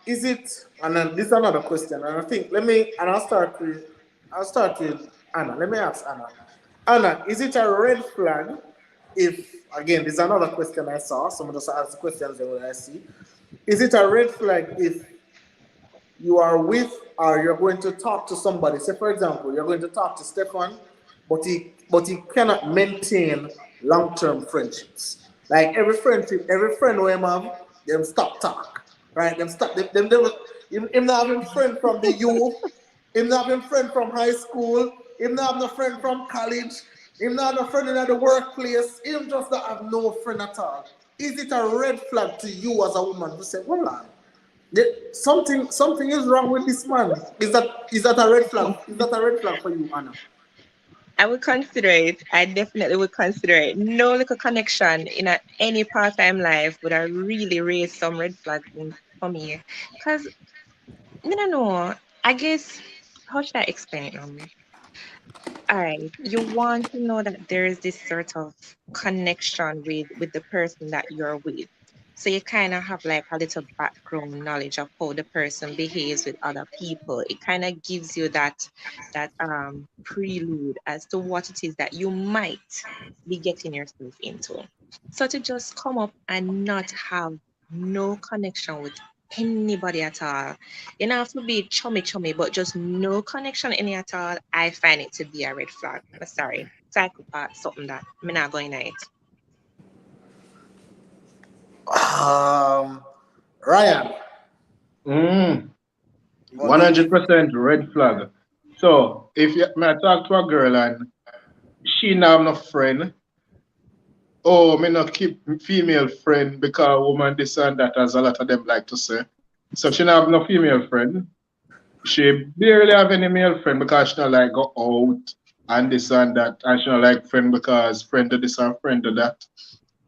Speaker 2: Is it? And then this is another question. And I think I'll start with Anna. Let me ask Anna. Anna, is it a red flag if again this is another question I saw. Someone just asked the questions that I see. Is it a red flag if you are with or you're going to talk to somebody? Say for example, you're going to talk to Stefan, but he cannot maintain long-term friendships. Like every friend who him have, them stop talk. Right? Them stop him not having friend from the youth, him not having friend from high school, him not have no friend from college, him not have no friend in the workplace, him just not have no friend at all. Is it a red flag to you as a woman to say, well on, something is wrong with this man? Is that a red flag? Is that a red flag for you, Anna?
Speaker 8: I would consider it. I definitely would consider it. No little connection in any part-time life would have really raised some red flags for me. Because, I don't know. I guess, how should I explain it now? All right, you want to know that there is this sort of connection with the person that you're with. So you kind of have like a little background knowledge of how the person behaves with other people. It kind of gives you that prelude as to what it is that you might be getting yourself into. So to just come up and not have no connection with anybody at all, you don't have to be chummy, but just no connection any at all, I find it to be a red flag. I'm sorry. Psychopath, something that I'm not going at it.
Speaker 2: Ryan.
Speaker 4: Mm,
Speaker 2: What do you think?
Speaker 4: 100% red flag. So if you may I talk to a girl and she not have no friend, oh, me not keep female friend because woman this and that, as a lot of them like to say. So she not have no female friend. She barely have any male friend because she not like go out and this and that, and she not like friend because friend to this and friend to that.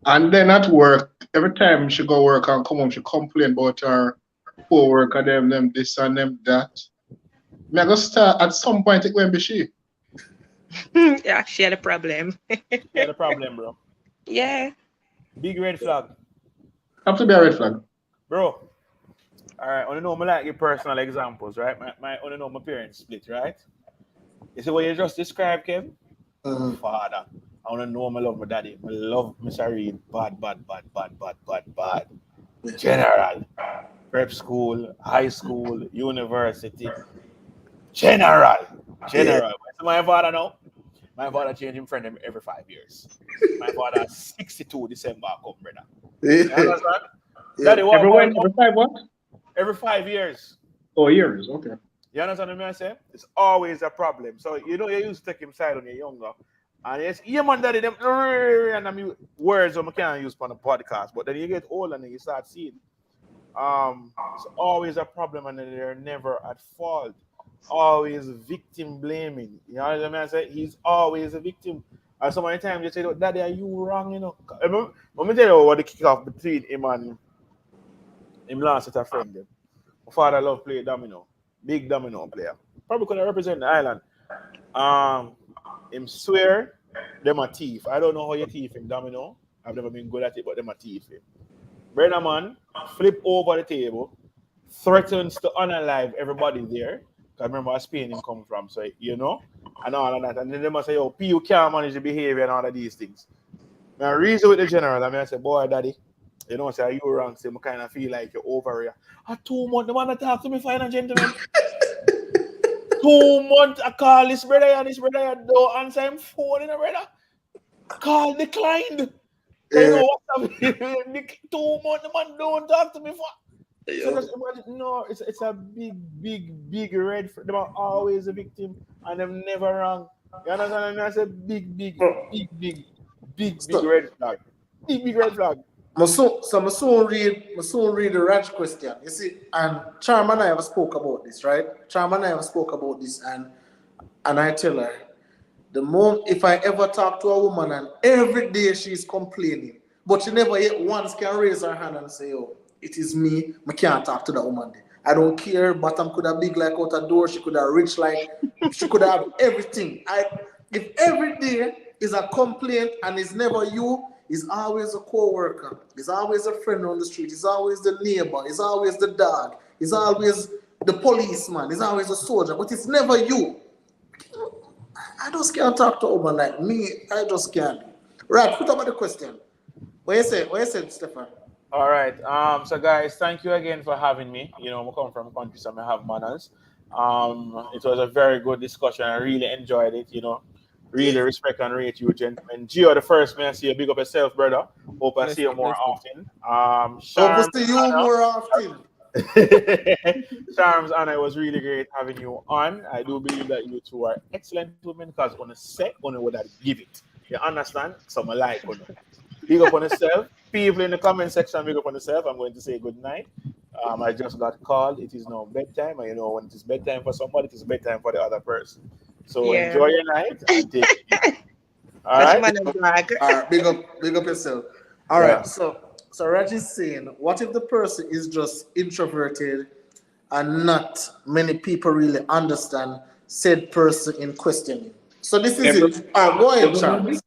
Speaker 4: And then at work, every time she go work and come home, she complain about her co-worker, them this and them that. Me I go start at some point it going be she.
Speaker 8: Yeah, she had a problem.
Speaker 3: Yeah, the problem, bro.
Speaker 8: Yeah.
Speaker 3: Big red flag,
Speaker 4: Have to be a red flag.
Speaker 3: bro. All right, I want to know. I like your personal examples, right? I want to know my parents split, right? You see what you just described, Kev? My
Speaker 2: Mhm.
Speaker 3: father. I want to know my love my daddy. I love Mr. Reed. Bad. General. Prep school, high school, university. General.
Speaker 2: Yeah.
Speaker 3: General. So my father now? My father change him friend every 5 years. My father 62 December come, brother. You
Speaker 2: Yeah.
Speaker 3: understand?
Speaker 2: Yeah.
Speaker 3: Daddy, what
Speaker 4: Every
Speaker 3: about
Speaker 4: when? Every 5 what?
Speaker 3: every 5 years?
Speaker 4: Oh, years. Okay.
Speaker 3: You understand what I say? It's always a problem. So you know you used to take him side when you're younger. And yes, yeah man daddy them and I mean words I can't use on the podcast, but then you get older and you start seeing it's always a problem and they're never at fault. Always victim blaming. You know what I mean? I say he's always a victim. And so many times you say, oh, daddy, are you wrong? You know. Let me tell you what the kick off between him and him last with a friend. Them. My father loved play domino. Big domino player. Probably could have represent the island. Um, him swear them a thief. I don't know how you thief him domino. I've never been good at it, but them a thief him. Brother man, flip over the table, threatens to unalive everybody there. Because remember where Spain him come from, so you know, and all of that. And then they must say, yo, P, you can't manage the behavior and all of these things. Now reason with the general, I mean I say, boy, daddy, you know, say you wrong, say I kind of feel like you're over here. 2 months, the man that talk to me, fine and gentlemen. 2 months, I call this brother and this brother don't answer him phone, you know, brother. Call declined. Cause you
Speaker 2: Yeah.
Speaker 3: know what? 2 months, the man don't talk to me for. So
Speaker 2: Yeah.
Speaker 3: just imagine, no, it's a big red. Them are always a victim, and them never wrong. You understand? And that's a big
Speaker 2: So,
Speaker 3: red flag. Big red flag.
Speaker 2: I soon read the Raj question. You see, and Charm and I have spoke about this, right? Charm and I have spoke about this, and I tell her the moment if I ever talk to a woman and every day she's complaining, but she never yet once can raise her hand and say, "Oh, it is me. I can't talk to that woman." Day. I don't care. Bottom could have big like out a door. She could have rich like she could have everything. If every day is a complaint and it's never you, it's always a co-worker. It's always a friend on the street. It's always the neighbor. It's always the dog. It's always the policeman. It's always a soldier. But it's never you. I just can't talk to a woman like me. I just can't. Right, put up the question. What you say? What you said, Stefan?
Speaker 3: All right. So guys, thank you again for having me. You know, I come from a country, so I have manners. It was a very good discussion. I really enjoyed it. You know, Really respect and rate you, gentlemen. Gio, the first man, I see you. Big up yourself, brother. Hope I
Speaker 6: Bless
Speaker 3: see you
Speaker 6: up,
Speaker 3: more
Speaker 6: bless up.
Speaker 3: often.
Speaker 2: Hope to
Speaker 3: Charms,
Speaker 2: see you more often.
Speaker 3: Charms, Anna, it was really great having you on. I do believe that you two are excellent women because on a set, on would have give it. You understand? Some like on. Big up on yourself. People in the comment section, big up on yourself. I'm going to say good night. I just got called. It is now bedtime, and you know when it is bedtime for somebody, it is bedtime for the other person. So
Speaker 8: Yeah.
Speaker 3: enjoy your night and take it easy. All
Speaker 8: Watch
Speaker 3: right?
Speaker 8: man and brag.
Speaker 2: All right, big up yourself. All
Speaker 3: Yeah.
Speaker 2: right, so Raj is saying, what if the person is just introverted and not many people really understand said person in questioning? So this is
Speaker 4: Every,
Speaker 2: it. All right, go ahead,
Speaker 4: everybody,
Speaker 2: Charles.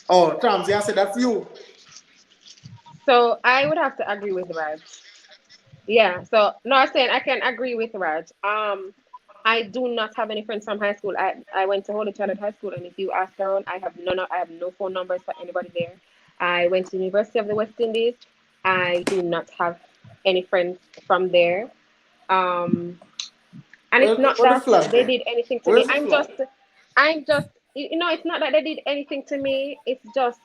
Speaker 2: Oh, Charles, yeah, I said that's you.
Speaker 5: So I would have to agree with Raj. Yeah. So no, I'm saying I can agree with Raj. I do not have any friends from high school. I went to Holy Child High School, and if you ask around, I have no phone numbers for anybody there. I went to the University of the West Indies. I do not have any friends from there. Um, and it's not
Speaker 2: Where the
Speaker 5: that
Speaker 2: flag
Speaker 5: they
Speaker 2: there?
Speaker 5: did anything to me.
Speaker 2: Where's the flag?
Speaker 5: I'm just, it's not that they did anything to me. It's just,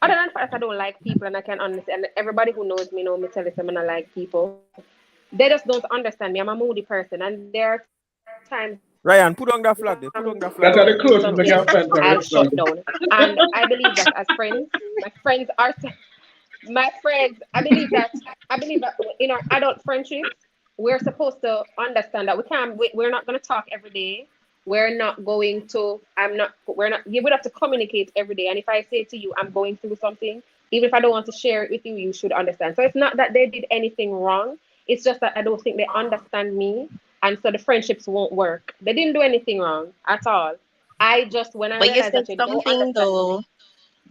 Speaker 5: other than the fact I don't like people, and I can understand. Everybody who knows me know me tell them I like people. They just don't understand me. I'm a moody person, and there are times if I'm
Speaker 6: Ryan, put
Speaker 5: going
Speaker 6: on that
Speaker 5: through
Speaker 6: flag there. Put on that
Speaker 5: something,
Speaker 6: flag
Speaker 4: that are
Speaker 6: there.
Speaker 4: the closest I
Speaker 5: I'll
Speaker 4: can
Speaker 5: shut
Speaker 4: find for
Speaker 5: down.
Speaker 4: respond.
Speaker 5: And I believe that as friends, my friends, I believe that in our adult friendships, we're supposed to understand that we're not going to talk every day. We're not going to, we're not, you would have to communicate every day. And if I say to you, I'm going through something, even if I don't want to share it with you, you should understand. So it's not that they did anything wrong. It's just that I don't think they understand me. And so the friendships won't work. They didn't do anything wrong at all. I just, when I
Speaker 8: But you
Speaker 5: realized
Speaker 8: said
Speaker 5: that you don't
Speaker 8: something
Speaker 5: understand me,
Speaker 8: though.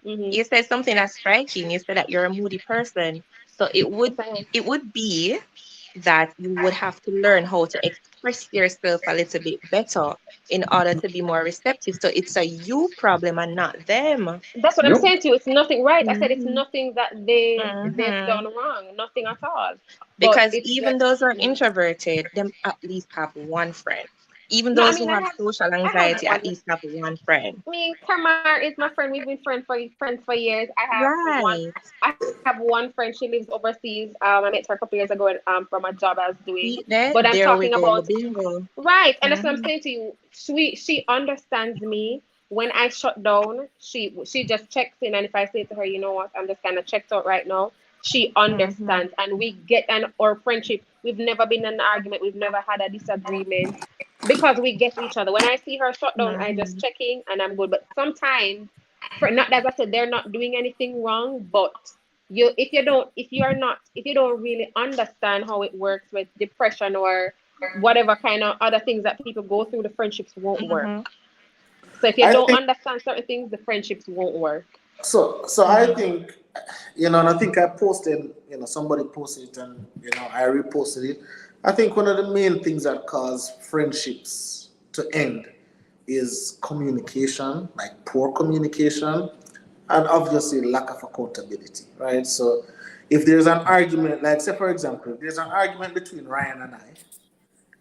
Speaker 5: mm-hmm.
Speaker 8: You said something that's striking. You said that you're a moody person. So it would be that you would have to learn how to express yourself a little bit better in order to be more receptive. So it's a you problem and not them.
Speaker 5: That's what I'm
Speaker 4: Yep.
Speaker 5: saying to you. It's nothing right. I said it's
Speaker 8: Hmm.
Speaker 5: nothing that they've
Speaker 8: Hmm.
Speaker 5: done wrong. Nothing at all. But
Speaker 8: Because
Speaker 5: it's
Speaker 8: even
Speaker 5: just
Speaker 8: those who are
Speaker 5: mhm.
Speaker 8: introverted, them at least have one friend. Even
Speaker 5: No. I
Speaker 8: those
Speaker 5: mean,
Speaker 8: who have social
Speaker 5: I have
Speaker 8: anxiety at
Speaker 5: one.
Speaker 8: least have one friend.
Speaker 5: I mean, Tamar is my friend. We've been friends for years.
Speaker 8: Right.
Speaker 5: I have one friend. She lives overseas. I met her a couple years ago from a job I was doing.
Speaker 8: See there?
Speaker 5: But I'm
Speaker 8: There
Speaker 5: talking
Speaker 8: we go.
Speaker 5: about
Speaker 8: Bingo.
Speaker 5: right, and that's what I'm
Speaker 8: Hmm.
Speaker 5: saying to you. She understands me. When I shut down, she just checks in, and if I say to her, you know what, I'm just kind of checked out right now, she
Speaker 8: Hmm.
Speaker 5: understands, and we get and our friendship. We've never been in an argument. We've never had a disagreement because we get each other. When I see her shut down, I just
Speaker 8: Hmm.
Speaker 5: check in, and I'm good. But sometimes, for not that I said they're not doing anything wrong, but if you don't really understand how it works with depression or whatever kind of other things that people go through, the friendships won't work.
Speaker 8: Hmm.
Speaker 5: So if you
Speaker 2: I
Speaker 5: don't
Speaker 2: think
Speaker 5: understand certain things, the friendships won't work.
Speaker 2: so. I
Speaker 8: Hmm.
Speaker 2: think, and I think I posted, somebody posted it, and I reposted it. I think one of the main things that cause friendships to end is communication, like poor communication, and obviously lack of accountability, right? So, if there's an argument, like say for example, if there's an argument between Ryan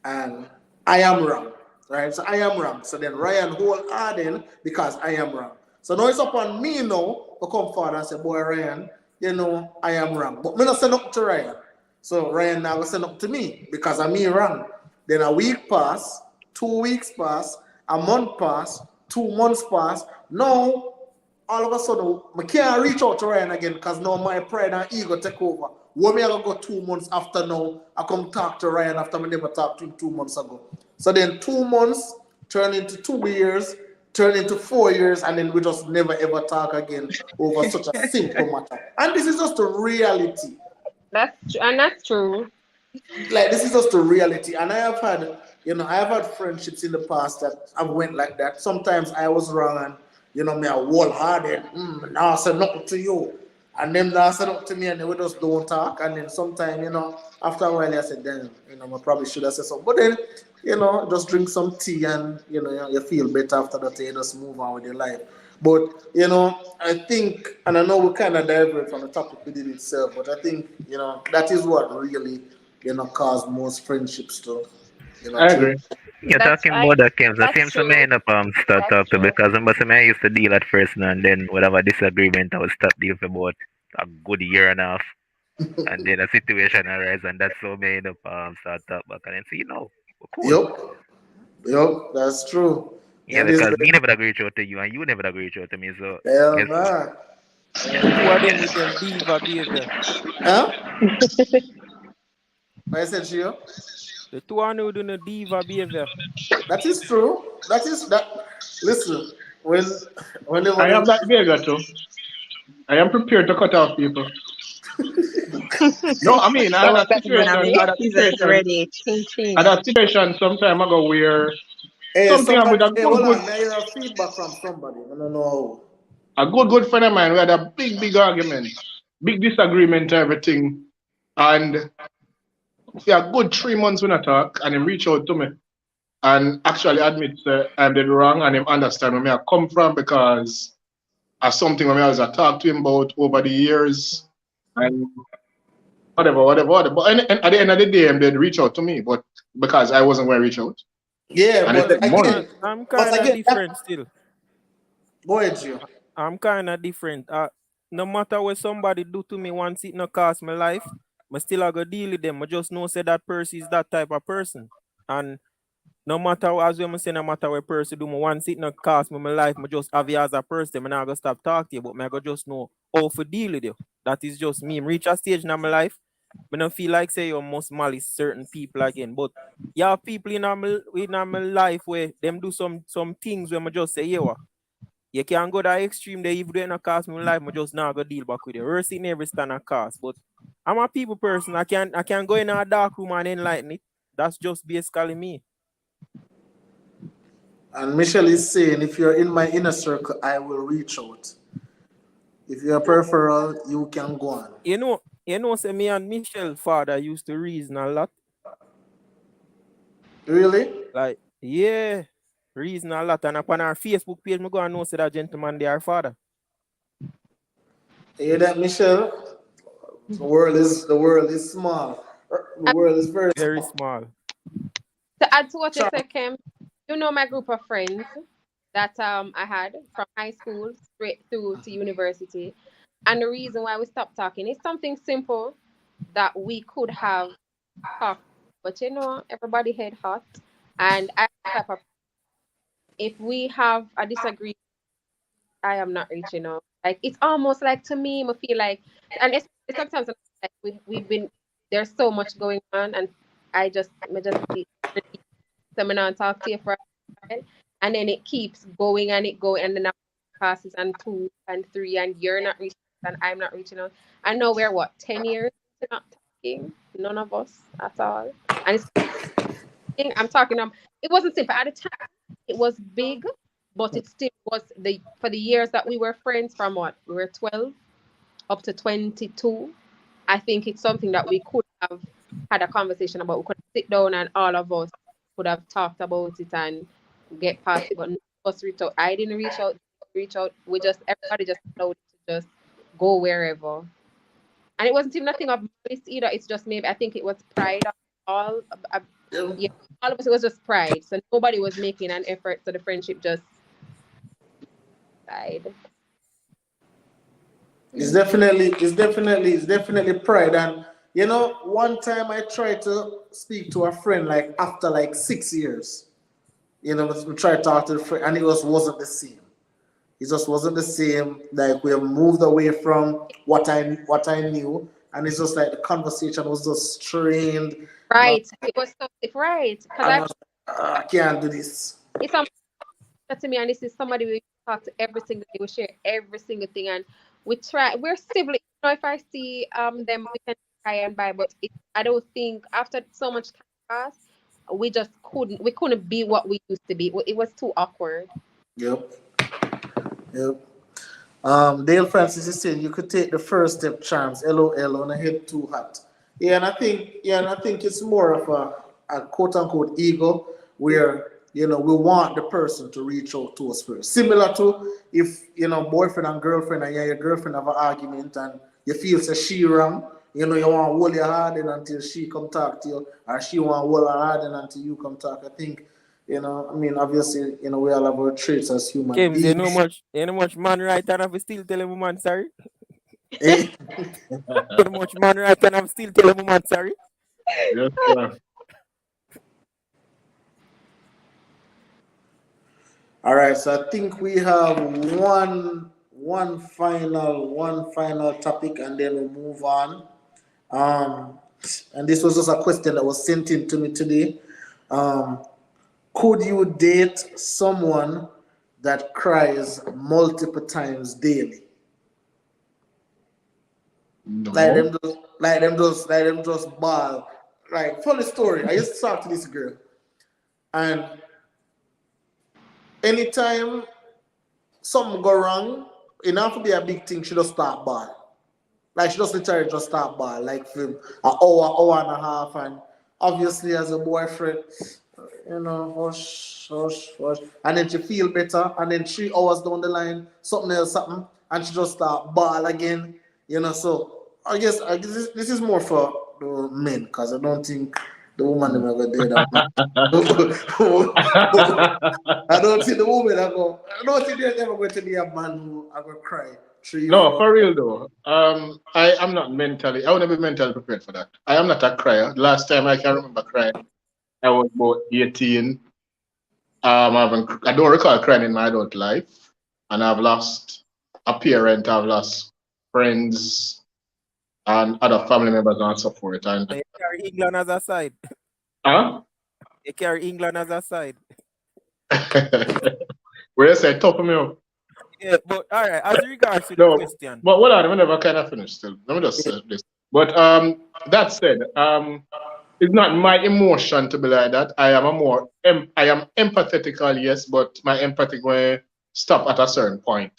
Speaker 2: and I am wrong, right? So I am wrong. So then Ryan hold Arden because I am wrong. So now it's upon me now to come forward and say, boy, Ryan, I am wrong. But me not send up to Ryan. So Ryan now will send up to me because I'm me wrong. Then a week pass, 2 weeks pass, a month pass, 2 months pass. Now all of a sudden, I can't reach out to Ryan again because now my pride and ego take over. What me I gonna go 2 months after now? I come talk to Ryan after I never talked to him 2 months ago. So then 2 months turn into 2 years, turn into 4 years, and then we just never ever talk again over such a simple matter. And this is just the reality.
Speaker 5: That's true.
Speaker 2: Like this is just the reality. And I have had friendships in the past that I've went like that. Sometimes I was wrong and me a wholehearted, now I said nothing to you. And them now said up to me and they would just don't talk. And then sometime, after a while I said, damn, I probably should have said something. But then, just drink some tea and you feel better after that, you just move on with your life. But I think, and I know we kind of divert from the topic within itself, but I think that is what really caused most friendships to You know,
Speaker 4: I
Speaker 2: to
Speaker 4: agree.
Speaker 7: You're
Speaker 5: That's
Speaker 7: talking
Speaker 5: right.
Speaker 7: about that, Kim. The
Speaker 5: That's
Speaker 7: same to me
Speaker 5: true.
Speaker 7: end up start
Speaker 5: That's
Speaker 7: talk to
Speaker 5: true.
Speaker 7: because I must say I used to deal at first now and then whatever disagreement I would stop deal for about a good year and a half. And then a situation arise and that's so me end up start talk back and then see, we're cool.
Speaker 2: yep, yep, that's true.
Speaker 7: Yeah,
Speaker 2: And this
Speaker 7: because me never agree reach out to you and you never agree reach out to me. So
Speaker 2: hell
Speaker 7: guess what?
Speaker 2: nah.
Speaker 7: Yeah.
Speaker 6: The two of them with them diva behavior.
Speaker 2: Huh? I said you.
Speaker 6: The two of them with the diva behavior.
Speaker 2: That is true. That is that. Listen, whenever
Speaker 4: I
Speaker 2: they
Speaker 4: have that behavior too. I am prepared to cut off people. No, I mean
Speaker 8: That was better than me.
Speaker 4: I had a
Speaker 8: He says
Speaker 4: situation,
Speaker 8: ready. Ching
Speaker 4: I
Speaker 8: ching.
Speaker 4: had a situation some time ago where
Speaker 2: hey
Speaker 4: something happened
Speaker 2: somebody
Speaker 4: with a
Speaker 2: hey
Speaker 4: good,
Speaker 2: hold
Speaker 4: good,
Speaker 2: on, may I hear a feedback from somebody. I don't know.
Speaker 4: good friend of mine. We had a big argument, big disagreement, everything, and yeah, good 3 months when I talk, and him reach out to me and actually admit that I did wrong, and him understand where I come from because of something when I was talked to him about over the years, and whatever. But and at the end of the day, him did reach out to me, but because I wasn't going to reach out,
Speaker 2: Yeah,
Speaker 4: and it
Speaker 6: Well,
Speaker 4: took
Speaker 2: but
Speaker 4: months.
Speaker 6: I'm kind of
Speaker 2: again, that,
Speaker 6: different still.
Speaker 2: go ahead, you.
Speaker 6: I'm kind of different. No matter what somebody do to me once it no cost my life, I still I go deal with them. I just know say that person is that type of person. And no matter as we say, no matter what person do me once it no cost me my life, I just have you as a person. I'm not gonna stop talking to you, but I go just know how to deal with you. That is just me. I reach a stage in my life, I don't feel like say you must malice certain people again. But you have people in my life where them do some things where I just say, yeah, you can go that extreme there, even though it not cost me my life, I just not go deal back with you. Worst it never stand a cost. But I'm a people person. I can go in a dark room and enlighten it. That's just basically me.
Speaker 2: And Michelle is saying, if you're in my inner circle, I will reach out. If you're peripheral, you can go on.
Speaker 6: Say me and Michelle father used to reason a lot.
Speaker 2: Really?
Speaker 6: Like, yeah, reason a lot. And upon our Facebook page, me go and know say that gentleman they are father.
Speaker 2: You hear that, Michelle? The world is small. The world is very
Speaker 6: Very
Speaker 2: small.
Speaker 6: small.
Speaker 5: To add to what you
Speaker 2: Sure.
Speaker 5: said, Kim, you know my group of friends that I had from high school straight through to university. And the reason why we stopped talking is something simple that we could have talked, but everybody head hot. And I type of if we have a disagreement, I am not reaching out. Like it's almost like to me, I feel like, and it's sometimes like we've been there's so much going on, and I just seminar talk to you for a while, and then it keeps going and it going, and then now passes and 2 and 3, and you're not reaching out, and I'm not reaching out. I know we're what 10 years into not talking, none of us at all, and I'm talking. It wasn't simple at the time. It was big, but it still was for the years that we were friends from what we were 12 up to 22. I think it's something that we could have had a conversation about. We could sit down and all of us could have talked about it and get past it. But none of us reach out. I didn't reach out. Reach out. Everybody just allowed it to just go wherever. And it wasn't even nothing of malice either. It's just maybe I think it was pride. All yeah, all of us. It was just pride. So nobody was making an effort. So the friendship just died.
Speaker 2: It's definitely pride. And one time I tried to speak to a friend like after like 6 years. We tried to talk to the friend, and it just wasn't the same. It just wasn't the same. Like we have moved away from what I knew, and it's just like the conversation was just strained.
Speaker 5: Right. It was so right because
Speaker 2: And I
Speaker 5: I've
Speaker 2: was like, I can't do this.
Speaker 5: it's that to me, and this is somebody we talk to every single day. We share every single thing, and we try. We're civil. If I see them, we can try and buy, but I don't think after so much time passed, we just couldn't. We couldn't be what we used to be. It was too awkward.
Speaker 2: Yep. Yep. Dale Francis is saying you could take the first step chance. LOL on a head too hot. Yeah, and I think it's more of a quote unquote ego where we want the person to reach out to us first. Similar to if boyfriend and girlfriend and your girlfriend have an argument and you feel say she wrong, you know, you want to hold your hard in until she come talk to you, or she want to hold her hard in until you come talk. I think, you know, I mean, obviously, you know, we all have our traits as human
Speaker 6: James,
Speaker 2: beings.
Speaker 6: you know much man right and have still tell a woman sorry.
Speaker 2: Eh?
Speaker 6: You know much man right and have still tell a woman sorry.
Speaker 4: Yes, sir.
Speaker 2: All right, so I think we have one final topic, and then we'll move on. Um, and this was just a question that was sent in to me today. Um, could you date someone that cries multiple times daily?
Speaker 4: No.
Speaker 2: Like them just ball. Like funny story. I used to talk to this girl, and anytime something go wrong, it not to be a big thing. She just start ball. Like she just literally just start ball. Like for an hour and a half, and obviously as a boyfriend, you know, hush, hush, hush. And then she feel better, and then 3 hours down the line, something else happen, and she just start ball again. You know, so I guess this is more for the men, because I don't think the woman never go do that. I don't see the woman I go. I don't think there's ever going to be a man who I go cry three,
Speaker 4: No,
Speaker 2: four.
Speaker 4: for real though. I am not mentally. I want to be mentally prepared for that. I am not a crier. Last time I can remember crying, I was about 18. I don't recall crying in my adult life, and I've lost a parent. I've lost friends and other family members and so forth. And
Speaker 6: You carry England as a side.
Speaker 4: huh?
Speaker 6: You carry England as a side.
Speaker 4: Where you say top of me up?
Speaker 6: Yeah, but all right. As regards to the
Speaker 4: No,
Speaker 6: question,
Speaker 4: but hold on, I never kind of finished still. Let me just say this. But that said, it's not my emotion to be like that. I am empathetical, yes, but my empathy will stop at a certain point.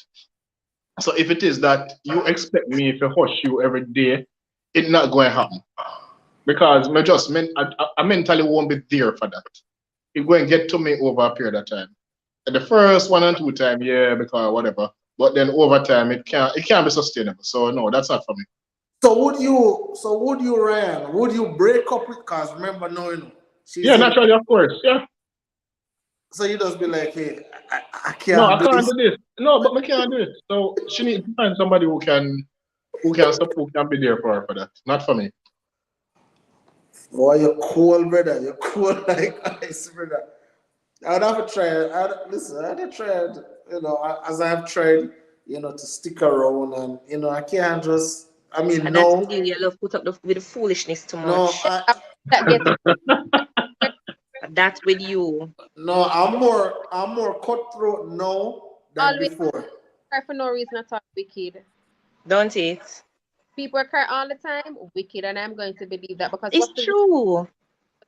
Speaker 4: So if it is that you expect me to hush you every day, it's not going to happen because I mentally won't be there for that. It's going to get to me over a period of time. The first 1 and 2 time, yeah, because whatever. But then over time, it can't be sustainable. So no, that's not for me.
Speaker 2: So would you, Ryan? Would you break up with? Cause remember, no, you know, she's
Speaker 4: Yeah,
Speaker 2: in.
Speaker 4: naturally, of course. Yeah.
Speaker 2: So you just be like, hey, I
Speaker 4: No,
Speaker 2: can't
Speaker 4: I
Speaker 2: do
Speaker 4: can't
Speaker 2: this.
Speaker 4: do this. No, but I can't do it. So she needs to find somebody who can be there for her for that. Not for me.
Speaker 2: Boy, you're cool, brother. You're cool like ice, brother. I'd have to try. I'd have tried. You know, as I've tried, you know, to stick around, and you know, I can't just. I mean,
Speaker 8: And that's
Speaker 2: no,
Speaker 8: with you. You love put up with the foolishness too
Speaker 2: no,
Speaker 8: much.
Speaker 5: That gets
Speaker 8: That's with you.
Speaker 2: no. I'm more cutthroat now than
Speaker 5: always
Speaker 2: before.
Speaker 5: cry for no reason at all. Wicked.
Speaker 8: Don't it?
Speaker 5: People cry all the time. Wicked, and I'm going to believe that because
Speaker 8: It's
Speaker 5: what's the
Speaker 8: true.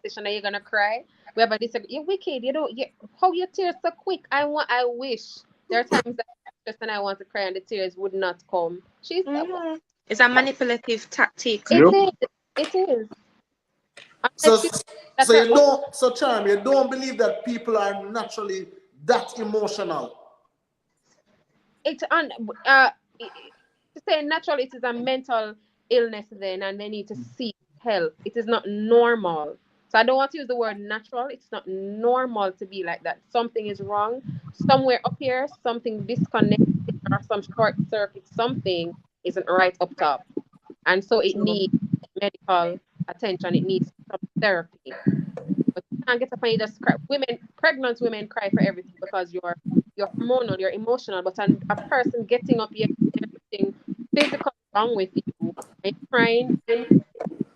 Speaker 5: position that you're gonna cry? We have a disagree. You're wicked. You don't. How your tears so quick? I wish there are times that I'm stressed and I want to cry and the tears would not come. She's.
Speaker 8: Mhm. It's a manipulative tactic.
Speaker 5: It
Speaker 4: Yep.
Speaker 5: is. It is.
Speaker 2: So,
Speaker 5: Unless you that
Speaker 2: so
Speaker 5: are
Speaker 2: you don't. So, Charm, you don't believe that people are naturally that emotional.
Speaker 5: it on to say natural, it is a mental illness then, and they need to seek help. It is not normal. So I don't want to use the word natural. It's not normal to be like that. Something is wrong somewhere up here. Something disconnected or some short circuit. Something isn't right up top, and so it needs medical attention. It needs some therapy. But you can't get up and you just cry. Pregnant women cry for everything because you're hormonal, you're emotional. But a person getting up, you everything physical wrong with you, and you're crying, you need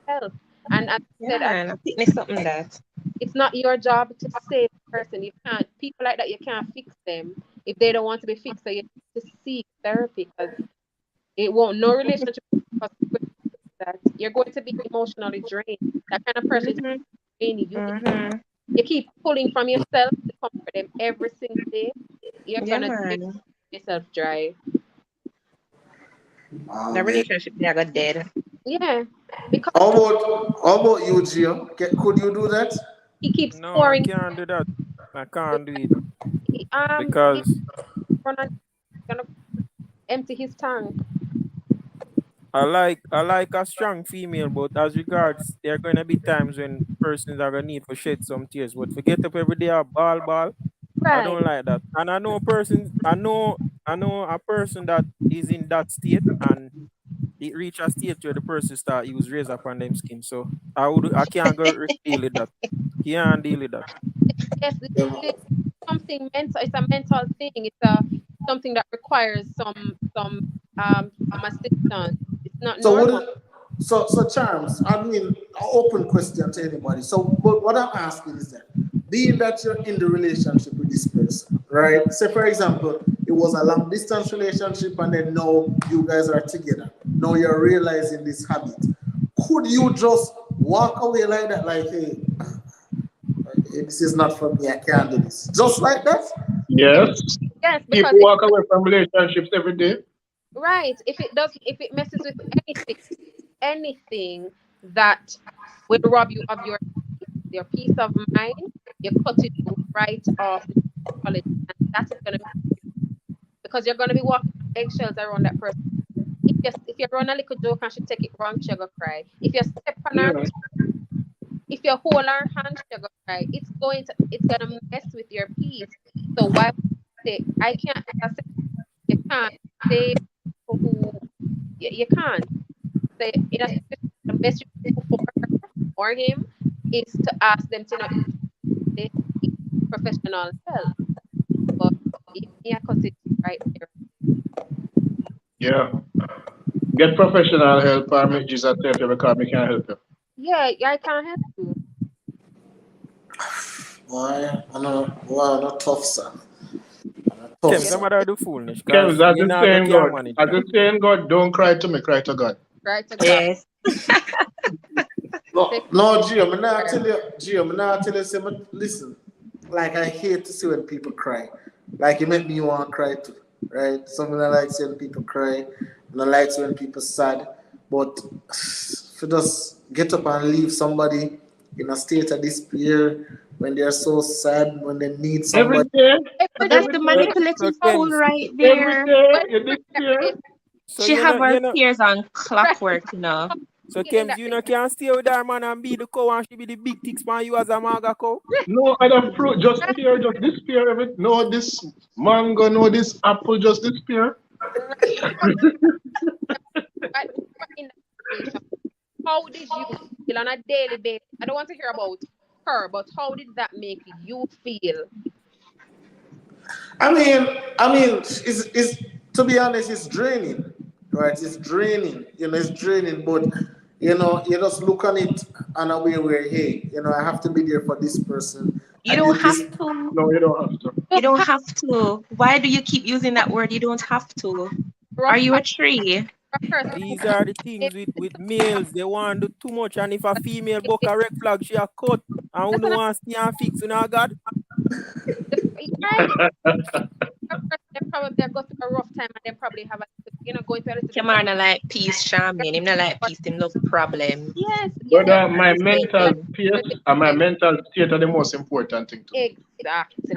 Speaker 5: help. And as I
Speaker 8: Yeah,
Speaker 5: said,
Speaker 8: man. I think there's something that.
Speaker 5: it's not your job to save the person. You can't. People like that, you can't fix them if they don't want to be fixed. So you need to seek therapy because it won't. No relationship because that you're going to be emotionally drained. That kind of person is
Speaker 8: Hmm.
Speaker 5: draining you.
Speaker 8: Hmm.
Speaker 5: You keep pulling from yourself to comfort them every single day, you're
Speaker 8: Yeah,
Speaker 5: gonna drain
Speaker 8: man.
Speaker 5: yourself dry.
Speaker 8: The
Speaker 2: Man.
Speaker 8: relationship they got dead.
Speaker 5: Yeah, because
Speaker 2: How about you, Gio? Could you do that?
Speaker 5: he keeps
Speaker 6: no, I
Speaker 5: pouring.
Speaker 6: can't do that. I can't do it
Speaker 5: He
Speaker 6: because
Speaker 5: gonna empty his tank.
Speaker 6: I like a strong female, but as regards there are gonna be times when persons are gonna need to shed some tears. But to get up every day a ball, I
Speaker 5: Right.
Speaker 6: don't like that. And I know a person that is in that state and it reach a state where the person start use razor upon them skin. So I can't deal with that. Can't deal with that.
Speaker 5: Yes,
Speaker 2: Yeah.
Speaker 5: it's something mental. It's a mental thing. It's a something that requires some assistance. It's not
Speaker 2: So
Speaker 5: normal.
Speaker 2: what? So Charms. I mean, an open question to anybody. So, but what I'm asking is that, being that you're in the relationship with this person, right? Say for example, it was a long distance relationship, and then now you guys are together. Now you're realizing this habit. Could you just walk away like that, like, hey, this is not for me. I can't do this, just like that?
Speaker 4: Yes.
Speaker 5: Yes, because
Speaker 4: People walk away from relationships every day.
Speaker 5: right, if it messes with anything that will rob you of your peace of mind, you cut it right off the college, and that is gonna because you're gonna be walking on eggshells around that person. If you run a little joke and she take it wrong, she gonna cry. If you step on her,
Speaker 4: Yeah.
Speaker 5: if you hold her hand, she gonna cry. It's gonna mess with your peace. So why would you say I can't? As I said, you can't say who you can't say in a situation. The best you can do for her or him is to ask them to not seek professional help. But if me, I cut it right there.
Speaker 4: Yeah. Get professional help or make Jesus help you because we can't help you.
Speaker 5: Yeah, I can't help you.
Speaker 2: Why? I know. Why not tough, sir? Tough,
Speaker 6: Kim,
Speaker 5: You
Speaker 2: sir.
Speaker 6: some of that do foolish,
Speaker 4: Kevin,
Speaker 6: cause
Speaker 4: as
Speaker 6: you
Speaker 4: the
Speaker 6: not go
Speaker 4: saying
Speaker 6: can
Speaker 4: God,
Speaker 6: manage
Speaker 4: as
Speaker 6: that.
Speaker 4: the saying God, don't cry to me, cry to God.
Speaker 5: cry to God.
Speaker 8: Yes.
Speaker 2: No,
Speaker 5: Say,
Speaker 2: no, Gio, I'm not tell you, Gio, I'm not tell you, say, but listen, like I hate to see when people cry. Like it make me want to cry too, right? Something I like seeing people cry, and I like when people sad. But if you just get up and leave somebody in a state of despair when they're so sad, when they need
Speaker 4: Every
Speaker 2: somebody.
Speaker 4: day,
Speaker 8: But
Speaker 5: every
Speaker 8: that's
Speaker 5: day,
Speaker 4: every
Speaker 8: the
Speaker 4: day,
Speaker 6: So
Speaker 8: manipulative
Speaker 5: oh,
Speaker 8: tool
Speaker 6: Kems,
Speaker 8: right
Speaker 4: every
Speaker 8: there.
Speaker 4: day,
Speaker 5: when
Speaker 4: you
Speaker 5: you
Speaker 4: despair.
Speaker 6: so
Speaker 8: She
Speaker 6: you
Speaker 8: have
Speaker 6: know
Speaker 8: her
Speaker 6: you know
Speaker 8: tears on
Speaker 5: right,
Speaker 8: clockwork.
Speaker 6: so
Speaker 5: feeling
Speaker 6: Kems,
Speaker 5: that
Speaker 6: you know can stay with that man and be the cow and she be the big ticks man you as a maga cow.
Speaker 4: No other fruit, just pear, just despair. Every no this mango, no this apple, just despair.
Speaker 5: right, right, in that situation. How did you feel on a daily basis? I don't want to hear about her, but how did that make you feel?
Speaker 2: It's to be honest, it's draining, right? It's draining, it's draining. But you just look on it in a way where, hey, I have to be there for this person.
Speaker 8: You
Speaker 2: I
Speaker 8: don't
Speaker 2: did
Speaker 8: have
Speaker 2: this.
Speaker 8: to.
Speaker 4: No, you don't have to.
Speaker 8: You
Speaker 5: Rough
Speaker 8: don't
Speaker 5: patch,
Speaker 8: have to. Why do you keep using that word? You don't have to. Are
Speaker 5: rough
Speaker 8: you a
Speaker 5: patch,
Speaker 8: tree?
Speaker 5: rough person.
Speaker 6: These are the things with males. They want to do too much, and if a female book a red flag, she a cut. And who
Speaker 5: That's
Speaker 6: no
Speaker 5: what
Speaker 6: want to stay and fix, you know, God.
Speaker 5: right. Rough person, they probably have got through a rough time and they probably have going through a little bit of
Speaker 8: Kamar not like peace, charming. Him not like
Speaker 5: but
Speaker 8: peace. Him love problem.
Speaker 5: yes,
Speaker 8: Yeah,
Speaker 5: you're
Speaker 4: But my mental
Speaker 8: understanding.
Speaker 4: peace and my mental state are the most important thing to me.
Speaker 5: exactly.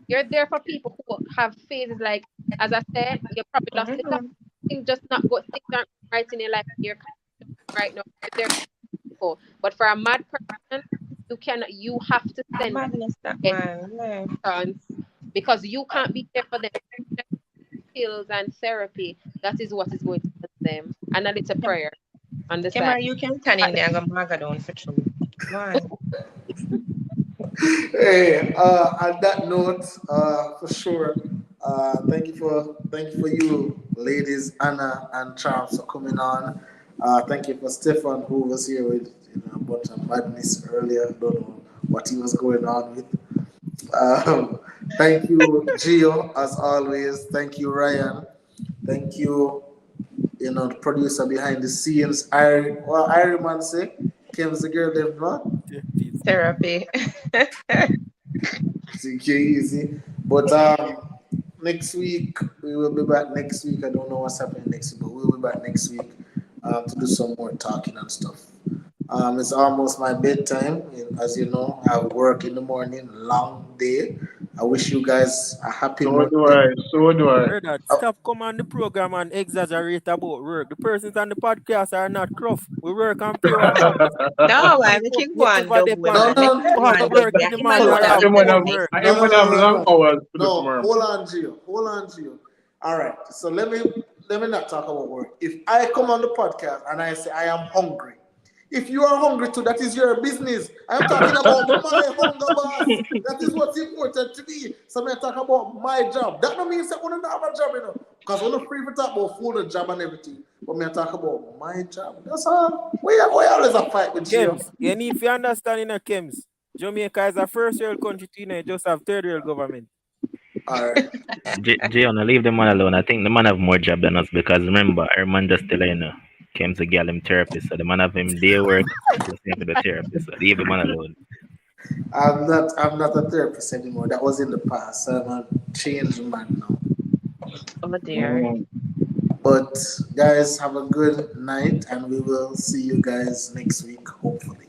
Speaker 5: You're there for people who have phases like, as I said, you probably lost a job.
Speaker 8: Mhm.
Speaker 5: Things just not good. Things aren't right in your life. You're kind of right now. You're there for people. But for a mad person, you have to send
Speaker 8: Madness, that
Speaker 5: them
Speaker 8: man. Yeah.
Speaker 5: chance because you can't be there for them. Skills and therapy. That is what is going to help them. And a little prayer on the side.
Speaker 8: Kamar, you can stand in there and go maga down for true. Man.
Speaker 2: Hey, on that note, for sure. Thank you for you, ladies, Anna and Charles, for coming on. Thank you for Stefan, who was here with a bunch of madness earlier. Don't know what he was going on with. Thank you, Gio, as always. Thank you, Ryan. Thank you, the producer behind the scenes. Irie man say, Kim's the girl, they've not.
Speaker 6: Please.
Speaker 8: Therapy.
Speaker 2: CK easy. But next week we will be back next week. I don't know what's happening next week, but we'll be back next week to do some more talking and stuff. It's almost my bedtime. As you know, I work in the morning, long day. I wish you guys a happy
Speaker 4: So do
Speaker 2: Monday.
Speaker 4: I. So do I.
Speaker 6: Brother, stop come on the program and exaggerate about work. The persons on the podcast are not gruff. We work on pure facts.
Speaker 8: No,
Speaker 6: You
Speaker 8: I make him go
Speaker 6: you
Speaker 8: on
Speaker 6: ever
Speaker 8: double
Speaker 6: depend
Speaker 8: man. Make him go
Speaker 6: hard
Speaker 8: on double.
Speaker 6: work
Speaker 8: Yeah,
Speaker 6: in the
Speaker 8: him
Speaker 6: man
Speaker 2: Hold
Speaker 6: that
Speaker 8: alone
Speaker 2: on.
Speaker 6: have
Speaker 8: have
Speaker 6: more
Speaker 8: enough.
Speaker 6: work.
Speaker 4: I am gonna have long hours to do
Speaker 2: No,
Speaker 4: tomorrow.
Speaker 2: hold on, Gio. Hold on, Gio. All right. So let me not talk about work. If I come on the podcast and I say I am hungry, if you are hungry too, that is your business. I am talking about my hunger, boss. That is what's important to me. So I talk about my job. That don't mean that I don't have a job, you know. Because we're free to talk about food and job and everything. But me talk about my job. That's all. We always a fight with Gio.
Speaker 6: Kems, you need to understand in a Kems. Jamaica is a first world country too, you know, it just have third world government.
Speaker 2: All right.
Speaker 7: Gianna, leave the man alone. I think the man have more job than us because remember, our man just still came to get him therapist. So the man have him day work, just have to the therapist. So leave the man alone.
Speaker 2: I'm not a therapist anymore. That was in the past. I'm a changed man now.
Speaker 8: Oh dear.
Speaker 2: But guys, have a good night and we will see you guys next week, hopefully.